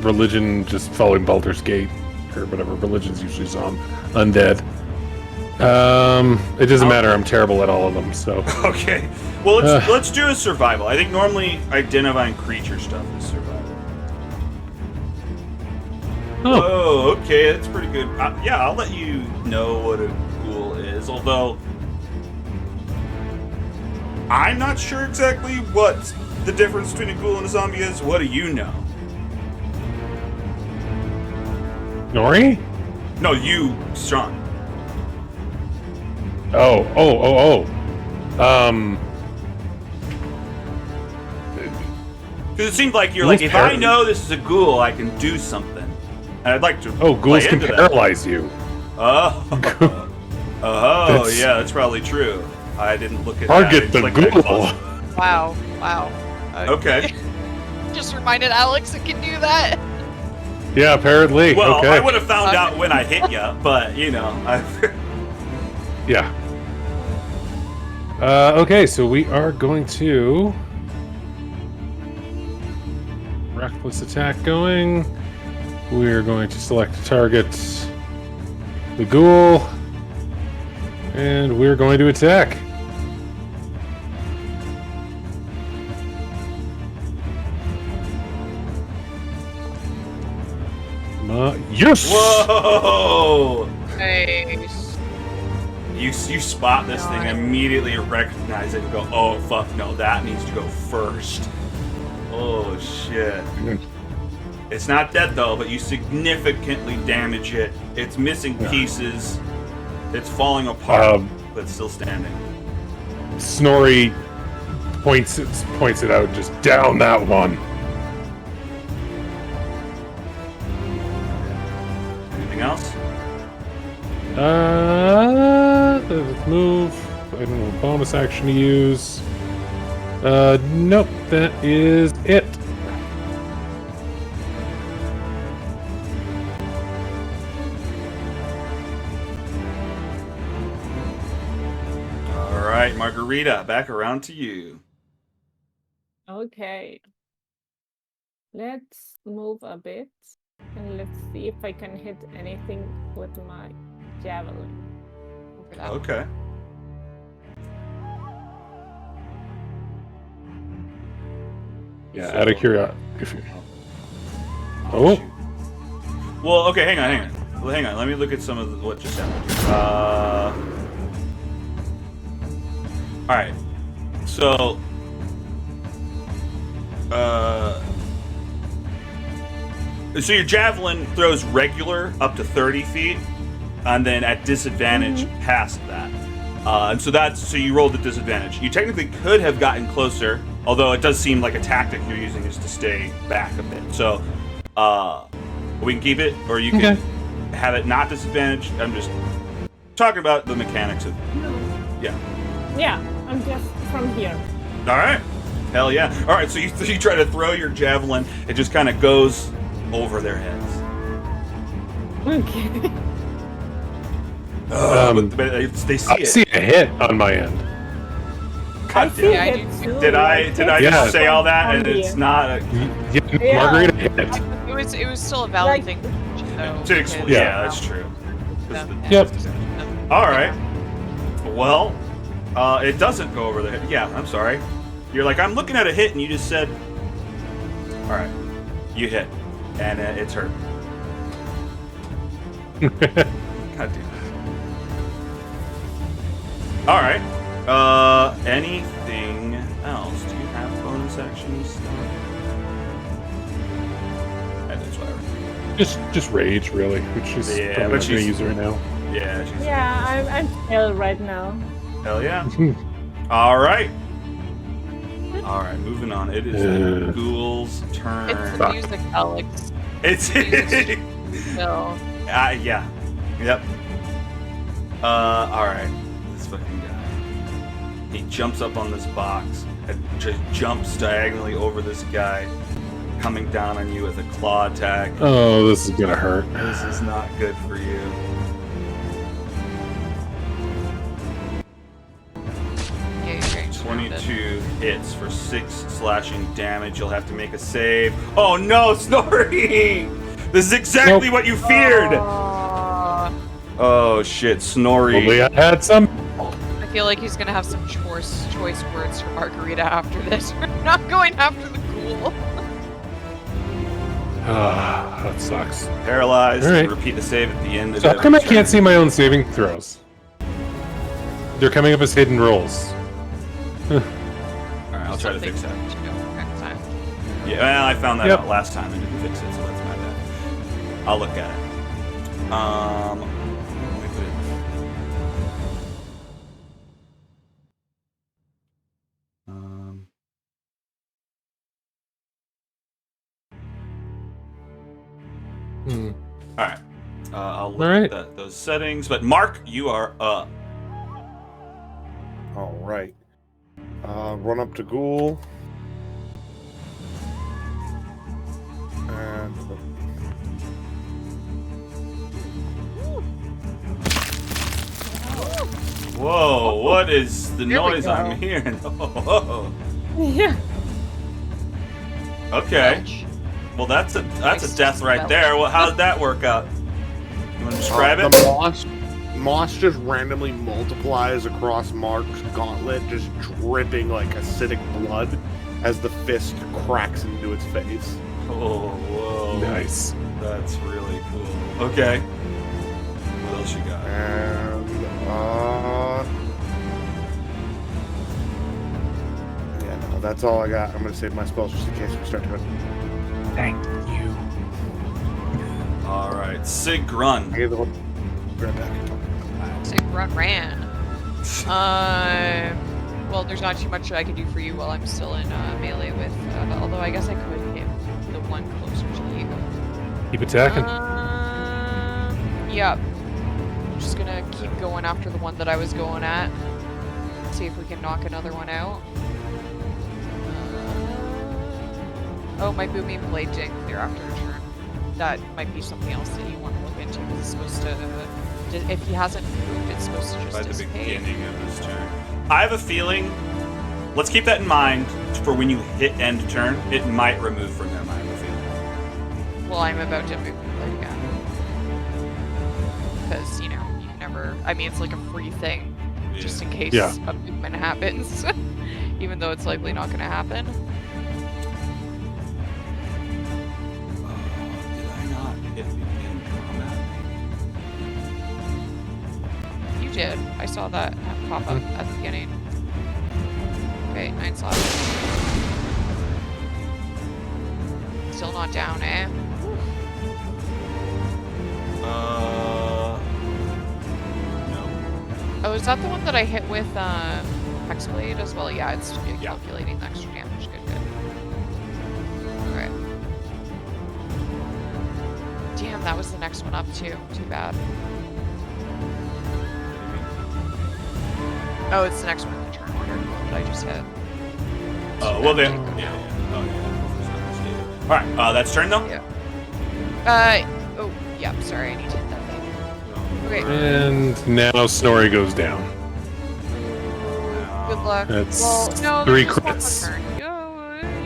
religion, just following Baldur's Gate or whatever. Religion's usually undead. It doesn't matter. I'm terrible at all of them. So Okay. Well, let's do a survival. I think normally identifying creature stuff is survival. Oh, okay, that's pretty good. Yeah, I'll let you know what a ghoul is, although I'm not sure exactly what the difference between a ghoul and a zombie is. What do you know? Nori? No, you, Sean. Oh. Because it seemed like you're like, if I know this is a ghoul, I can do something. And I'd like to. Oh, ghouls can into that. paralyze you. Oh, yeah, that's probably true. I didn't look at Target that. the ghoul. Wow. Okay. Just reminded Alex it can do that. Yeah, apparently. Well, okay. I would have found out when I hit you, but Yeah. Okay, so we are going to reckless attack going. We're going to select a target, the ghoul, and we're going to attack. Yes! Whoa! Nice. You spot this thing, immediately recognize it, and go, oh fuck no, that needs to go first. Oh Oh shit. It's not dead though, but you significantly damage it. It's missing pieces. It's falling apart, but still standing. Snorri points it out, just down that one. Anything else? Move. I don't know, bonus action to use. Nope, that is it. All right, Margarita, back around to you. Okay. Let's move a bit and let's see if I can hit anything with my javelin. Over that. Okay. Yeah, So- out of curiosity. Oh. Oh. Shoot. Well, okay, hang on. Well, hang on. Let me look at some of what just happened. All right. So, so your javelin throws regular up to 30 feet, and then at disadvantage past that. And so you rolled the disadvantage. You technically could have gotten closer, although it does seem like a tactic you're using is to stay back a bit. So, we can keep it, or you can have it not disadvantage. I'm just talking about the mechanics of. Yeah. Yeah, I'm just from here. All right. Hell yeah. All right. So you try to throw your javelin. It just kind of goes over their heads. Okay. But they see I it. see a hit on my end. I God see damn. Yeah, I it do too. Did I like, just Yeah. say all that and on it's the- not a, Yeah, Margarita hit. It was still a valid Like- thing though. to because, yeah, that's true. Yep. All right. Well, it doesn't go over the head. Yeah, I'm sorry. You're like, I'm looking at a hit, and you just said, all right, you hit, and it's hurt. God damn it. All right. Anything else? Do you have bonus action stuff? That's whatever. Just rage, really, which is Yeah, probably but not going to she's- use right now. Yeah. She's, Yeah, I'm ill right now. Hell yeah. All right. All right, moving on. It is the ghoul's turn. It's the music, Alex. It's So yeah. Yep. All right. This fucking guy. He jumps up on this box and just jumps diagonally over this guy, coming down on you with a claw attack. Oh, this is gonna hurt. This is not good for you. yeah, you're very surrounded. 22 hits for 6 slashing damage. You'll have to make a save. Oh no, Snorri! This is exactly what you feared! Oh shit, Snorri. Probably I had some. I feel like he's gonna have some choice words for Margarita after this. We're not going after the ghoul. Ah, that sucks. Paralyzed. All right. Repeat the save at the end of So it. how come I can't see my own saving throws? They're coming up as hidden rolls. Alright, I'll try to Something fix that. to do next time. Yeah, well, I found that Yep. out last time and didn't fix it, so that's my bad. I'll look at it. Let me put it. Alright. I'll look Alright. at those settings. But Mark, you are up. All right. Run up to Ghoul. And Whoa, what is the Here we noise go. I'm hearing? Oh, Yeah. okay. Belch. Well, that's a Nice death right belch. there. Well, how did that work out? You want to describe it? The moss just randomly multiplies across Mark's gauntlet, just dripping like acidic blood as the fist cracks into its face. Oh, whoa. Nice. That's really cool. Okay. What else you got? And yeah, no, that's all I got. I'm gonna save my spells just in case we start doing. Thank you. All right, Sigrun. Hey, the one. Right back. Sigrun ran. Well, there's not too much I can do for you while I'm still in melee with. Although I guess I could hit the one closer to you. Keep attacking. Yep. I'm just gonna keep going after the one that I was going at. See if we can knock another one out. Oh, my booming blade didn't clear after a turn. That might be something else that you want to look into. It's supposed to. If he hasn't moved, it's supposed to just By the dissipate. beginning of his turn. I have a feeling. Let's keep that in mind for when you hit end turn. It might remove from him. I have a feeling. Well, I'm about to move the blade again. Because, you never. I mean, it's like a free thing. Just in case a movement happens. Even though it's likely not going to happen. Did I not hit in combat? You did. I saw that pop up at the beginning. Okay, 9 slots. Still not down, eh? No. Oh, is that the one that I hit with Hexblade as well? Yeah, it's calculating the extra damage. Good. Alright. Damn, that was the next one up too. Too bad. Oh, it's the next one in the turn order that I just hit. Oh, well then. Yeah. Oh, yeah. Alright, that's turn though? Yeah. Oh, yeah, sorry, I need to hit that thing. Okay. And now Snorri goes down. Good luck. That's well, no, 3 there's just one crits. more turn.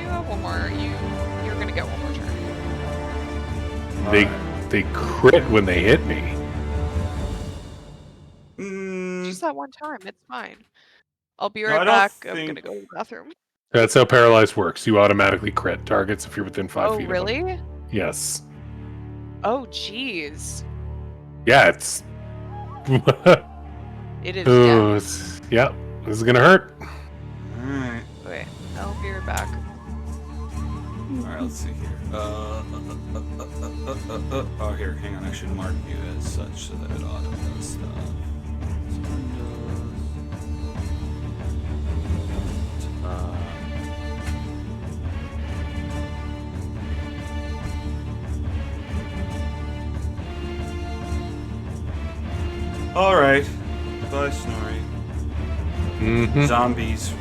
You have one more. You're gonna get one more turn. They crit when they hit me. Just that one time. It's fine. I'll be No, right I don't back. I'm think- gonna go to the bathroom. That's how paralyzed works. You automatically crit targets if you're within 5 Oh, feet really? of them. Yes. Oh, jeez. Yeah, it's. It is. Ooh, Yeah. yeah, this is gonna hurt. Alright. Wait, I'll be right back. Alright, let's see here. Oh, here, hang on. I should mark you as such so that it auto does stuff. Alright. Goodbye, Snorri. Zombies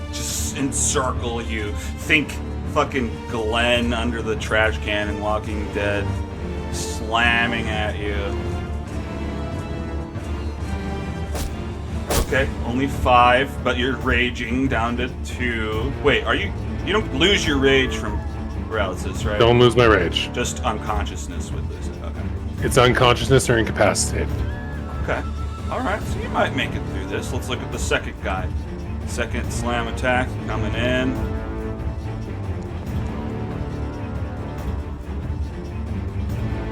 just encircle you. Think fucking Glenn under the trash can in Walking Dead, slamming at you. Okay, only 5, but you're raging down to 2. Wait, are you? You don't lose your rage from paralysis, right? Don't lose my rage. Just unconsciousness with this. Okay. It's unconsciousness or incapacitated. Okay. Alright, so you might make it through this. Let's look at the second guy. Second slam attack coming in.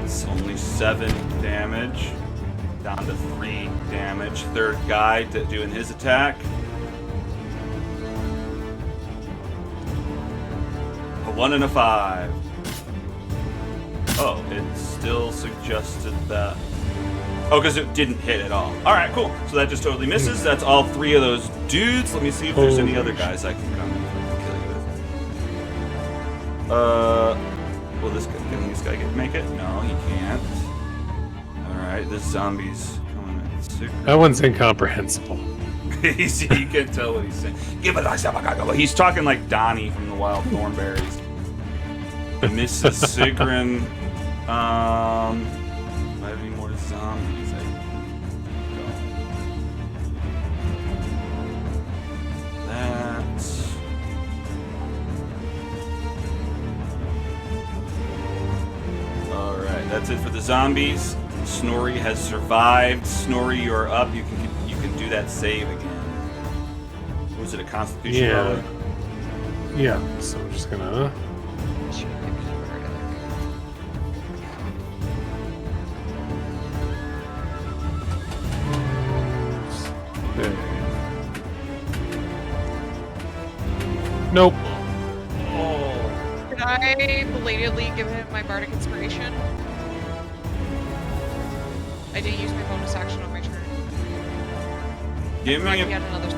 It's only 7 damage. Down to 3 damage. Third guy doing his attack. A 1 and a 5. Oh, it still suggested that. Oh, because it didn't hit at all. Alright, cool. So that just totally misses. That's all 3 of those dudes. Let me see if there's any other guys I can come and kill you with. Will this guy, can this guy make it? No, he can't. Alright, this zombie's coming in. That one's incomprehensible. You can't tell what he's saying. Give it a He's talking like Donnie from the Wild Thornberries. Mrs. Sigrun. Might be more zombies. That's. Alright, that's it for the zombies. Snorri has survived. Snorri, you're up. You can do that save again. Was it a Constitution roll? Yeah, so I'm just gonna. Nope. Could I belatedly give him my bardic inspiration? I didn't use my bonus action on my turn. Give me He a had another.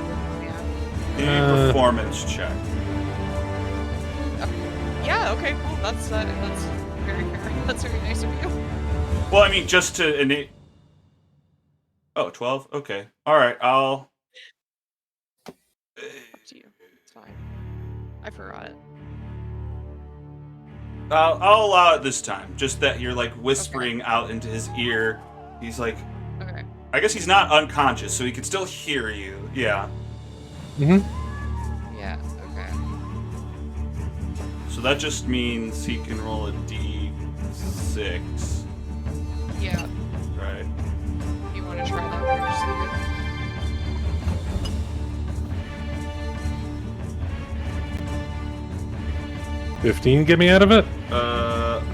Yeah. performance check. Yeah. Okay. Cool. That's very fair. That's very nice of you. Well, I mean, just to innate. Oh, 12? Okay. All right. Up to you. It's fine. I forgot it. I'll allow it this time. Just that you're like whispering out into his ear. He's like, Okay. I guess he's not unconscious, so he can still hear you. Yeah. Mm-hmm. Yeah. Okay. So that just means he can roll a d6. Yeah. Right. You want to try that first? 15 get me out of it?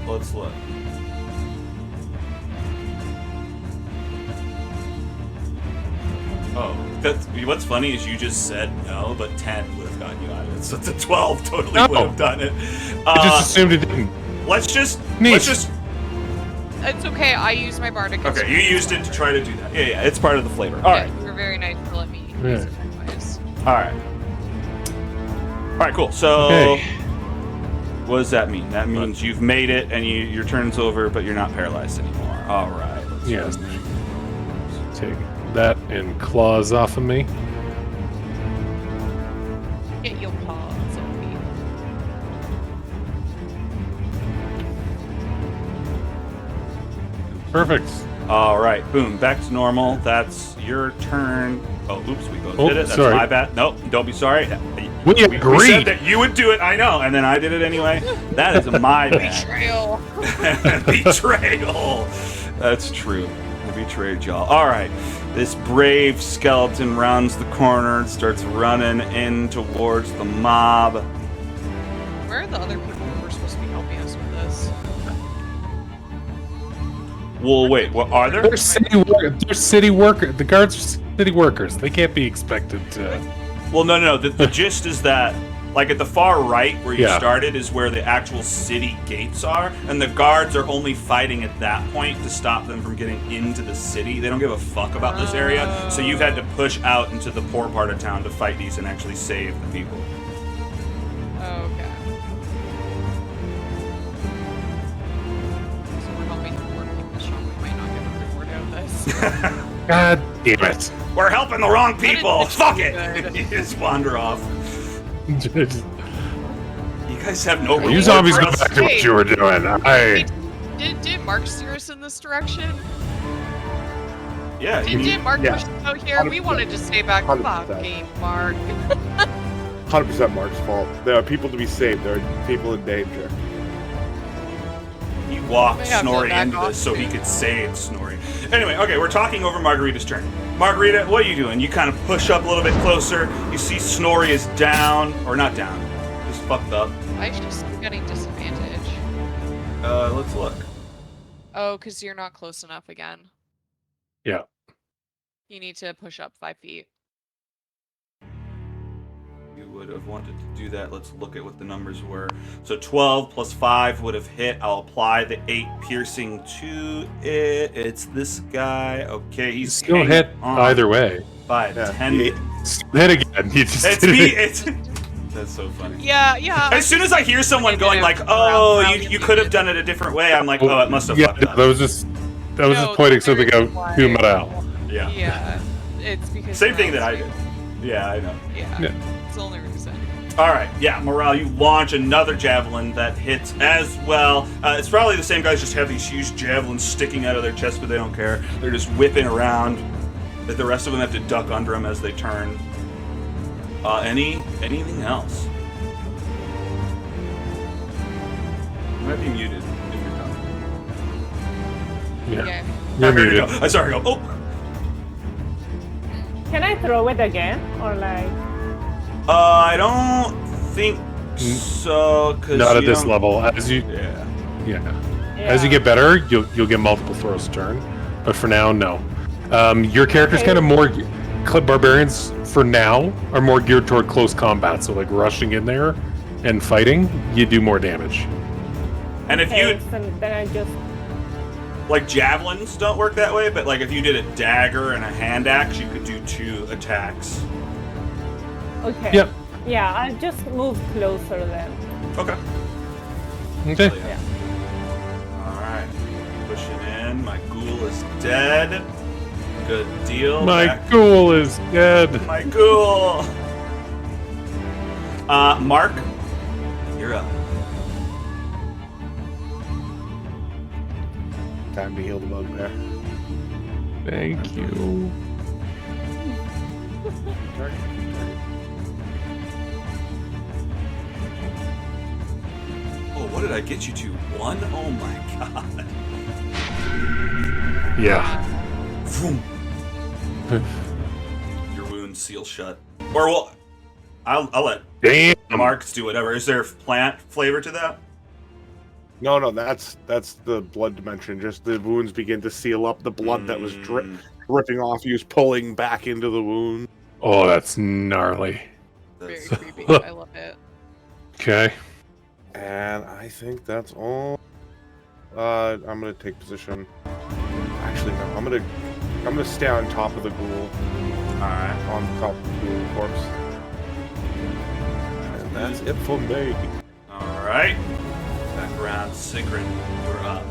Let's look. Oh, what's funny is you just said no, but 10 would have gotten you out of it. So the 12 totally No. would have done it. I just assumed it didn't. Let's just. It's okay. I used my bardic. Okay, you used it to try to do that. Yeah, it's part of the flavor. All right. You were very nice to let me use it twice. All right. All right, cool. So, Okay. what does that mean? That means you've made it, and your turn's over, but you're not paralyzed anymore. All right. Yeah. Take that and claws off of me. Get your paws on me. Perfect. All right, boom, back to normal. That's your turn. Oh, oops, we both Oh, did it. That's sorry. my bad. Nope, don't be sorry. We We said agreed. that you would do it, I know, and then I did it anyway. That is my bad. Betrayal. Betrayal. That's true. I betrayed y'all. All right, this brave skeleton rounds the corner and starts running in towards the mob. Where are the other people who were supposed to be helping us with this? Well, wait, what are there? They're city workers. The guards are city workers. They can't be expected to. Well, no. The gist is that, like, at the far right where you Yeah. started is where the actual city gates are, and the guards are only fighting at that point to stop them from getting into the city. They don't give a fuck about this area, so you've had to push out into the poor part of town to fight these and actually save the people. Okay. So we're helping the poor people, Sean. We might not get a reward out of this. God damn it. We're helping the wrong people! What is Fuck this it! good? You just wander off. You guys have no reward You zombies for go us. back to what you were doing. Did Mark steer us in this direction? Yeah, Did Mark yeah. push us out here? We 100%. wanted to stay back. 100%. Fucking Mark. 100% Mark's fault. There are people to be saved. There are people in danger. He walked May have to Snorri back into off this so he too. could save Snorri. Anyway, okay, we're talking over Margarita's turn. Margarita, what are you doing? You kind of push up a little bit closer. You see Snorri is down, or not down, just fucked up. Why is she still getting disadvantage? Let's look. Oh, because you're not close enough again. Yeah. You need to push up 5 feet. You would have wanted to do that. Let's look at what the numbers were. So 12 plus 5 would have hit. I'll apply the 8 piercing to it. It's this guy. Okay, he's Still hanging hit on either way. by a Yeah. 10. Hit again. You just It's did me. it. That's so funny. Yeah. As soon as I hear someone going like, "Oh, you could have done it a different way," I'm like, "Oh, it must have Yeah, fucked up." that was just pointing something out to morale. Yeah. Yeah. It's because. Same thing that I morale's did. Yeah, I know. Yeah. Yeah. It's the only reason. All right, yeah, Morale, you launch another javelin that hits as well. It's probably the same guys just have these huge javelins sticking out of their chest, but they don't care. They're just whipping around. The rest of them have to duck under them as they turn. Anything else? You might be muted if you're talking. Yeah. Yeah. You're I heard it muted. go. I saw her go. Oh. Can I throw it again? Or like. I don't think so. Cause Not at you this don't- level. As you Yeah. as you get better, you'll get multiple throws a turn. But for now, no. Your character's Okay. kind of more barbarians for now are more geared toward close combat, so like rushing in there and fighting, you do more damage. And if you then I just like javelins don't work that way, but like if you did a dagger and a hand axe, you could do 2 attacks. okay. Yep. Yeah, I just move closer then. Okay. Okay. Yeah. All right. Pushing in. My ghoul is dead. Good deal. My Back- ghoul is dead. My ghoul. Mark, you're up. Time to heal the bugbear. Thank you. Oh, what did I get you to? 1? Oh my god. Yeah. Vroom. Your wounds seal shut. Or well, I'll let Damn. Marks do whatever. Is there plant flavor to that? No, that's the blood dimension. Just the wounds begin to seal up. The blood that was dripping off you is pulling back into the wound. Oh, that's gnarly. Very That's- creepy. I love it. Okay. And I think that's all. I'm gonna take position. Actually, no. I'm gonna stay on top of the ghoul. Alright. On top of the ghoul corpse. And that's it for me. Alright. Back around, Sigrun, you're up.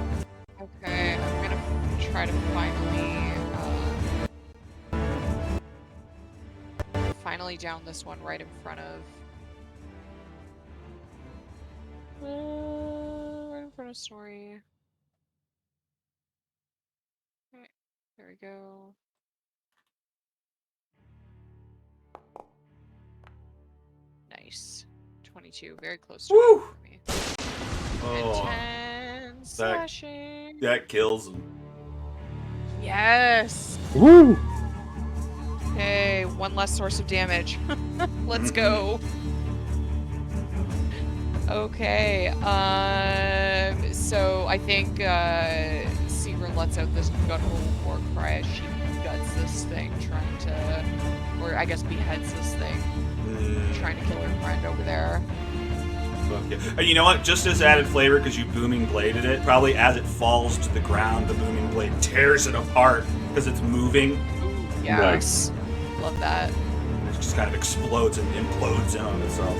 Okay, I'm gonna try to finally down this one right in front of. Right in front of Snorri. Okay, there we go. Nice. 22, very close to Woo! it for me. Oh, And 10 slashing. that kills him. Yes. Woo! Okay, one less source of damage. Let's go. Okay, so I think Sigrun lets out this guttural war cry as she guts this thing, trying to, or I guess beheads this thing, trying to kill her friend over there. Fuck yeah. And you know what? Just as added flavor, because you booming bladed it, probably as it falls to the ground, the booming blade tears it apart because it's moving. Ooh, yeah. Nice. Love that. It just kind of explodes and implodes in on itself.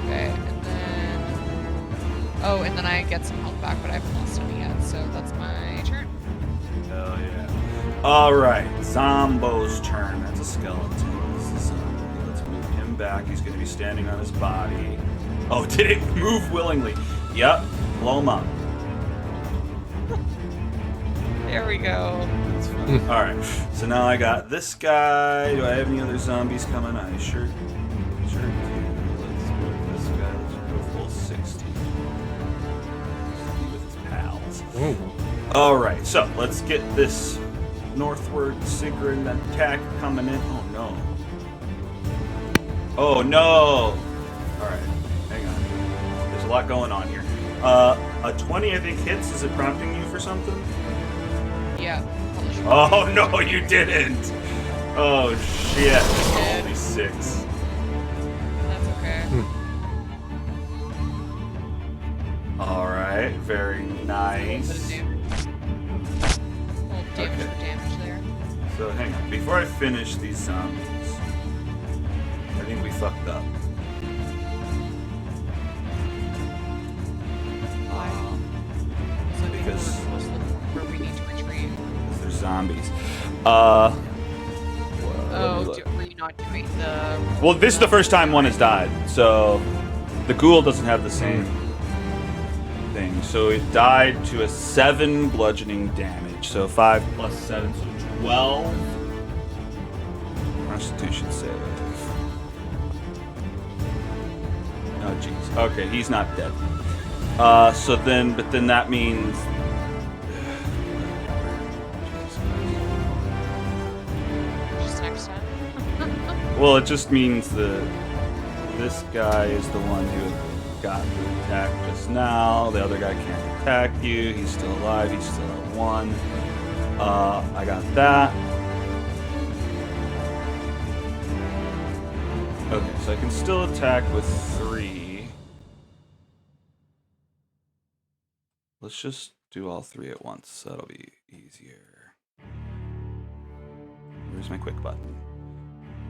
Okay, and then... Oh, and then I get some health back, but I haven't lost any yet, so that's my turn. Hell yeah. Alright, Zombo's turn. That's a skeleton. This is a zombie. Let's move him back. He's going to be standing on his body. Oh, did it move willingly? Yep. Blow him up. There we go. That's fine. Alright, so now I got this guy. Do I have any other zombies coming? I sure do. Let's move this guy. Let's go full 60. With his pals. Ooh. Alright, so let's get this northward Sigrun attack coming in. Oh no. Oh no! Alright, hang on. There's a lot going on here. A 20 I think hits. Is it prompting you for something? Yeah. Oh no, you didn't! Oh shit. Only 6. That's okay. Alright, very nice. Little damage for damage there. So hang on, before I finish these zombies, I think we fucked up. So maybe we're Because- close to the point where we need to retreat. Because they're zombies. Oh, were you not doing the... Well, this is the first time one has died, so the ghoul doesn't have the same thing. So it died to a 7 bludgeoning damage. So 5 plus 7, so 12. Constitution save. Oh, jeez. Okay, he's not dead. So then, but then that means. Just next time? Well, it just means that this guy is the one who got the attack just now. The other guy can't attack you. He's still alive. He's still at 1. I got that. Okay, so I can still attack with 3. Let's just do all 3 at once. That'll be easier. Where's my quick button?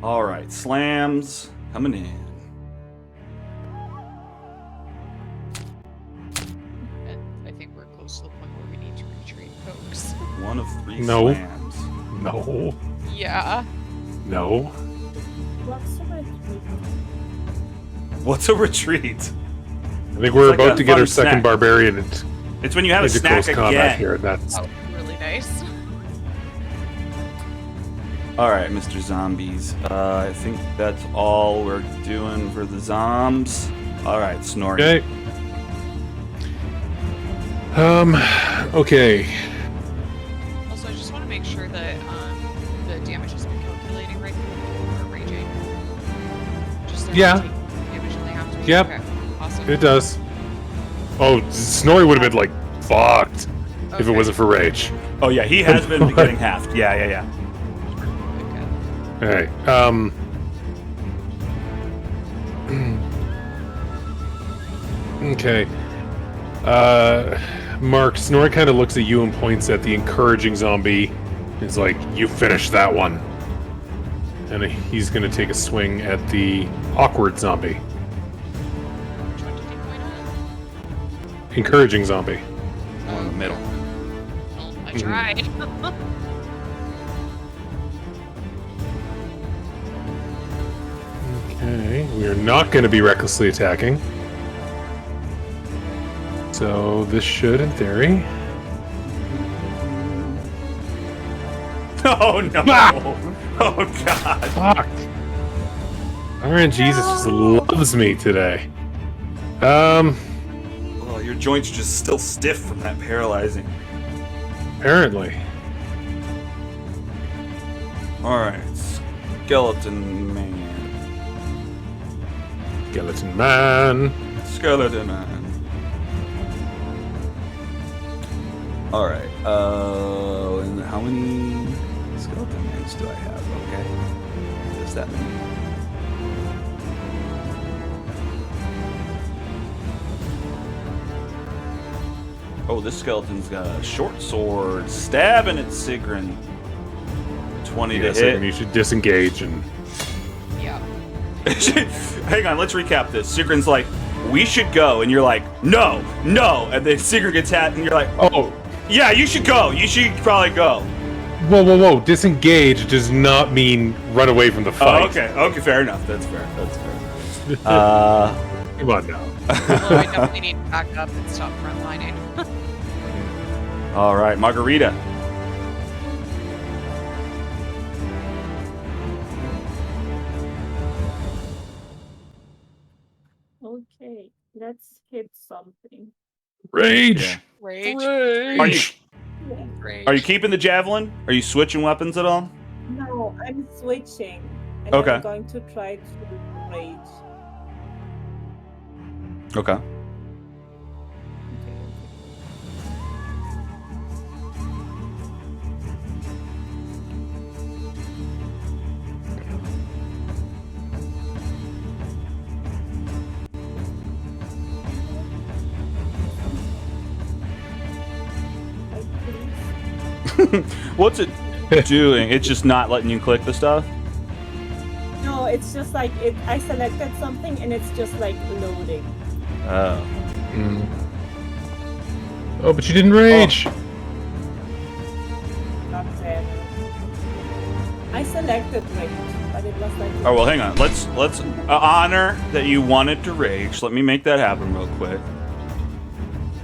All right, slams coming in. And I think we're close to the point where we need to retreat, folks. 1 of 3 No. slams. No. Yeah. No. What's the retreat? What's a retreat? I think we're like a about to get fun our second snack. barbarian It's when you have a into snack close combat again. here. That's Oh, really nice. All right, Mr. Zombies. I think that's all we're doing for the zombs. All right, Snorri. okay. Okay. Also, I just want to make sure that the damage has been calculating right for raging. Just so Yeah. they take damage and they have to be. Yep. Okay. Awesome. It does. Oh, Snorri would have been like fucked if it Okay. wasn't for rage. Oh yeah, he has been getting halved. Yeah. Okay. Alright. Okay. Mark, Snorri kind of looks at you and points at the encouraging zombie. He's like, you finished that one. And he's going to take a swing at the awkward zombie. Which one did you point at? Encouraging zombie. One in the middle. Well, I tried. Okay, we are not going to be recklessly attacking. So this should, in theory... Oh no! Oh god! Fuck! RNG just loves me today. Oh, your joints are just still stiff from that paralyzing. Apparently. All right, skeleton man. Skeleton man. Skeleton man. All right. And how many skeleton mans do I have? Okay. Just that many. Oh, this skeleton's got a short sword, stabbing at Sigrun. 20 Yes, to hit. and you should disengage and... Yeah. Hang on, let's recap this. Sigrun's like, we should go, and you're like, no, and then Sigrun gets hit, and you're like, Oh! yeah, you should go. You should probably go. Whoa. Disengage does not mean run away from the Oh, fight. okay, fair enough. That's fair. Come on now. Although I definitely need to back up and stop frontlining. All right, Margarita. Okay, let's hit something. Rage! Rage. Are you keeping the javelin? Are you switching weapons at all? No, I'm switching. And Okay. I'm going to try to rage. Okay. What's it doing? It's just not letting you click the stuff? No, it's just like I selected something and it's just like loading. Oh. Mm. Oh, but you didn't rage! Not bad. I selected rage, but it was like. Oh, well, hang on. Let's honor that you wanted to rage. Let me make that happen real quick.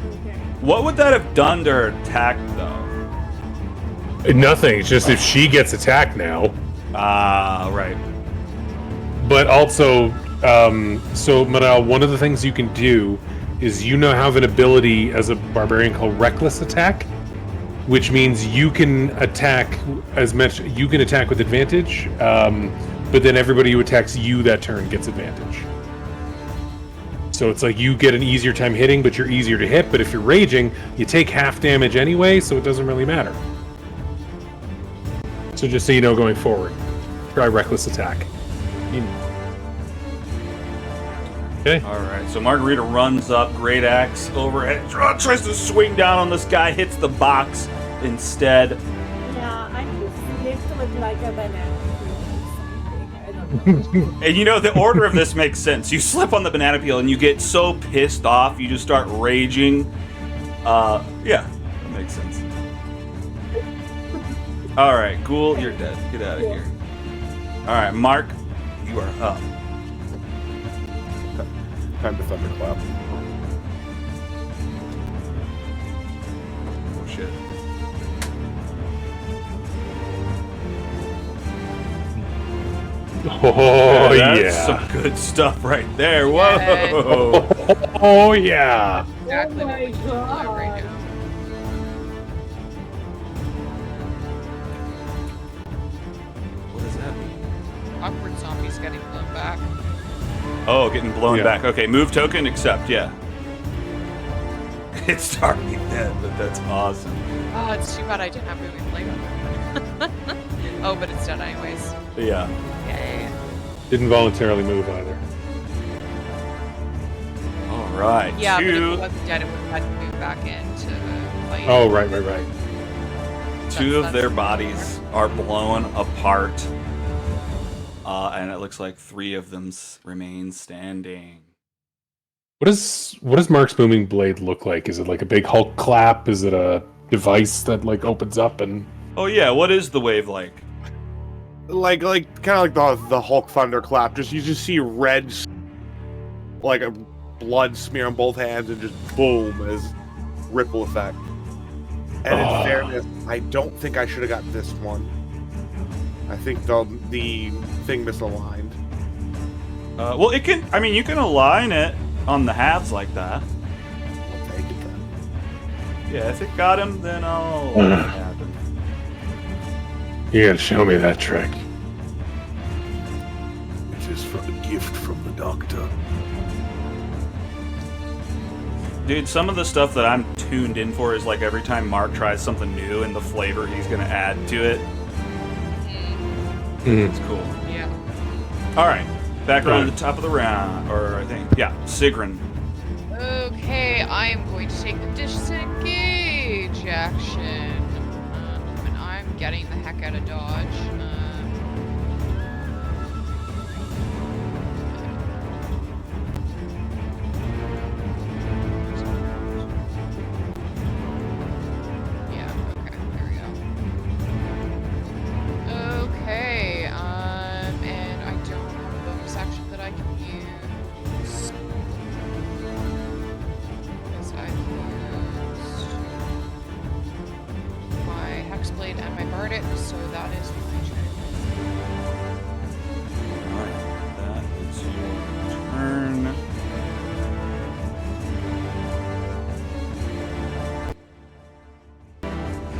Okay. What would that have done to her attack, though? Nothing, it's just if she gets attacked now. Ah, right. But also, so Manal, one of the things you can do is you now have an ability as a barbarian called Reckless Attack, which means you can attack as much. You can attack with advantage, but then everybody who attacks you that turn gets advantage. So it's like you get an easier time hitting, but you're easier to hit. But if you're raging, you take half damage anyway, so it doesn't really matter. So just so you know, going forward, try Reckless Attack. Okay. All right, so Margarita runs up, great axe overhead, tries to swing down on this guy, hits the box instead. Yeah, I'm just lift with like a banana peel or something. I don't know. And you know, the order of this makes sense. You slip on the banana peel and you get so pissed off, you just start raging. Yeah, that makes sense. All right, Ghoul, you're dead. Get out of here. All right, Mark, you are up. Time to thunderclap. Oh, shit. Oh, That's yeah. some good stuff right there. Whoa. Oh, yeah. Exactly Oh what my we need to do right God. now. What does that mean? Awkward zombies getting blown back. Oh, getting blown Yeah. back. Okay, move token, accept, yeah. It's already dead, but that's awesome. Oh, it's too bad I didn't have moving plate on it. Oh, but it's dead anyways. Yeah. Yay. Didn't voluntarily move either. All right. Yeah, but if two it wasn't dead, it would have had to move back in to fight. Oh, right. two of That's their cool. bodies are blown apart. And it looks like 3 of them remain standing. What does Mark's booming blade look like? Is it like a big Hulk clap? Is it a device that like opens up and? Oh yeah, what is the wave like? Like kind of like the Hulk thunderclap. You just see red, like a blood smear on both hands, and just boom as ripple effect. And in fairness, I don't think I should have got this one. I think the thing misaligned. Well, it can. I mean, you can align it on the halves like that. I'll take it then. Yeah, if it got him, then I'll let it happen. You gotta show me that trick. It is for a gift from the doctor. Dude, some of the stuff that I'm tuned in for is like every time Mark tries something new and the flavor he's gonna add to it. It's cool. Yeah. All right, back around to the top of the round, or I think, yeah, Sigrun. Okay, I am going to take the disengage action. And I'm getting the heck out of dodge. Yeah, okay, there we go. Okay, and I don't have a bonus action that I can use. Because I've used my Hexblade and my Bardic, so that is my turn. Alright, that is your turn.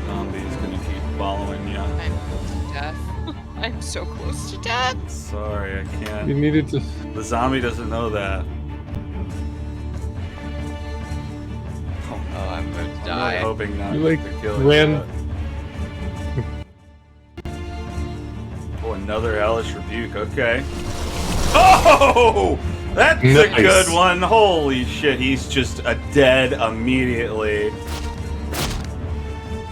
Zombie's gonna keep following you. I'm close to death. I'm so close to death. Sorry, I You can't. needed to. The zombie doesn't know that. Oh, Oh, I'm going to I'm really die. hoping not You, like, to kill it ran- yet. Oh, another hellish rebuke. Okay. Oh, that's a Nice. good one. Holy shit, he's just a dead immediately.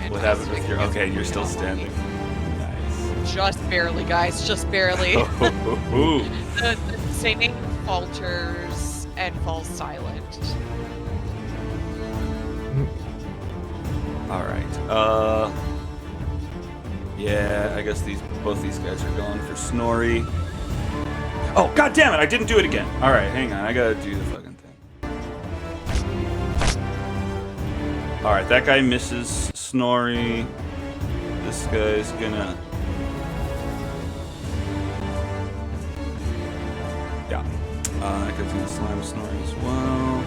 What happened with your? Okay, you're still standing. Nice. Just barely, guys. Just barely. Ooh. The singing falters and falls silent. All right. Yeah, I guess both these guys are going for Snorri. Oh, god damn it! I didn't do it again. All right, hang on. I gotta do the fucking thing. All right, that guy misses Snorri. This guy's gonna. Yeah. That guy's gonna slam Snorri as well.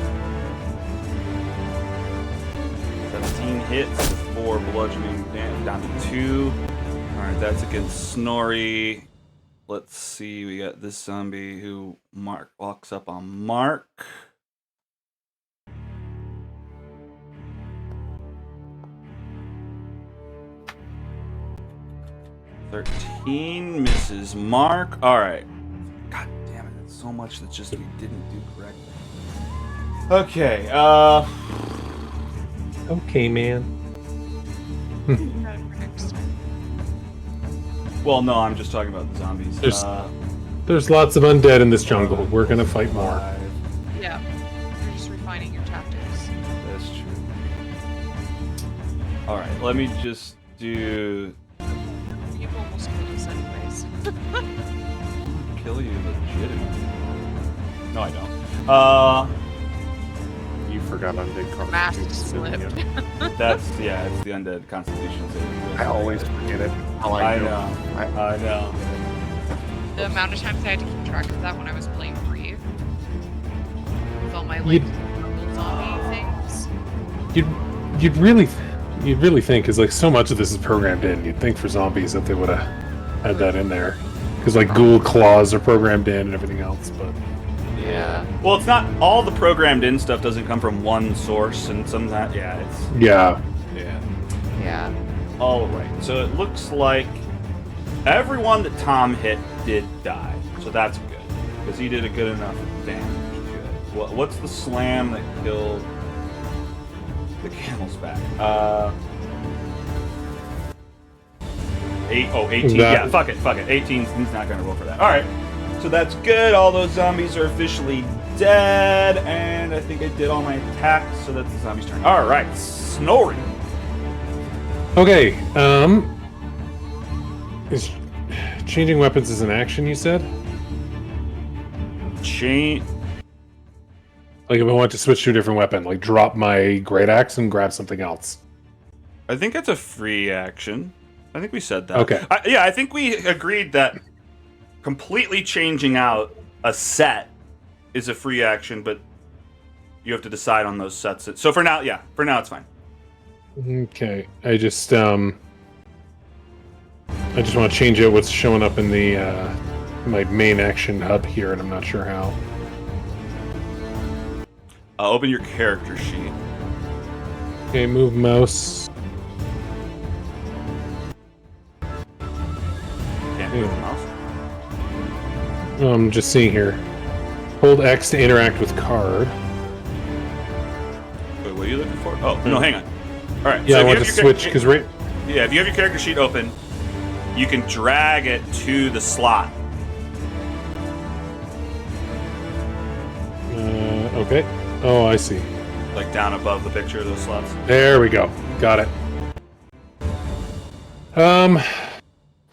17 hits with 4 bludgeoning damage down to 2. Alright, that's against Snorri. Let's see, we got this zombie who Mark walks up on Mark. "13 misses Mark." Alright. God damn it, that's so much that just we didn't do correctly. Okay, Okay, man. well, no, I'm just talking about the zombies. There's lots of undead in this jungle. We're gonna fight more. Yeah. You're just refining your tactics. That's true. Alright, let me just do... You've almost killed us anyways. Kill you legitimately. No, I don't. You forgot undead Mask constitution. slipped. That's, yeah, it's the undead constitution saving. I always forget it. All I do. know. I know. The amount of times I had to keep track of that when I was playing Brave. With all my, like, zombie things. You'd really think, because like so much of this is programmed in. You'd think for zombies that they would have had that in there, because like ghoul claws are programmed in and everything else. But Yeah. Well, it's not all the programmed in stuff doesn't come from one source, and some of that, yeah, it's yeah. Yeah. all right. So it looks like everyone that Tom hit did die, so that's good because he did a good enough damage. Good. What's the slam that killed the camel's back? 18. Yeah, fuck it. 18's he's not gonna roll for that. All right. So that's good. All those zombies are officially dead, and I think I did all my attacks, so that's the zombie's turn. All right, Snorri. Okay. Is changing weapons is an action? You said. Like if I want to switch to a different weapon, like drop my great axe and grab something else. I think that's a free action. I think we said that. Okay. I think we agreed that completely changing out a set is a free action, but you have to decide on those sets. So for now, it's fine. Okay. I just want to change out what's showing up in the my main action hub here, and I'm not sure how. Open your character sheet. Okay, move mouse. Can't move the mouse. I'm just seeing here. Hold X to interact with card. Wait, what are you looking for? Oh, no, hang on. All right. Yeah, so I if want you to have your switch because right. Yeah, if you have your character sheet open, you can drag it to the slot. Okay. Oh, I see. Like down above the picture of those slots. There we go. Got it.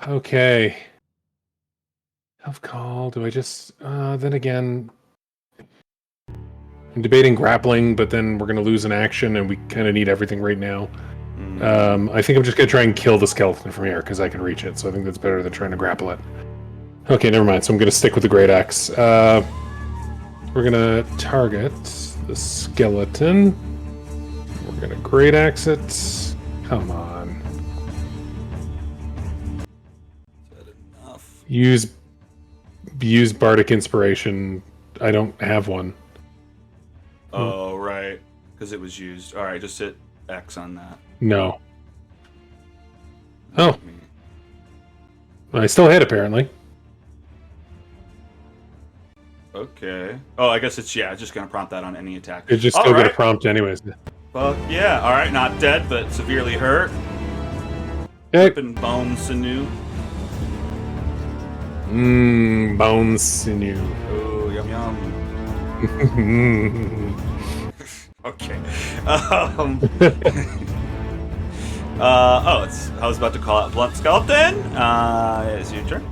Okay. Health call. Do I just? Then again, I'm debating grappling, but then we're gonna lose an action, and we kind of need everything right now. I think I'm just gonna try and kill the skeleton from here because I can reach it. So I think that's better than trying to grapple it. Okay, never mind. So I'm gonna stick with the great axe. We're gonna target the skeleton. We're gonna great axe it. Come on. Use bardic inspiration. I don't have one. Oh, right. Because it was used. All right, just hit X on that. No. Oh. I still hit, apparently. Okay. Oh, I guess it's, just going to prompt that on any attack. It just still get a prompt anyways. Fuck yeah. All right, not dead, but severely hurt. Okay. Ripping bone sinew. Bone sinew. Oh, yum yum. Okay. I was about to call out Blunt Skeleton. It's your turn.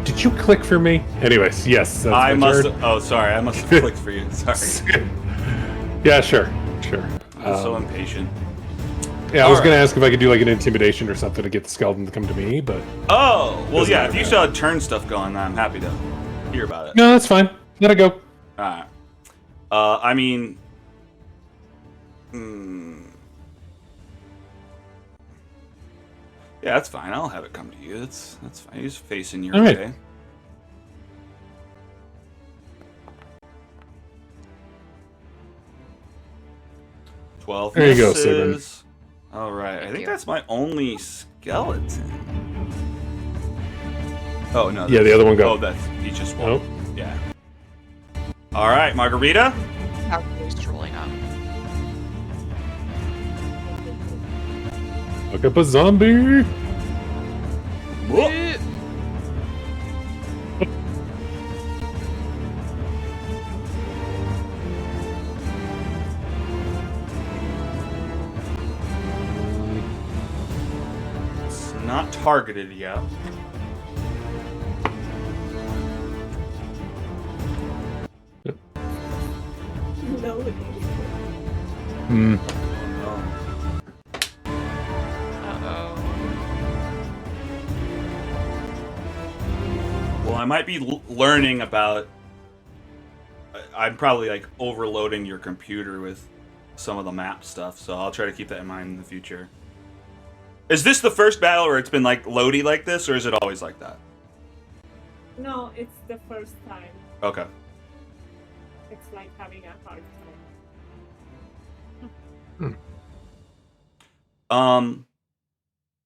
Did you click for me? Anyways, yes. I must have. Oh, sorry. I must have clicked for you. Sorry. Yeah, sure. I'm so impatient. Yeah, I was going to ask if I could do like an intimidation or something to get the skeleton to come to me, but... Oh, well, yeah, if you saw turn stuff going on, I'm happy to hear about it. No, that's fine. Let it go. Alright. I mean... Yeah, that's fine. I'll have it come to you. That's fine. He's facing your way. Right. 12 there you misses. go, Sigmund. All right. I think that's my only skeleton. Oh no. Yeah, the other one Oh, got. he just Nope. won. Yeah. All right, Margarita. Calculator's trolling up. Look up a zombie. Whoa. It's not targeted yet. Hmm. Uh-oh. Well, I might be learning about. I'm probably like overloading your computer with some of the map stuff, so I'll try to keep that in mind in the future. Is this the first battle where it's been like loady like this, or is it always like that? No, it's the first time. Okay. It's like having a hard time.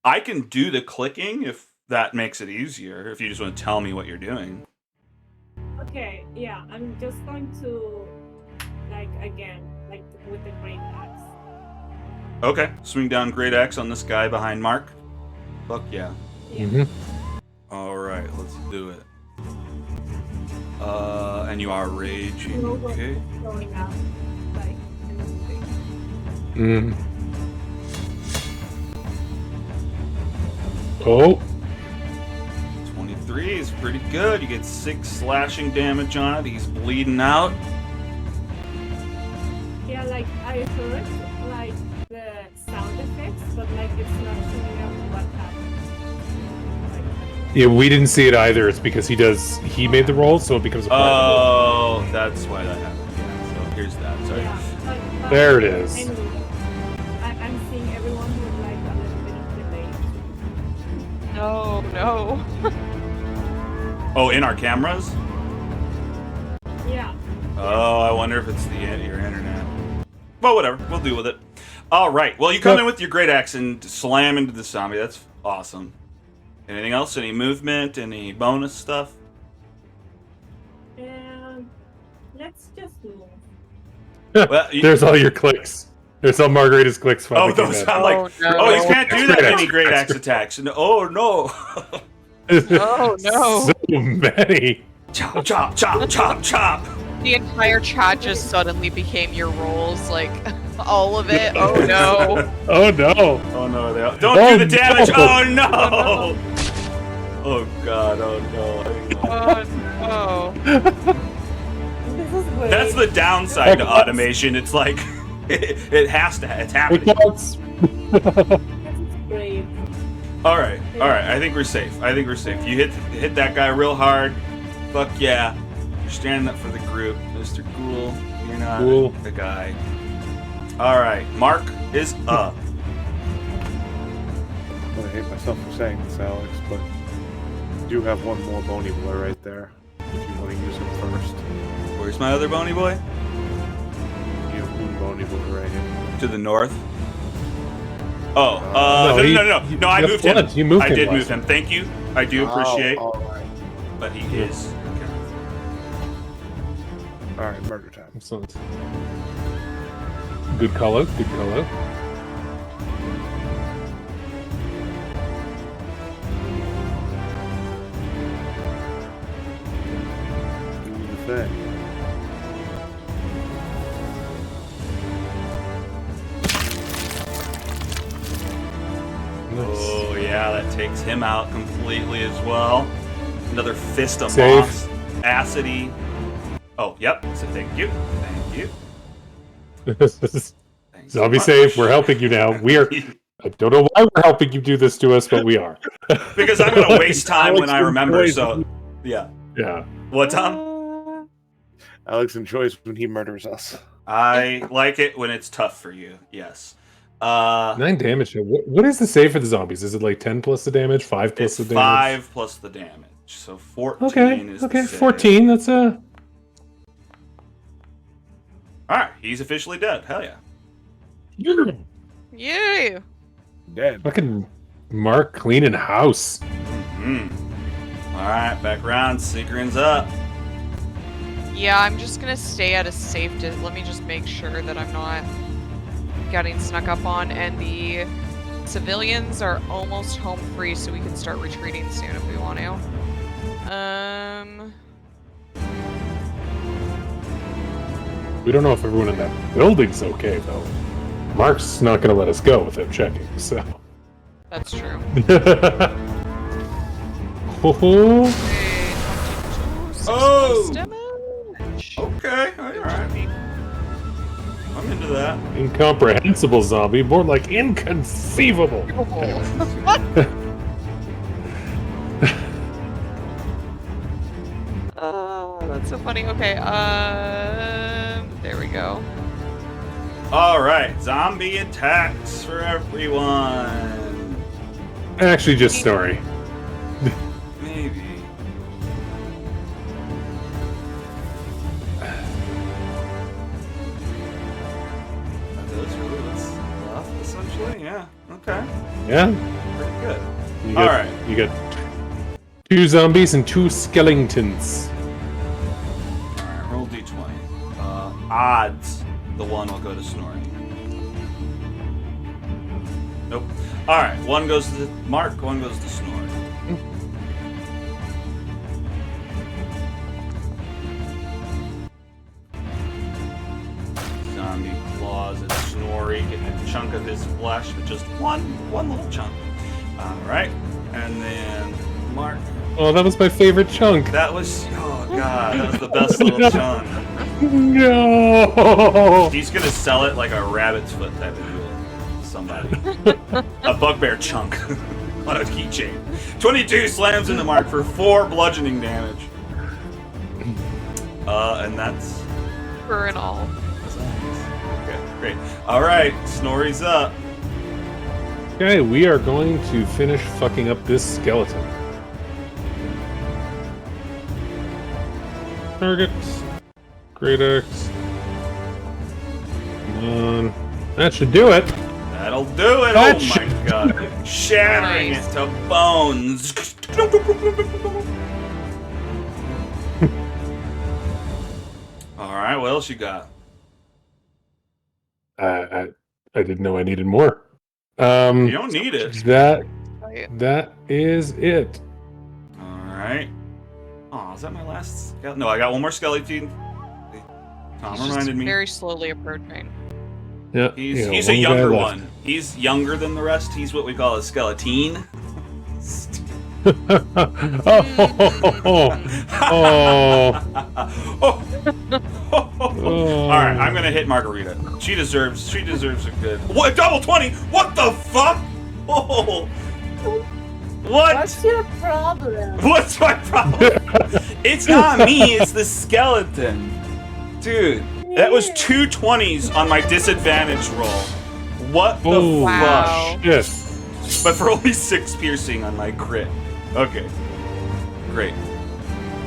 I can do the clicking if that makes it easier. If you just want to tell me what you're doing. Okay, yeah, I'm just going to, like, again, like with the great axe. Okay, swing down great axe on this guy behind Mark. Fuck yeah. Mm-hmm. All right, let's do it. And you are raging. Okay. Going up, like, and moving. Mm. Oh. 23 is pretty good. You get 6 slashing damage on it. He's bleeding out. Yeah, like, I heard, like, the sound effects, but, like, it's not showing up what happened. Like, Yeah, we didn't see it either. It's because he made the roll, so it becomes a part Oh, that's why that happened. Yeah, so here's that. Sorry. yeah, but, There it is. Anyway, I'm seeing everyone with, like, a little bit of delay. No, no. Oh, in our cameras? Yeah. Oh, I wonder if it's your internet. Well, whatever. We'll deal with it. All right. Well, you come in with your great axe and slam into the zombie. That's awesome. Anything else? Any movement? Any bonus stuff? And let's just move. Well, There's all your clicks. There's all Margarita's clicks. Oh, finally came those in. sound like. Oh, no. Oh, you can't do that Great many axe. great axe attacks. No, oh no. Oh, no. So many. Chop, chop, chop, chop, chop. The entire chat just suddenly became your roles, like, all of it. Oh, no. Oh no. Oh no, don't Oh, do the damage. no. Oh no. Oh god, oh no. Oh, no. This is great. That's the downside to automation. It's like, it has to, it's It happening. counts. This is great. All right. I think we're safe. You hit that guy real hard. Fuck yeah. You're standing up for the group, Mr. Ghoul. You're not Ghoul. the guy. All right. Mark is up. I'm gonna hate myself for saying this, Alex, but you do have one more bony boy right there. If you want to use him first. Where's my other bony boy? You have one bony boy right here. To the north. Oh, No, no. No, I you moved fled. him. You moved I him did last move him. Thank you. I do appreciate. Oh, all right. But he is. Okay. All right, murder time. Excellent. Good call out. Good call out. Do the thing. Oh yeah, that takes him out completely as well. Another fist of Save. moss, acidy. Oh, yep. So thank you. Thank you. Thanks so Zombie much. save. We're helping you now. We are. I don't know why we're helping you do this to us, but we are. Because I'm gonna waste time when Alex I remember. enjoys So, yeah. Yeah. What, Tom? Alex enjoys when he murders us. I like it when it's tough for you. Yes. 9 damage. What is the save for the zombies? Is it like 10 plus the damage? 5 plus It's the damage? 5 plus the damage. So 14 Okay. is the Okay. save. 14. That's a. All right, he's officially dead. Hell yeah. Yeah. Dead. Fucking Mark cleaning house. Hmm. Alright, back around. Seagrin's up. Yeah, I'm just gonna stay at a safe distance. Let me just make sure that I'm not getting snuck up on, and the civilians are almost home free, so we can start retreating soon if we want to. We don't know if everyone in that building's okay, though. Mark's not going to let us go without checking, so. That's true. Oh, Oh! Damage. Okay, alright. I'm into that. incomprehensible zombie, more like inconceivable. Oh, that's so funny. Okay, there we go. Alright, zombie attacks for everyone. Actually, just Snorri. Maybe. Are those really what's left, essentially? Yeah, okay. Yeah? Pretty good. You got, Alright. You got 2 zombies and 2 skeletons. Alright, roll d20. Odds. The 1 will go to Snorri. Nope. Alright, 1 goes to Mark, 1 goes to Snorri. Zombie claws at Snorri, getting a chunk of his flesh, but just one little chunk. Alright, and then Mark. Oh, that was my favorite chunk. That was, oh god, that was the best little chunk. No! He's gonna sell it like a rabbit's foot type of deal. Somebody. A bugbear chunk on a keychain. 22 slams into Mark for 4 bludgeoning damage. And that's... For and all. Okay, great. Alright, Snorri's up. Okay, we are going to finish fucking up this skeleton. Target. Great Axe. Come on. That should do it. That'll do it. That Oh my god. Shattering Nice. it to bones. Alright, what else you got? I didn't know I needed more. You don't need it. That is it. Alright. Oh, is that my last skeleton? No, I got one more skeleton. Tom He's just reminded me. very slowly approaching. Yeah. He's a younger one. He's younger than the rest. He's what we call a skeleton. Alright, I'm gonna hit Margarita. She deserves a good. What? Double 20? What the fuck? Oh. What? What's your problem? What's my problem? It's not me, it's the skeleton. Dude, that was 2 20s on my disadvantage roll. What the Oh, Wow. shit. fuck? But for only 6 piercing on my crit. Okay. Great.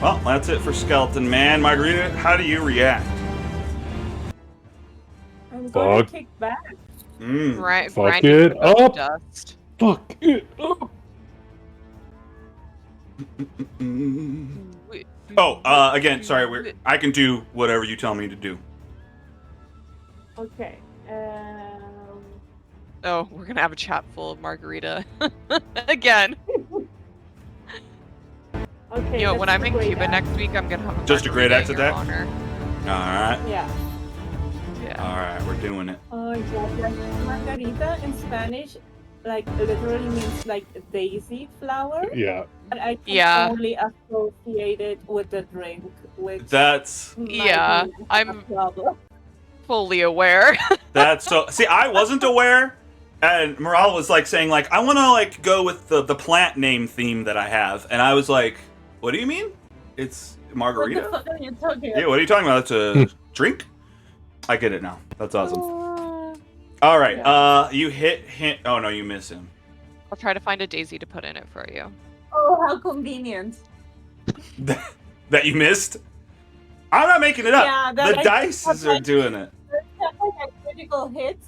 Well, that's it for Skeleton Man. Margarita, how do you react? I'm gonna Fuck. kick back. Right, Fuck grinding it through the up. Dust. Fuck it up. Oh, again, sorry. I can do whatever you tell me to do. Okay. Oh, we're gonna have a chat full of Margarita again. Okay. You know, when let's I'm in do Cuba that. next week, I'm gonna have a Just a great Margarita in your axe attack? honor. Alright. Yeah. Yeah. Alright, we're doing it. Oh yeah. Margarita in Spanish, like literally means like daisy flower, Yeah. but I can Yeah. only associate it with the drink, which That's might Yeah, be a I'm problem. fully aware. so. See, I wasn't aware, and Moral was like saying like I want to like go with the plant name theme that I have, and I was like, what do you mean? It's What the margarita? fuck are you talking Yeah, what are you talking about? It's a drink. I get it now. That's awesome. All right. Yeah. You hit him. Oh no, you miss him. I'll try to find a daisy to put in it for you. Oh, how convenient. That you missed. I'm not making it up. Yeah, that The I- dices are doing it. There's like a critical hit,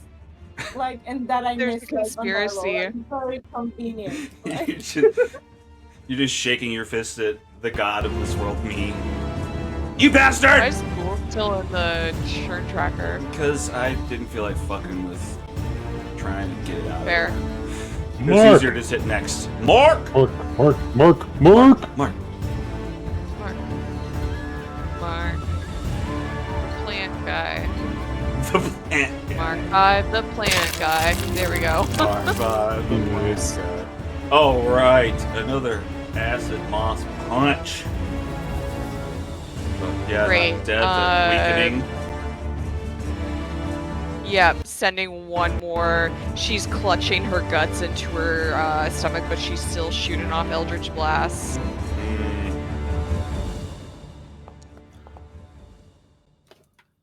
like, and that I There's missed. a like, on my roll. conspiracy. It's very convenient. you You're just shaking your fist at the god of this world, me. You bastard! Why is Ghoul still in the churn tracker? Because I didn't feel like fucking with trying to get it out. Fair. It's Mark. easier to just hit next. Mark! Mark. Mark. Mark. The plant guy. The plant guy. Mark 5, the plant guy. There we go. Mark 5, the Nice. plant guy. Oh, right. Another acid moss punch. But yeah, Great. not death, weakening. Yep, sending one more. She's clutching her guts into her stomach, but she's still shooting off Eldritch Blasts.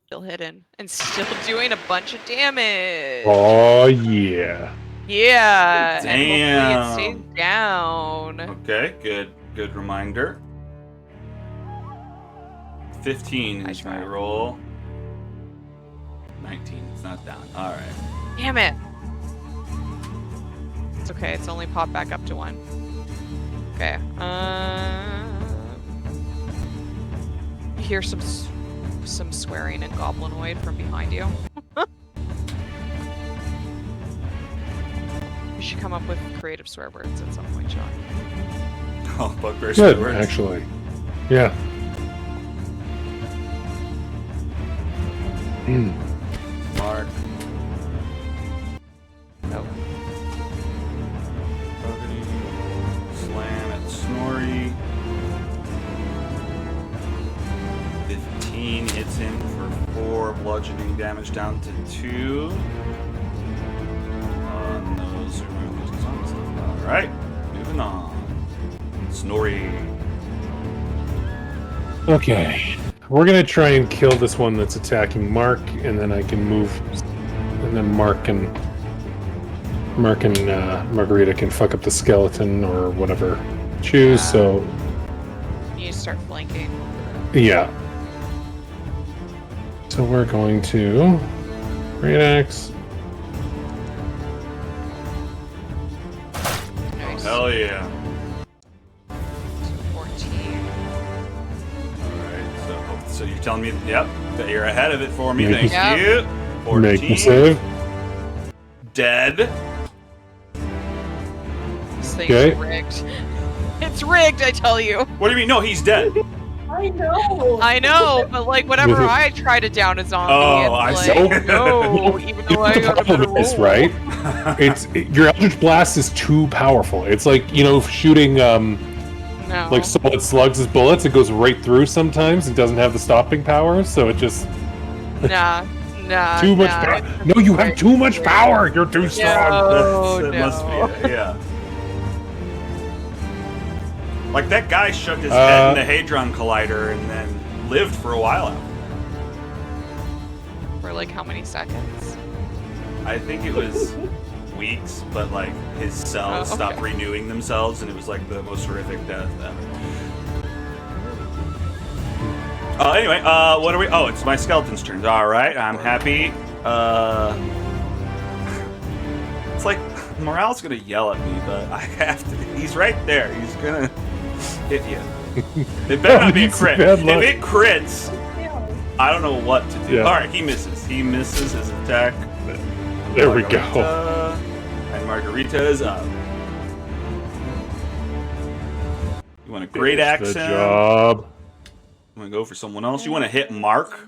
Still hidden. And still doing a bunch of damage. Oh yeah. Yeah. Damn. And hopefully it stays down. Okay, good reminder. 15 is my roll. 19, it's not down. Alright. Damn it. It's okay, it's only popped back up to 1. Okay. You hear some swearing and goblinoid from behind you. You should come up with creative swear words at some point, Sean. Oh, bugbear Good, words. actually. Yeah. Mark. Oh. Slam at Snorri. 15 hits him for 4 bludgeoning damage down to 2. Those are alright, moving on. Snorri. Okay. We're gonna try and kill this one that's attacking Mark, and then I can move, and then Mark and Margarita can fuck up the skeleton or whatever choose. So You start flanking. yeah. So we're going to Great Axe. Nice. Hell yeah. 14. Alright, so you're telling me, yep, that you're ahead of it for me. Make Thank it- you. 14. Make the save. Dead. This thing's Okay. rigged. It's rigged, I tell you. What do you mean? No, he's dead. I know. I know, but like whenever With it- I try to down a zombie, Oh, I it's see. like, no, even though I The got a problem better is, roll. right? Your Eldritch Blast is too powerful. It's like, shooting No. like solid slugs as bullets. It goes right through sometimes. It doesn't have the stopping power, so it just Nah. too much power. No, you have too much power. You're too strong. No, That must be it, yeah. Like that guy shook his head in the Hadron Collider and then lived for a while after. For like how many seconds? I think it was weeks, but like his cells Oh, okay. stopped renewing themselves, and it was like the most horrific death ever. Anyway, what are we? Oh, it's my skeleton's turn. All right, I'm happy. It's like Morale's gonna yell at me, but I have to. He's right there. He's gonna hit you. It better not be a It's crit. bad If luck. it crits, I don't know what to do. Yeah. All right, he misses. He misses his attack. There we go. Margarita, and Margarita is up. You want a great Finish axe the him? job. You want to go for someone else? You want to hit Mark?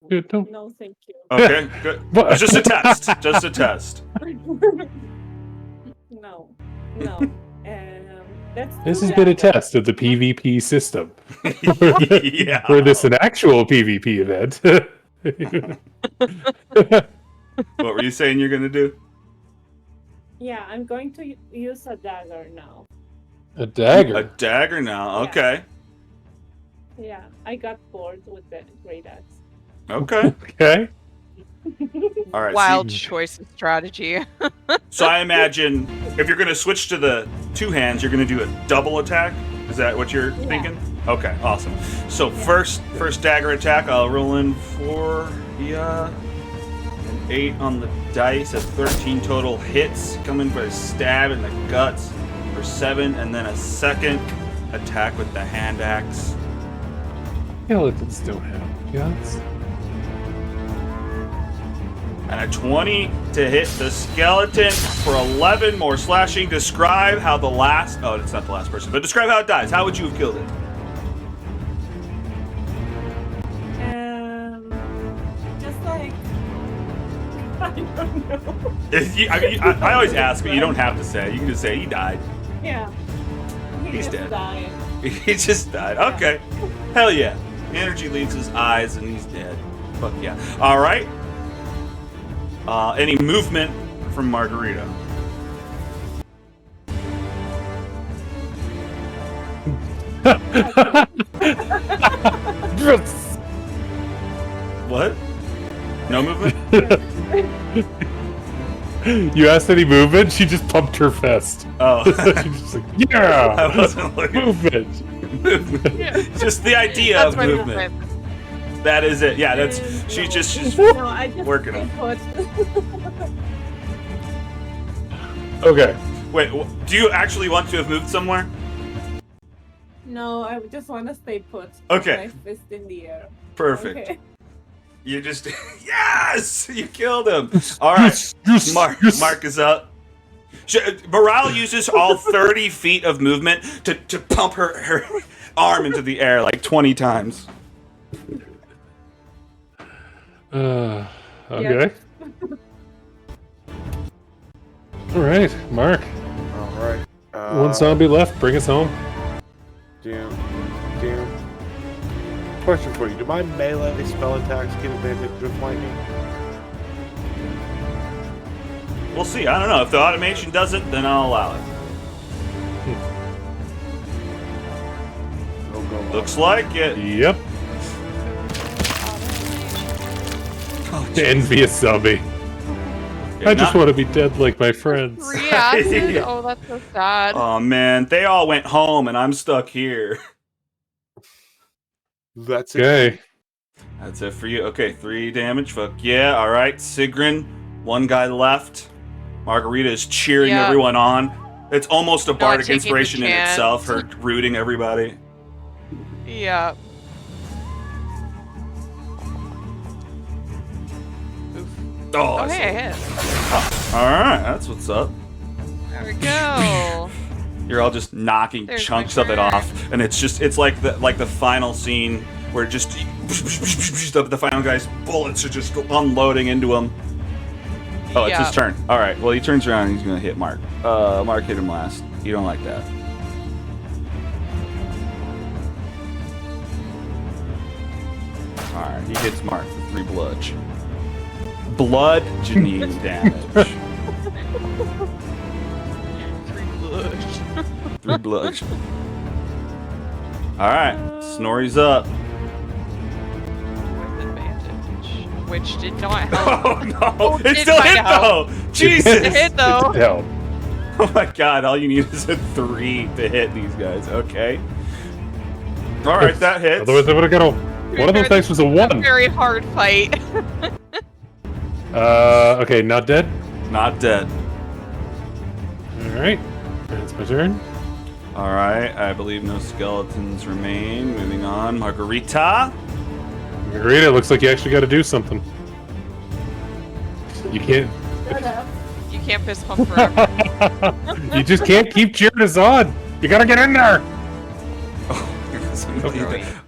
Good, no. No, thank you. Okay, good. What? It's just a test. Just a test. No. Let's This do has been a that. test of the PvP system. Yeah. For this an actual PvP event. What were you saying you're gonna do? Yeah, I'm going to use a dagger now. A dagger. A dagger now. Yeah. Okay. Yeah, I got bored with the great axe. Okay. Okay. All right. Wild choice of strategy. So I imagine if you're gonna switch to the two hands, you're gonna do a double attack. Is that what you're thinking? Okay. Awesome. So first dagger attack. I'll roll in for an 8 on the dice. That's 13 total hits. Coming for a stab in the guts. for 7, and then a second attack with the hand axe. Skeletons don't have guts. And a 20 to hit the skeleton for 11 more slashing. Describe how the last... Oh, it's not the last person, but describe how it dies. How would you have killed it? Just like I don't know. I always ask, but you don't have to say. You can just say he died. Yeah. He's just dead. died. He just died. Okay. Hell yeah. The energy leaves his eyes and he's dead. Fuck yeah. All right. Any movement from Margarita? What? No movement? You asked any movement? She just pumped her fist. Oh. She's just like, yeah! I wasn't looking. Movement! Yeah. Just the idea That's of my movement. That is it. Yeah, that's... She's just No, I just working stay on. put. Okay. Wait, do you actually want to have moved somewhere? No, I just want to stay put. Okay. My fist in the air. Perfect. Okay. You just... Yes! You killed him! Alright. Mark is up. Morale uses all 30 feet of movement to pump her arm into the air like 20 times. Okay. Alright, Mark. Alright. One zombie left. Bring us home. Damn. Question for you. Do my melee spell attacks get advantage with lightning? We'll see. I don't know. If the automation does it, then I'll allow it. Looks like it. Yep. Oh, Envious zombie. I just want to be dead like my friends. 3 acid? Oh, that's so sad. Oh man, they all went home and I'm stuck here. That's it. Okay. That's it for you. Okay, 3 damage. Fuck yeah. All right, Sigrun. 1 guy left. Margarita is cheering Yeah. everyone on. It's almost a bardic taking the inspiration in chance. itself. Her rooting everybody. Yeah. Oh, Oh, hey, I hit. all right. That's what's up. There we go. You're all just knocking There's chunks my of it turn. off, and it's like the final scene where just the final guy's bullets are just unloading into him. Oh, it's his turn. All right. Well, he turns around and he's gonna hit Mark. Mark hit him last. You don't like that. All right. He hits Mark for 3 bludge. Bludgeoning damage. 3 bludge. All right. Snorri's up. With advantage. Which did not help. Oh no! Oh, It did still hit kinda help. though. Jesus! It hit though. Down. Oh my god! All you need is a 3 to hit these guys. Okay. All right, that hits. Otherwise, I would have got a. One of those dice was a 1. Very hard fight. Okay, not dead. Not dead. Alright. It's my turn. All right. I believe no skeletons remain. Moving on. Margarita. Margarita, looks like you actually got to do something. You can't. Shut up. You can't fist pump forever. You just can't keep cheering us on. You gotta get in there.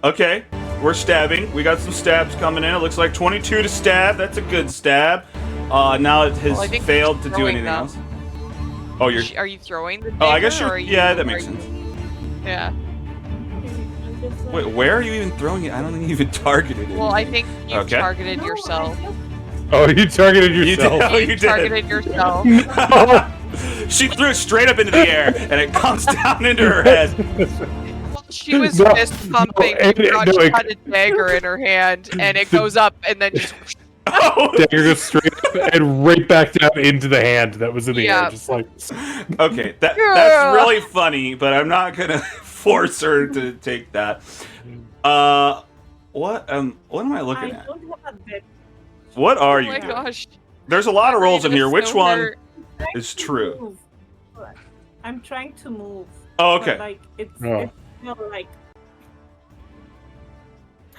Okay. We're stabbing. We got some stabs coming in. It looks like 22 to stab. That's a good stab. Now it has Well, I think failed you're to do throwing anything them. else. Oh, you're. Are you throwing the Oh, I guess dagger, you're. or are you- Yeah, that are makes you- sense. Yeah. I'm just like, Wait, where are you even throwing it? I don't think you even targeted it. Well, I think you Okay. targeted no, yourself. I just- Oh, you targeted You did. yourself. Oh, you did. targeted yourself. She threw it straight up into the air, and it comes down into her head. Well, she was No, fist pumping. no, she no, she had a dagger in her hand, and it goes up, and then just. Oh. Dagger goes straight up and right back down into the hand that was in the Yeah. air. Just like. Okay, that's Yeah. really funny, but I'm not gonna force her to take that. What am I looking I at? don't have that. What are Oh you my doing? gosh. There's a lot of rolls in here. Margarita's Which so one hurt. is true? I'm trying to move. Oh, But, okay. like it's Oh. it's not like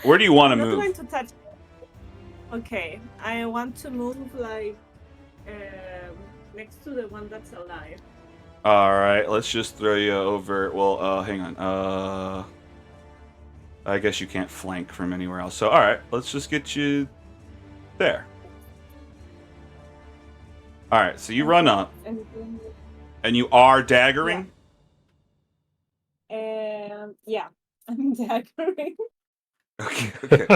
Where do you want to I'm not going move? to touch. Okay, I want to move like next to the one that's alive. All right, let's just throw you over. Well, hang on. I guess you can't flank from anywhere else. So, all right, let's just get you there. All right, so you run up, And then, and you are daggering. yeah, I'm daggering. Okay. Okay.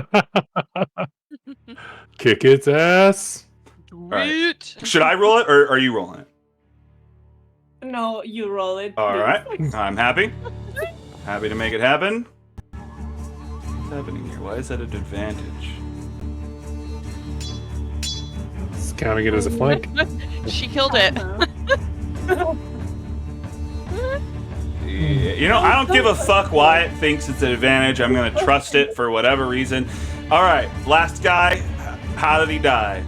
Kick its ass. right. Should I roll it, or are you rolling it? No, you roll it. All please. right, I'm happy. Happy to make it happen. What's happening here? Why is that an advantage? It's counting it as a flank. She killed it. Yeah, you know, I don't give a fuck why it thinks it's an advantage. I'm gonna trust it for whatever reason. All right, last guy. How did he die?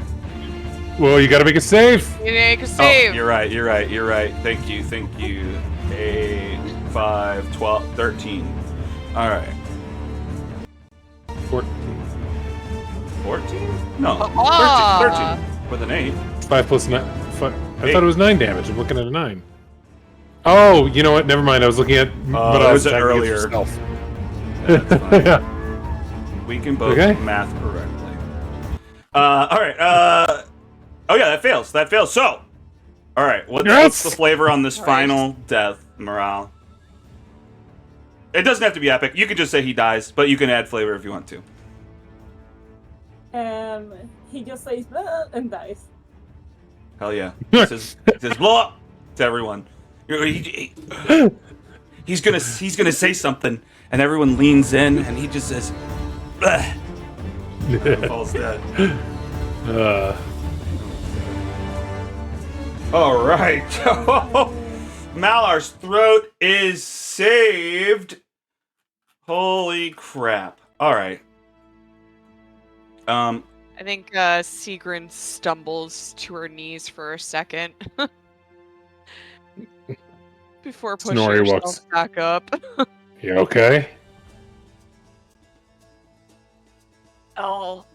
Well, you gotta make a save. You make a Oh, save. you're right. Thank you. 8, 5, 12, 13. All right. 14. 14? No, Ah. 13 with an 8. 5 plus 9. I Eight. thought it was 9 damage. I'm looking at a 9. Oh, you know what? Never mind. I was looking at. But I was was it attacking earlier? yourself. That's fine. Yeah. We can both Okay. math correctly. All right. Oh yeah, that fails. So, all right. What's Yes! the flavor on this Right. final death, morale? It doesn't have to be epic. You can just say he dies, but you can add flavor if you want to. He just says "Ah," and dies. Hell yeah. He says blow up to everyone. He's gonna say something, and everyone leans in, and he just says, "Bleh," and falls dead. All right. Malar's throat is saved. Holy crap. All right. I think Sigrun stumbles to her knees for a second before pushing Snorri herself walks. back up. You okay? I'll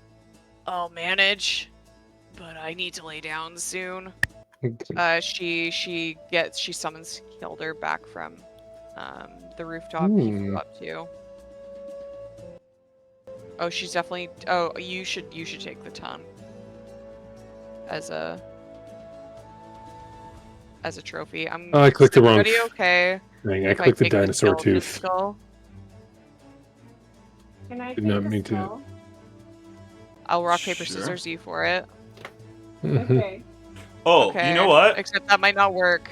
manage, but I need to lay down soon. She summons Hilder back from the rooftop he flew up to. Oh, she's definitely. Oh, you should take the ton as a trophy. I clicked the wrong Everybody okay? thing. I if clicked the take dinosaur skeleton tooth. Skull? Can I Did take not the mean to. skull? I'll rock paper Sure. scissors you for it. Okay. Oh, Okay. you know what? Except that might not work.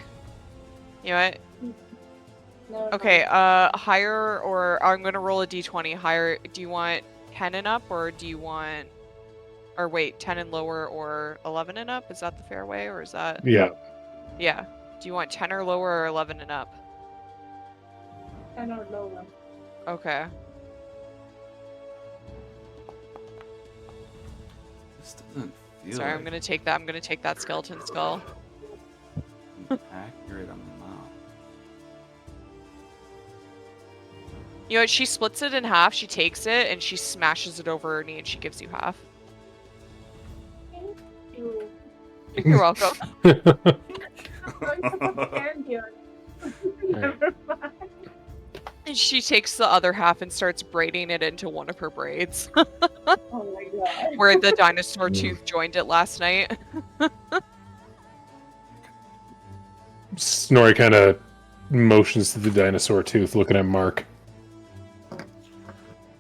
You know what? No, Okay, higher or I'm gonna roll a d20. Higher, do you want 10 and up or do you want, or wait, 10 and lower or 11 and up? Is that the fair way or is that? Yeah. Yeah. Do you want 10 or lower or 11 and up? I don't know them. Okay. This doesn't feel Sorry, like I'm gonna take that skeleton skull. accurate on the mouth. You know what? She splits it in half. She takes it and she smashes it over her knee and she gives you half. Thank you. You're welcome. I'm going to put candy on. Never mind. And she takes the other half and starts braiding it into one of her braids, Oh my god. where the dinosaur tooth joined it last night. Snorri kind of motions to the dinosaur tooth, looking at Mark.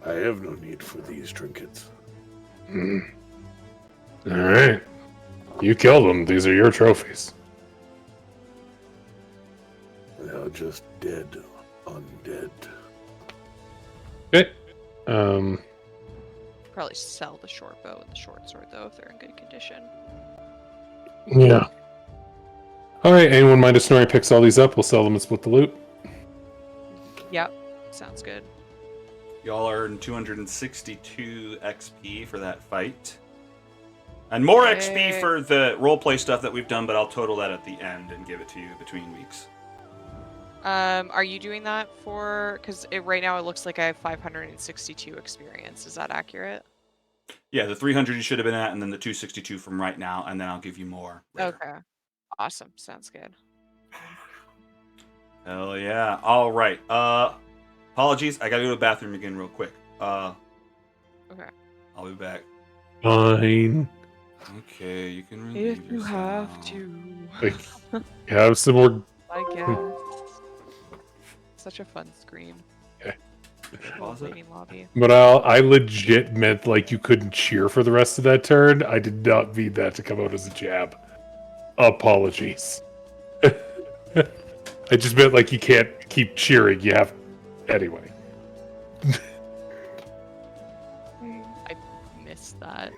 I have no need for these trinkets. All right. You killed them. These are your trophies. They are just dead undead. Okay. Probably sell the short bow and the short sword though if they're in good condition. Yeah. All right. Anyone mind if Snorri picks all these up? We'll sell them and split the loot. Yep, sounds good. Y'all earned 262 XP for that fight. And more XP Yay. for the roleplay stuff that we've done, but I'll total that at the end and give it to you between weeks. Are you doing that for? Because right now it looks like I have 562 experience. Is that accurate? Yeah, the 300 you should have been at, and then the 262 from right now, and then I'll give you more later. Okay. Awesome. Sounds good. Hell yeah. All right. Apologies. I gotta go to the bathroom again real quick. Okay. I'll be back. Fine. Okay, you can relieve If you yourself. have to. Like, have some more. I guess. Such a fun screen. Pause it. Waiting lobby. But I legit meant like you couldn't cheer for the rest of that turn. I did not mean that to come out as a jab. Apologies. I just meant like you can't keep cheering. You have anyway. I missed that.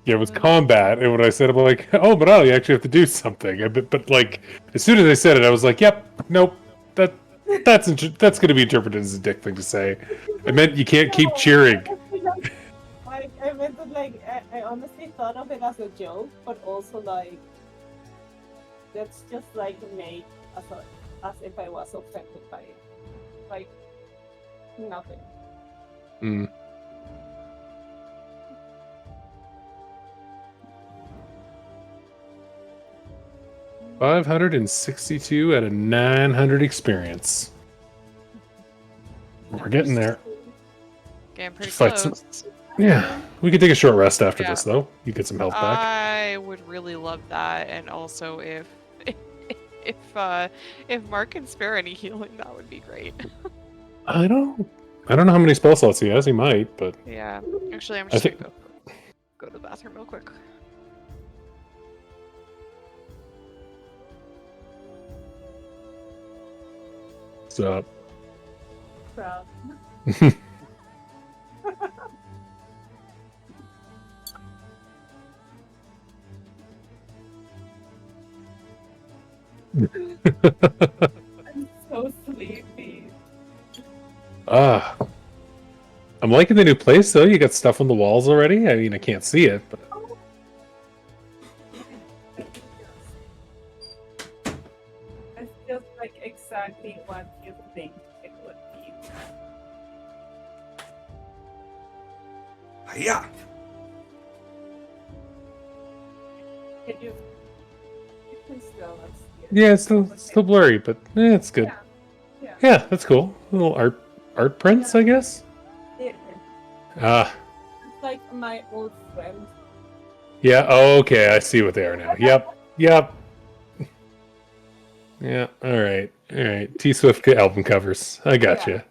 Yeah, it was combat, and when I said, I'm like, oh, but you actually have to do something. But like, as soon as I said it, I was like, yep, nope, that's going to be interpreted as a dick thing to say. I meant you can't keep cheering. Like, I meant that, like, I honestly thought of it as a joke, but also, like, that's just, like, made as if I was offended by it. Like, nothing. Mm. $562 out of 900 experience. We're getting there. Getting pretty Fight close. Yeah, we can take a short rest after Yeah. this, though. You get some health back. I would really love that, and also if Mark can spare any healing, that would be great. I don't know how many spell slots he has. He might, but Yeah. Actually, I'm I just think- gonna go to the bathroom real quick. so. Proud. I'm so sleepy. I'm liking the new place, though. You got stuff on the walls already. I mean, I can't see it, but It's just like exactly what you think it would be. Yeah. Can you can still not see it. yeah, it's still blurry, but it's good. Yeah. Yeah, that's cool. Little art prints, I guess. It, Ah, it's like my old friend. yeah. Oh, okay, I see what they are now. Yep. Yeah. All right. T Swift album covers. I got you.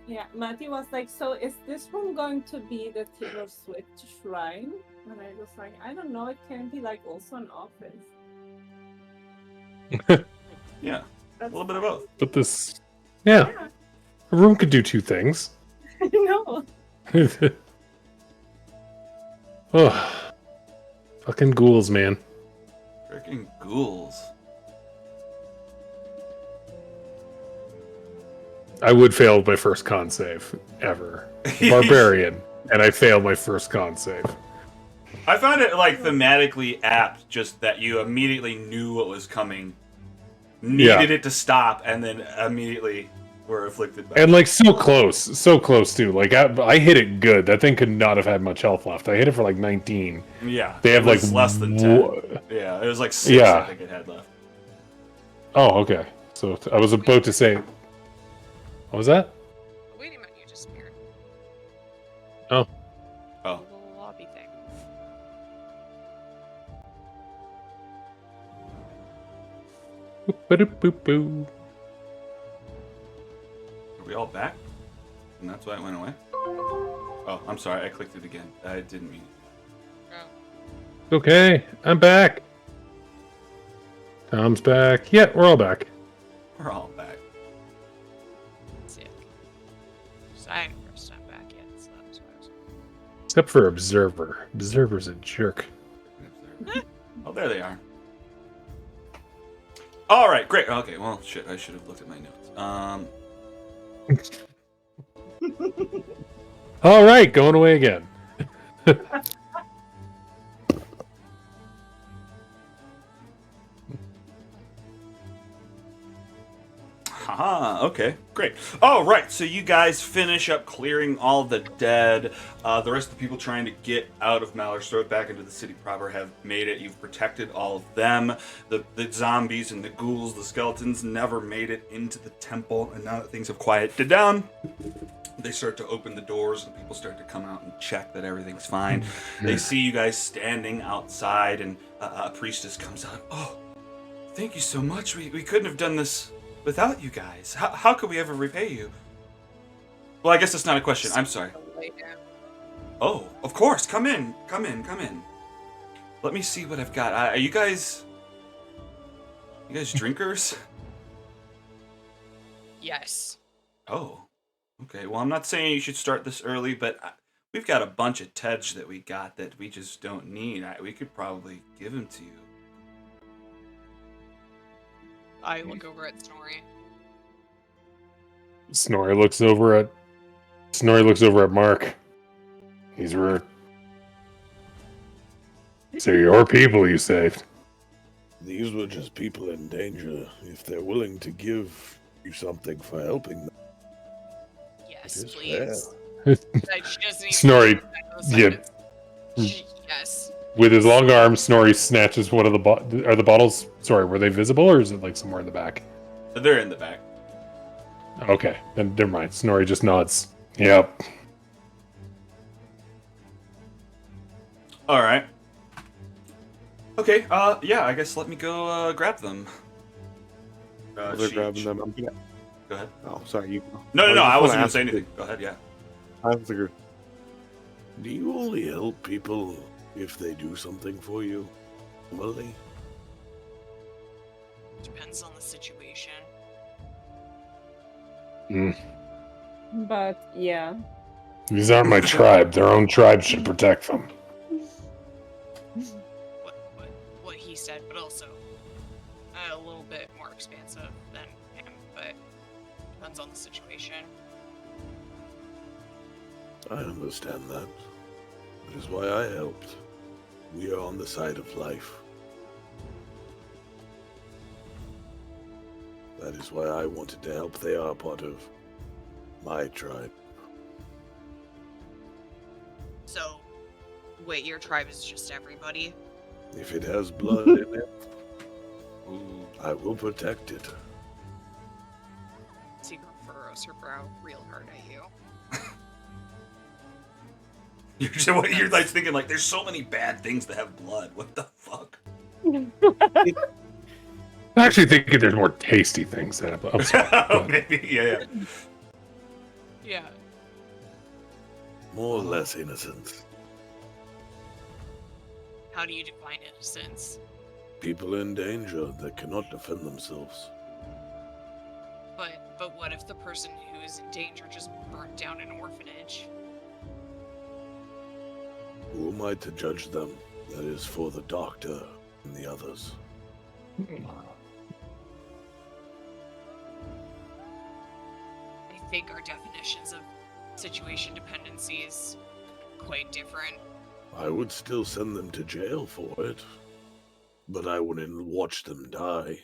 Yeah, Matthew was like, so is this room going to be the Taylor Swift shrine? And I was like, I don't know, it can be like also an office. Yeah. That's A little bit of both. But this, yeah, a room could do two things. I know. Oh, fucking ghouls, man. Freaking ghouls. I would fail my first con save ever. Barbarian, and I failed my first con save. I found it like thematically apt, just that you immediately knew what was coming, needed it to stop, and then immediately were afflicted by And like so close too. Like I hit it good. That thing could not have had much health left. I hit it for like 19. Yeah, They have it was like less than 10. Yeah, it was like 6. Yeah. I think it had left. Oh, okay. So I was about to say, what was that? The waiting menu just appeared. Oh. Oh. The little lobby thing. Boop-a-doop-boop-boo. Are we all back? And that's why it went away? Oh, I'm sorry. I clicked it again. I didn't mean it. Okay, I'm back. Tom's back. Yeah, we're all back. We're all back. Sick. So I ain't first time back yet, so that was what I was. Except for Observer. Observer's a jerk. Oh, there they are. All right, great. Okay, well, shit. I should have looked at my notes. All right, going away again. Haha, okay, great. Oh, right, so you guys finish up clearing all the dead. The rest of the people trying to get out of Malor's throat back into the city proper have made it. You've protected all of them. The zombies and the ghouls, the skeletons, never made it into the temple. And now that things have quieted down, they start to open the doors and people start to come out and check that everything's fine. They see you guys standing outside, and a priestess comes out. Oh, thank you so much. We couldn't have done this without you guys. How could we ever repay you? Well, I guess that's not a question. I'm sorry. Oh, of course. Come in. Come in. Come in. Let me see what I've got. Are you guys drinkers? Yes. Oh, okay. Well, I'm not saying you should start this early, but we've got a bunch of Tej that we got that we just don't need. We could probably give them to you. I look over at Snorri. Snorri looks over at Mark. He's rude. So your people you saved. These were just people in danger. If they're willing to give you something for helping them, Yes, it is please. fair. She doesn't even Snorri, finish the sentence. Yes. with his long arm, Snorri snatches one of the are the bottles. Sorry, were they visible or is it like somewhere in the back? They're in the back. Okay, then never mind. Snorri just nods. Yep. All right. Okay. Yeah. I guess let me go grab them. They're grabbing them. I'm gonna... Go ahead. Oh, sorry. You. No. I just wasn't wanna gonna ask say you- anything. Go ahead. Yeah. I figured. Do you only help people if they do something for you? Normally? Depends on the situation. But yeah. These aren't my tribe. Their own tribe should protect them. What he said, but also a little bit more expansive than him, but depends on the situation. I understand that. That is why I helped. We are on the side of life. That is why I wanted to help. They are part of my tribe. So, wait, your tribe is just everybody? If it has blood in it, I will protect it. Secret furrows her brow real hard at you. You're like thinking like, there's so many bad things that have blood. What the fuck? I'm actually thinking there's more tasty things that have. I'm sorry, Oh, maybe. Yeah. Yeah. More or less innocence. How do you define innocence? People in danger that cannot defend themselves. But what if the person who is in danger just burnt down an orphanage? Who am I to judge them? That is for the doctor and the others. I think our definitions of situation dependency is quite different. I would still send them to jail for it, but I wouldn't watch them die.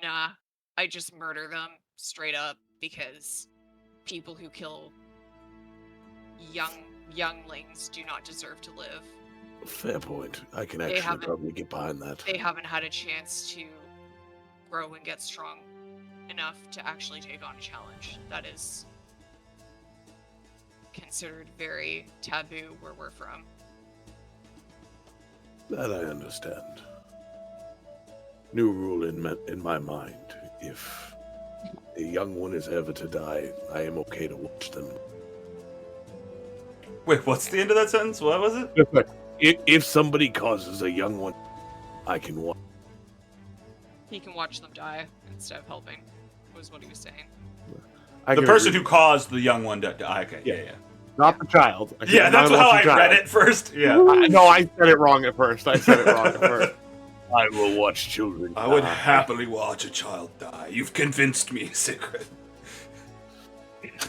Nah, I just murder them straight up because people who kill younglings do not deserve to live. Fair point. I can They actually haven't- probably get behind that. They haven't had a chance to grow and get strong enough to actually take on a challenge. That is considered very taboo where we're from. That I understand. New rule in my mind. If a young one is ever to die, I am okay to watch them. Wait, what's the end of that sentence? What was it? If somebody causes a young one, I can watch. He can watch them die instead of helping, was what he was saying. The person who caused the young one to die. Okay, yeah. Not the child. Yeah, that's how I read it first. Yeah. No, I said it wrong at first. I will watch children I would die. happily watch a child die. You've convinced me, Sigrid.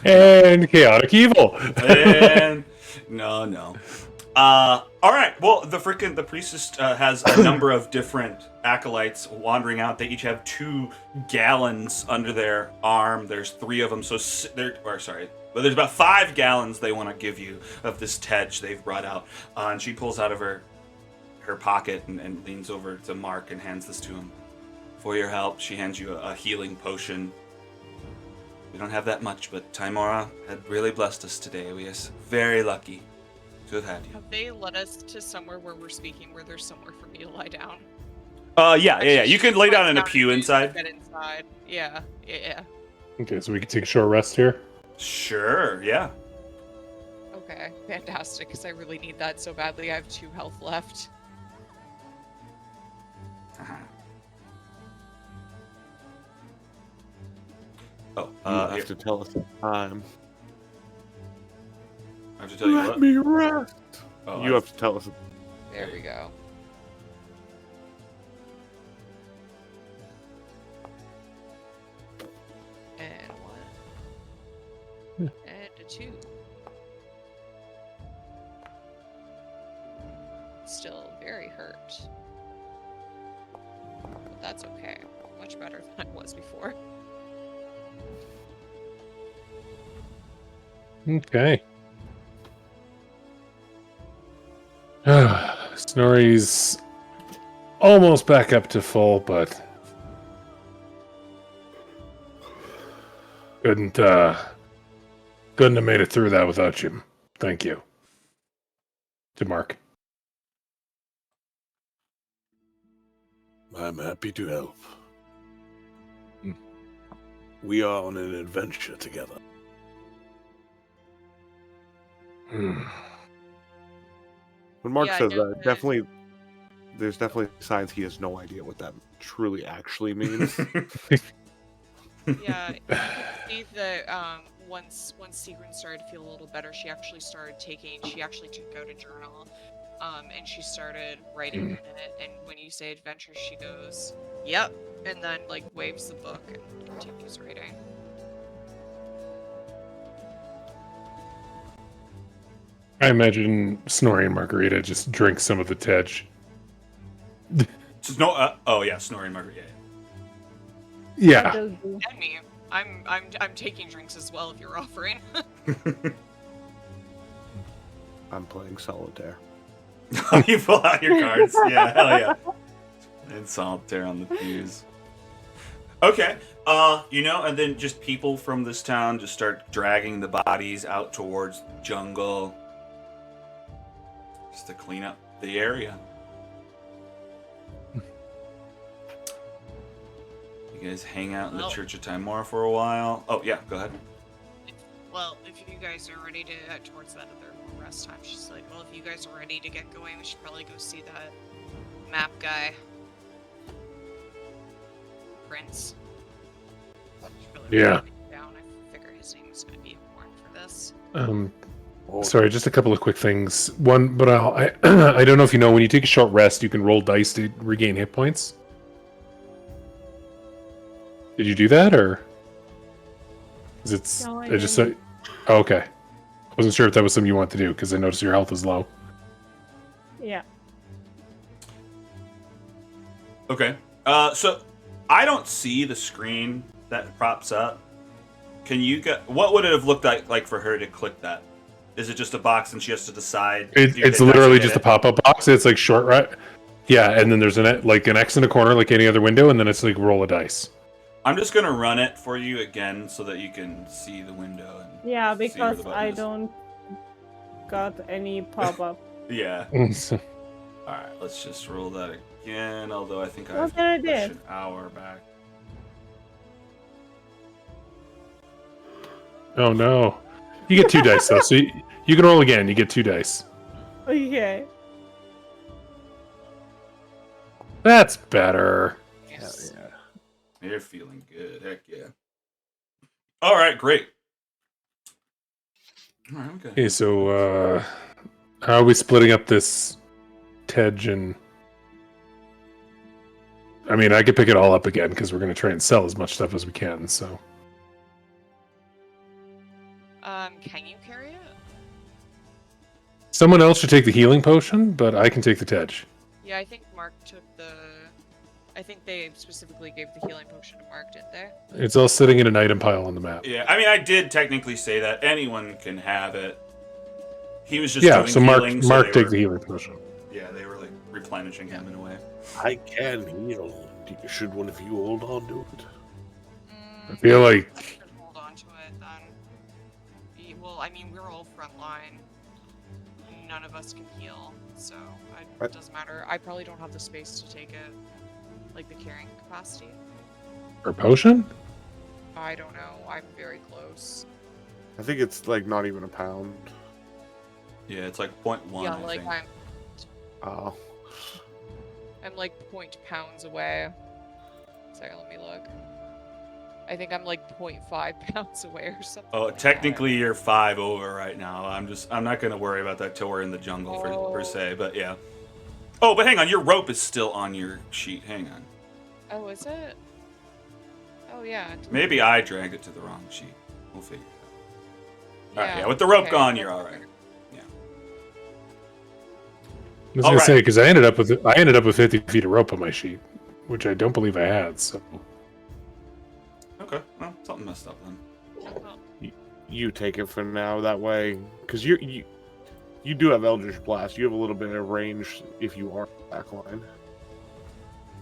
And chaotic evil. And No. All right. Well, the priestess has a number of different acolytes wandering out. They each have 2 gallons under their arm. There's 3 of them. So but there's about 5 gallons they want to give you of this tedge they've brought out. And she pulls out of her pocket and leans over to Mark and hands this to him. For your help, she hands you a healing potion. We don't have that much, but Timora had really blessed us today. We are very lucky to have had you. Have they led us to somewhere where we're speaking, where there's somewhere for me to lie down? Yeah. You can lay down in a pew inside. Get inside. Yeah. Okay, so we can take a short rest here. Sure, yeah. Okay, fantastic, because I really need that so badly. I have 2 health left. Oh, you have to tell us the time. I have to tell you what? Let me rest. Oh, you have to tell us. There we go. And 1. And a 2. Still very hurt. But that's okay. Much better than I was before. Okay. Snorri's almost back up to full, but couldn't have made it through that without you. Thank you. To Mark. I'm happy to help. We are on an adventure together. When Mark Yeah, I says know that, there's definitely signs he has no idea what that truly actually means. Yeah, you could see that once Seagrin started to feel a little better, she actually took out a journal, and she started writing in it, and when you say adventure, she goes, yep, and then, like, waves the book and continues writing. I imagine Snorri and Margarita just drink some of the tedge. Snorri and Margarita. Yeah. And me. I'm taking drinks as well if you're offering. I'm playing solitaire. You pull out your cards. Yeah, hell yeah. And solitaire on the pews. Okay. And then just people from this town just start dragging the bodies out towards the jungle. Just to clean up the area. You guys hang out in the Church of Timor for a while. Oh, yeah, go ahead. Well, if you guys are ready to head towards that other more rest time, she's like, well, if you guys are ready to get going, we should probably go see that map guy. Prince. Really Yeah. Down. I figure his name is going to be important for this. Sorry, just a couple of quick things. One, but I don't know if you know, when you take a short rest, you can roll dice to regain hit points. Did you do that, or is it? No, I I just didn't. oh, okay. I wasn't sure if that was something you want to do because I noticed your health is low. Yeah. Okay. So I don't see the screen that props up. Can you get? What would it have looked like for her to click that? Is it just a box and she has to decide? It's literally just a pop-up box. It's like short right. Yeah, and then there's an X in the corner like any other window, and then it's like roll a dice. I'm just gonna run it for you again so that you can see the window. And Yeah, see where because the button I is. don't got any pop-up. Yeah. All right, let's just roll that again. Although I think I have What did I to push do? an hour back. Oh no! You get 2 dice though, so you can roll again. You get 2 dice. Okay. That's better. Yes. You're feeling good. Heck yeah. All right, great. All right, okay. Okay, so how are we splitting up this Tedge and? I mean, I could pick it all up again because we're going to try and sell as much stuff as we can. So Can you carry it? Someone else should take the healing potion, but I can take the Tej. Yeah, I think Mark took the. I think they specifically gave the healing potion to Mark, didn't they? It's all sitting in an item pile on the map. Yeah, I mean, I did technically say that anyone can have it. He was just Yeah, doing so Mark, healing, Mark they take were- the healing potion. Yeah, they were like replenishing him in a way. I can heal. Should one of you hold on to it? I feel like I should hold on to it then. Well, I mean, we're all frontline. None of us can heal, so it doesn't matter. I probably don't have the space to take it, like the carrying capacity. for potion. I don't know. I'm very close. I think it's like not even a pound. Yeah, it's like 0.1. Yeah, I like think. Oh. I'm like 0.2 pounds away. Sorry, let me look. I think I'm like 0.5 pounds away or something. Oh, like that. technically you're 5 over right now. I'm not gonna worry about that till we're in the jungle per se, but yeah. Oh, but hang on, your rope is still on your sheet. Hang on. Oh, is it? Oh yeah. Maybe I dragged it to the wrong sheet. We'll figure it out. Alright, yeah, with the rope okay, gone, that's you're alright. better. I was All gonna right. say because I ended up with 50 feet of rope on my sheet, which I don't believe I had. So Okay, well, something messed up then. You take it for now that way, because you do have Eldritch Blast. You have a little bit of range if you are back line.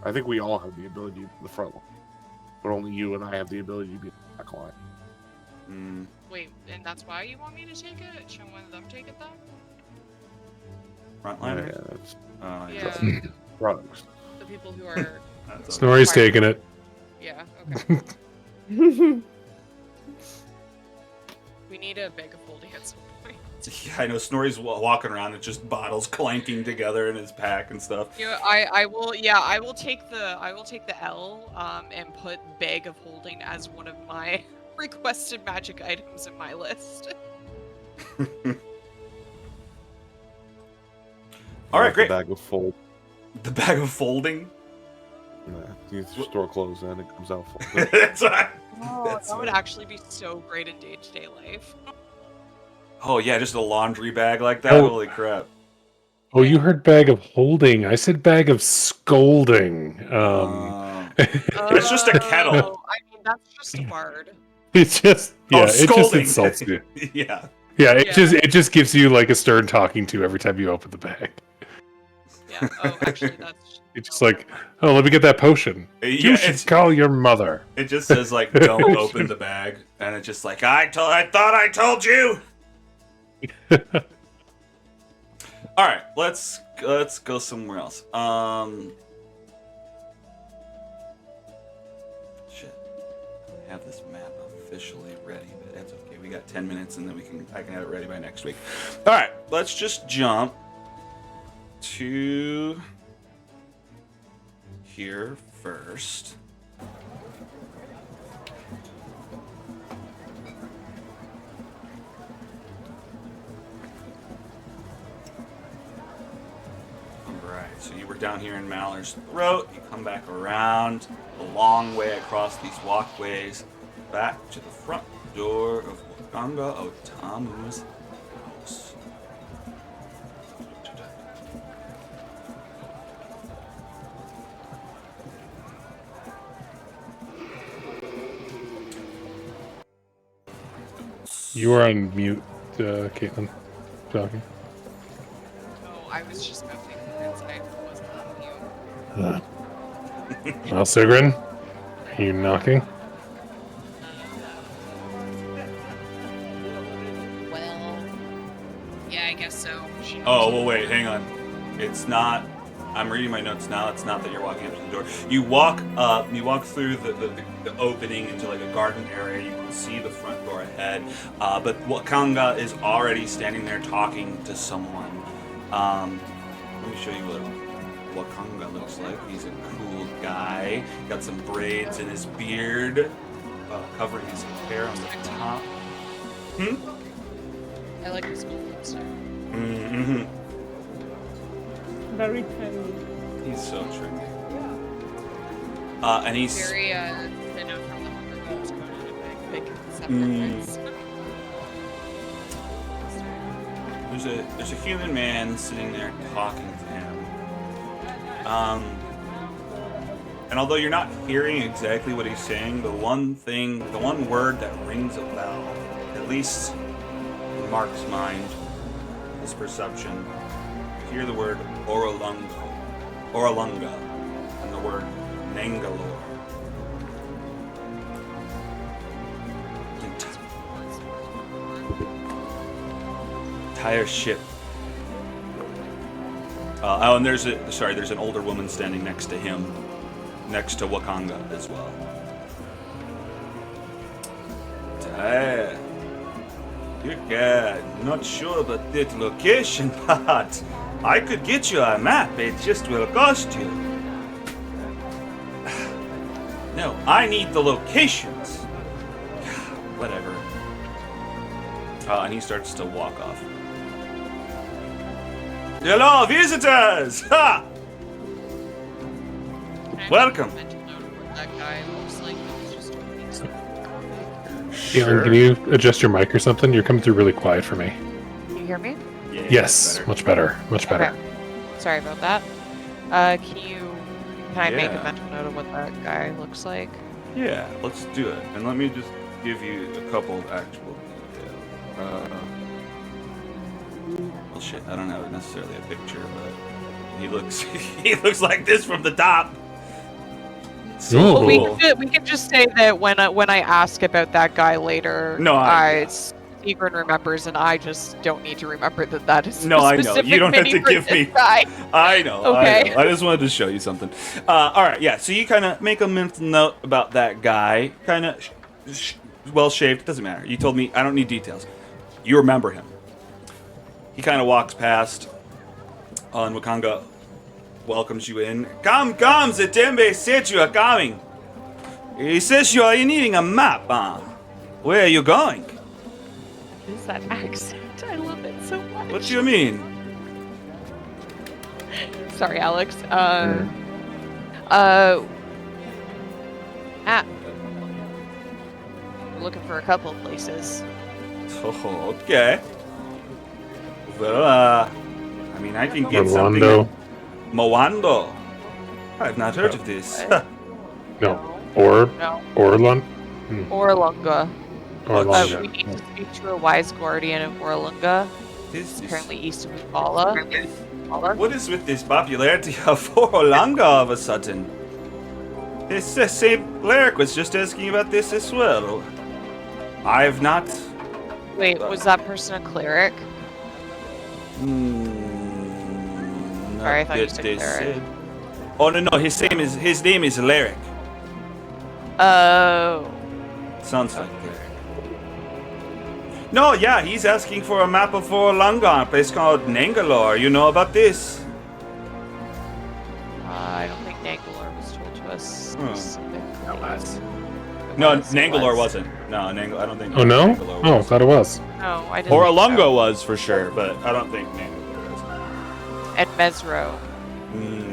I think we all have the ability to be the front line, but only you and I have the ability to be the back line. Mm. Wait, and that's why you want me to take it? Should one of them take it then? Frontliners? Yeah, that's Yeah, drugs. the people who are. That's Snorri's taking it. Yeah. Okay. We need a bag of holding at some point. Yeah, I know Snorri's walking around with just bottles clanking together in his pack and stuff. You know, I will. Yeah, I will take the L and put bag of holding as one of my requested magic items in my list. All right, great. The bag of fold. The bag of folding. Yeah, you just store clothes in, it comes out folded. That's right. Oh, that would actually be so great in day-to-day life. Oh yeah, just a laundry bag like that. Oh. Holy crap! Oh, you heard bag of holding. I said bag of scolding. It's just a kettle. I mean, that's just a bard. It's just it just scolding. insults you. Yeah. Yeah, it Yeah. just gives you like a stern talking to every time you open the bag. Yeah. Oh, actually, that's. It's just like, oh, let me get that potion. Yeah, You should call your mother. It just says like, "Don't open the bag," and it's just like, I thought I told you. All right, let's go somewhere else. Shit, I have this map officially ready, but that's okay. We got 10 minutes, and then I can have it ready by next week. All right, let's just jump to here first. Alright, so you were down here in Mallar's Throat, you come back around a long way across these walkways, back to the front door of Wakanga Otamu's house. You are on mute, Caitlin. Talking. Oh, I was just moving because I wasn't on mute. Well, Sigrun, are you knocking? Well, yeah, I guess so. Oh, well, wait, hang on. It's not. I'm reading my notes now. It's not that you're walking up to the door. You walk up. You walk through the opening into like a garden area. You can see the front door ahead. But Wakanga is already standing there talking to someone. Let me show you what Wakanga looks like. He's a cool guy. Got some braids in his beard, covering his hair on the top. I like his gold lipstick. Mm-hmm. Very trendy. He's so trendy. Yeah. And he's Very Finno from the Hunger Games going on a big step reference. there's a human man sitting there talking to him. And although you're not hearing exactly what he's saying, the one word that rings a bell, at least in Mark's mind, his perception, you hear the word Oralunga, and the word Nangalore. Entire ship. And there's an older woman standing next to him, next to Wakanga as well. Dear God, not sure about that location, but I could get you a map. It just will cost you. No, I need the locations. Whatever. And he starts to walk off. Hello, visitors! Ha! Welcome. That guy looks like he's just doing something. Alan, can you adjust your mic or something? You're coming through really quiet for me. Can you hear me? Yeah, Yes, much better. Much better. Okay. Sorry about that. Can I make a mental note of what that guy looks like? Yeah, let's do it. And let me just give you a couple of actual details. Well, shit, I don't have necessarily a picture, but he looks like this from the top. So Ooh. cool. We can just say that when I ask about that guy later, Steven remembers, and I just don't need to remember that is No, a I know. specific You don't have mini to for give this me. guy. I know. Okay. I just wanted to show you something. All right, yeah. So you kind of make a mental note about that guy. Kind of well shaved. Doesn't matter. You told me I don't need details. You remember him. He kind of walks past. And Wakanga welcomes you in. Come, the Tembe said you are coming. He says you are needing a map, huh? Where are you going? What is that accent? I love it so much. What do you mean? Sorry, Alex. We're looking for a couple of places. Oh, okay. Well, I mean, I can get something. Moando. I've not heard of this. No. Or No. Orlun. Oralunga. Orlunga. We need to speak to a wise guardian of Oralunga. This is Apparently east of Umbala. What is with this popularity of Orlanga all of a sudden? This same Lyric was just asking about this as well. I have not. Wait, was that person a cleric? Sorry, I thought you said cleric. Oh no, his name is Lyric. Oh. Sounds like cleric. No, yeah, he's asking for a map of Orlanga, a place called Nangalore. You know about this? I don't think Nangalore was told to us specifically. No, Nangalore wasn't. No, I don't think. Oh no? Nangalore Oh, I was. thought it was. No, I didn't. Orlanga was for sure, but I don't think Nangalore was. And Mesro.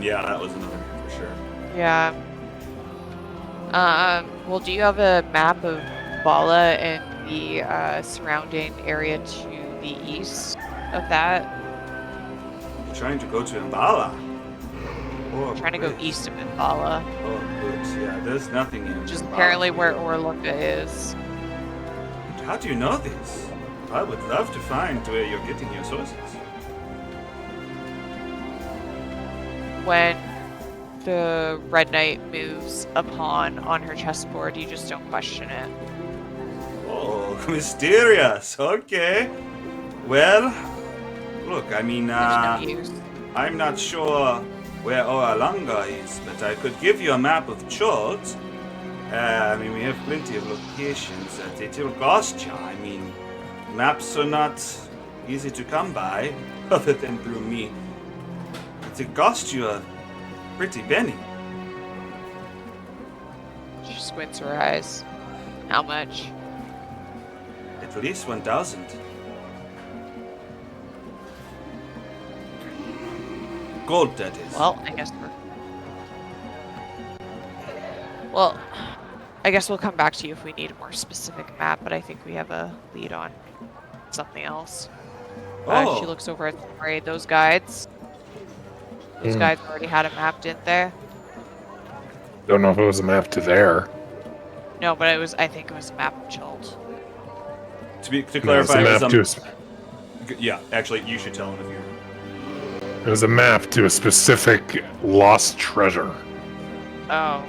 Yeah, that was another name for sure. Yeah. Well, do you have a map of Bala and the surrounding area to the east of that? You're trying to go to Mbala. Oh, Trying to go great. east of Mbala, Oh, good. Yeah, there's nothing in which is Mbala. apparently where Orlunga is. How do you know this? I would love to find where you're getting your sources. When the Red Knight moves a pawn on her chessboard, you just don't question it. Oh, mysterious. Okay. Well, look, I mean, There's no use. I'm not sure where Oralunga is, but I could give you a map of Chod. I mean, we have plenty of locations that it will cost you. I mean, maps are not easy to come by, other than through me. It cost you a pretty penny. She squints her eyes. How much? At least 1,000. Gold, that is. Well, I guess we'll come back to you if we need a more specific map, but I think we have a lead on something else. Oh. She looks over at Snorri. Those guides. Those guides already had it mapped, didn't they? Don't know if it was a map to there. No, but it was. I think it was a map of Chult. To No, it was clarify, a it map was, to yeah, actually, you should tell him if you're... it was a map to a specific lost treasure. Oh.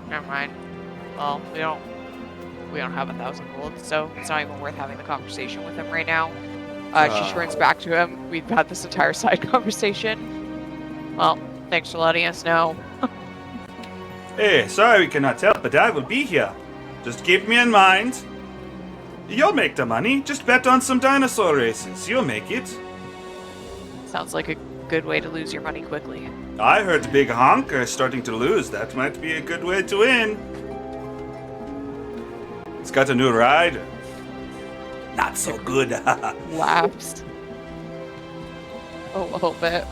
Never mind. Well, we don't have 1,000 gold, so it's not even worth having the conversation with him right now. She turns back to him. We've had this entire side conversation. Well, thanks for letting us know. Hey, sorry we cannot help, but I will be here. Just keep me in mind. You'll make the money. Just bet on some dinosaur races. You'll make it. Sounds like a good way to lose your money quickly. I heard Big Honker is starting to lose. That might be a good way to win. He's got a new rider. Not so good. Laughs. A little bit.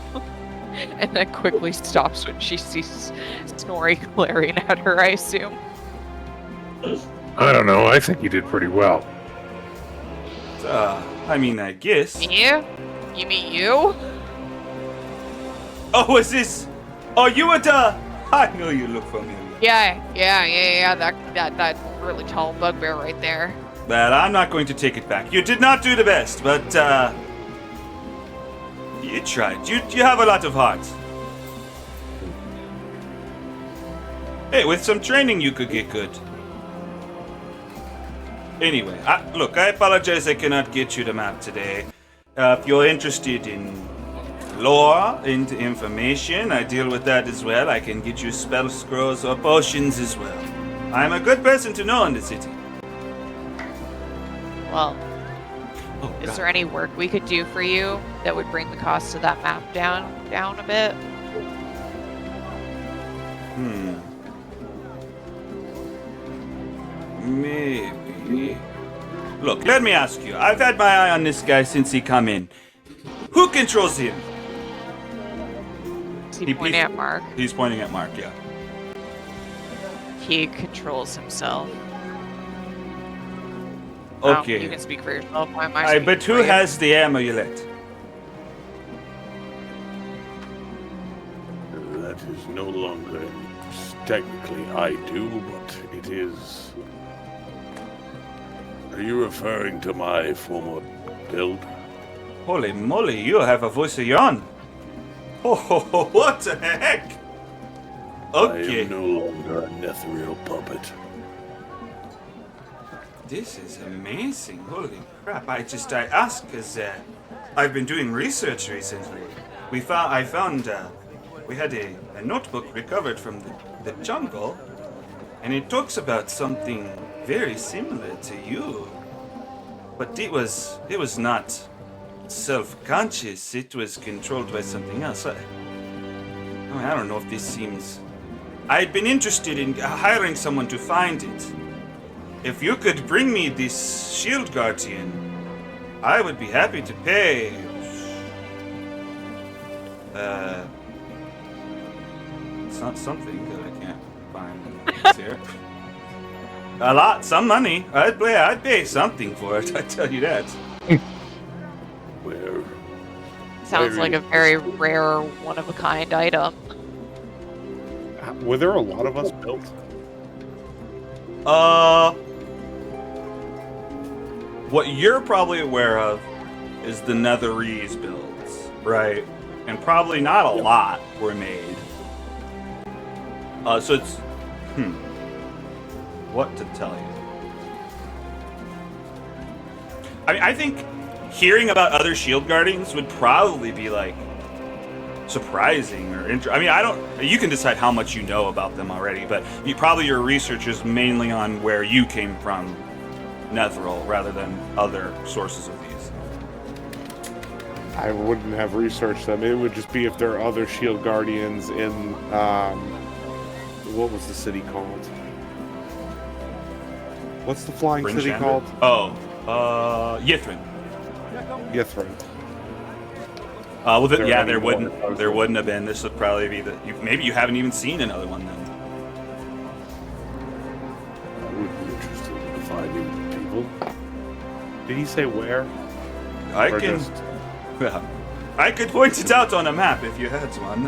And then quickly stops when she sees Snorri glaring at her, I assume. I don't know. I think you did pretty well. I mean, I guess. You? You mean you? Oh, is this? Oh, you were the... I know you look familiar. Yeah. That really tall bugbear right there. Well, I'm not going to take it back. You did not do the best, but, you tried. You have a lot of heart. Hey, with some training you could get good. Anyway, look, I apologize I cannot get you the map today. If you're interested in lore and information, I deal with that as well. I can get you spell scrolls or potions as well. I'm a good person to know in the city. Well, Oh, is God. there any work we could do for you that would bring the cost of that map down a bit? Maybe. Look, let me ask you. I've had my eye on this guy since he come in. Who controls him? Is he He- pointing he's- at Mark? He's pointing at Mark, yeah. He controls himself. Oh, Okay. you can speak for yourself. Why am I I speaking bet for who you? has the amulet? That is no longer. Technically, I do, but it is. Are you referring to my former build? Holy moly, you have a voice of your own. Oh, what the heck? I Okay. am no longer a Netheril puppet. This is amazing. Holy crap. I asked because I've been doing research recently. We had a notebook recovered from the jungle, and it talks about something very similar to you. But it was not self-conscious. It was controlled by something else. I don't know if this seems... I'd been interested in hiring someone to find it. If you could bring me this shield guardian, I would be happy to pay. It's not something that I can't find. It's here. A lot, some money. I'd pay something for it. I tell you that. Where? Sounds like a very rare, one-of-a-kind item. Were there a lot of us built? What you're probably aware of is the Netherese builds, right? And probably not a lot were made. So it's... What to tell you? I mean, I think hearing about other shield guardians would probably be, like, surprising or I mean, I don't... You can decide how much you know about them already, but your research is mainly on where you came from, Netheril, rather than other sources of these. I wouldn't have researched them. It would just be if there are other shield guardians in, what was the city called? What's the flying Bryn city Chandra? called? Yithrin. Yithrin. Well, There yeah, are there any wouldn't more. have been. This would probably be maybe you haven't even seen another one then. I would be interested in finding people. Did he say where? I Or can. just- Well, I could point it out on a map if you had one.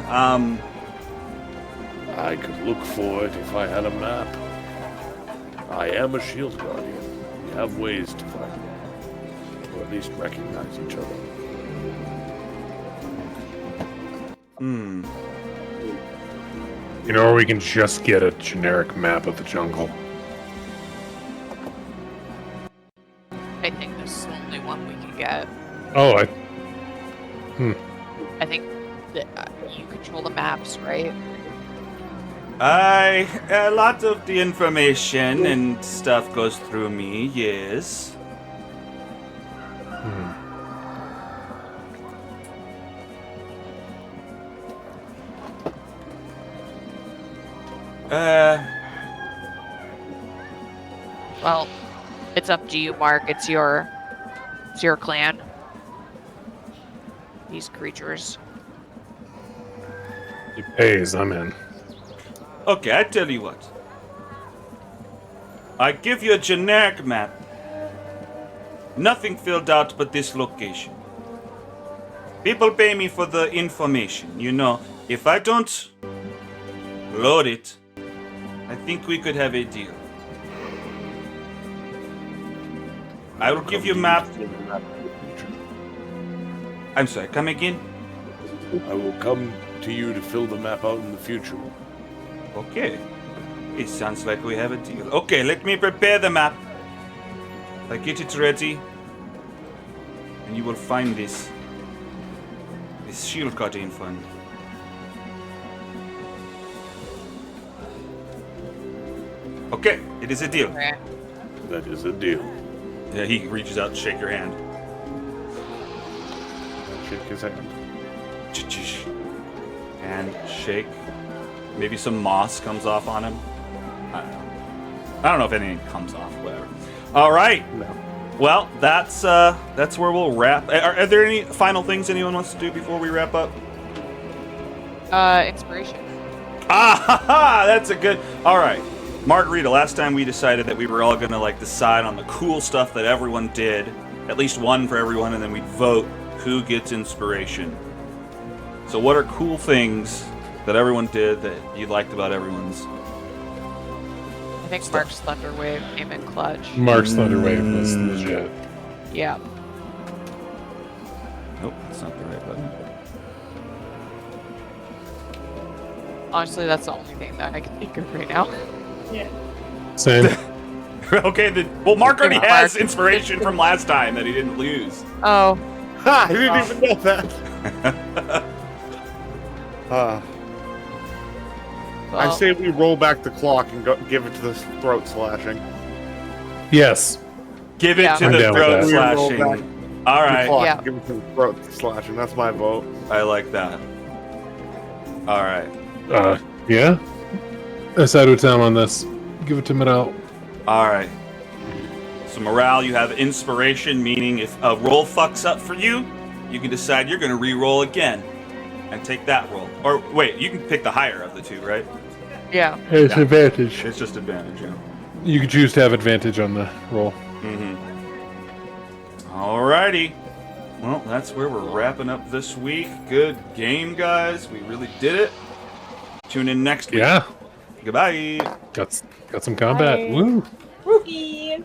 I could look for it if I had a map. I am a shield guardian. We have ways to find it. Or at least recognize each other. You know, or we can just get a generic map of the jungle. I think this is the only one we can get. Oh, I think that you control the maps, right? A lot of the information and stuff goes through me, yes. Well, it's up to you, Mark. It's your clan. These creatures. it pays. I'm in. Okay, I tell you what. I give you a generic map. Nothing filled out but this location. People pay me for the information. You know, if I don't load it, I think we could have a deal. I will give you a map. I'm sorry, come again? I will come to you to fill the map out in the future. Okay. It sounds like we have a deal. Okay, let me prepare the map. I get it ready. And you will find this shield guardian fund. Okay, it is a deal. Okay. That is a deal. Yeah, he reaches out to shake your hand. Shake his hand. And shake. Maybe some moss comes off on him. I don't know. I don't know if anything comes off. Whatever. All right. No. Well, that's where we'll wrap. Are there any final things anyone wants to do before we wrap up? Inspiration. Ah, that's a good. All right, Margarita. Last time we decided that we were all gonna decide on the cool stuff that everyone did, at least one for everyone, and then we'd vote who gets inspiration. So, what are cool things that everyone did that you liked about everyone's? I think Mark's Thunder Wave came in clutch. Mark's Thunderwave was legit. Yeah. Nope, that's not the right button. Honestly, that's the only thing that I can think of right now. Yeah. Same. Okay, well, Mark already Mark. has inspiration from last time that he didn't lose. Oh. Ha! He didn't even know that. I Well, say we roll back the clock and give it to the throat slashing. Yes. Give it Yeah. to I'm the down with throat that. We roll back slashing. All the right, clock Yeah. and give it to the throat slashing. That's my vote. I like that. All right. Yeah? I side with Tom on this. Give it to Morale. All right. So morale, you have inspiration, meaning if a roll fucks up for you, you can decide you're going to re-roll again and take that roll. Or wait, you can pick the higher of the two, right? yeah. It's Yeah. advantage. It's just advantage, yeah. You can choose to have advantage on the roll. Mm-hmm. Alrighty. Well, that's where we're wrapping up this week. Good game, guys. We really did it. Tune in next week. Yeah. Goodbye. Got some combat. Bye. Woo. Spooky.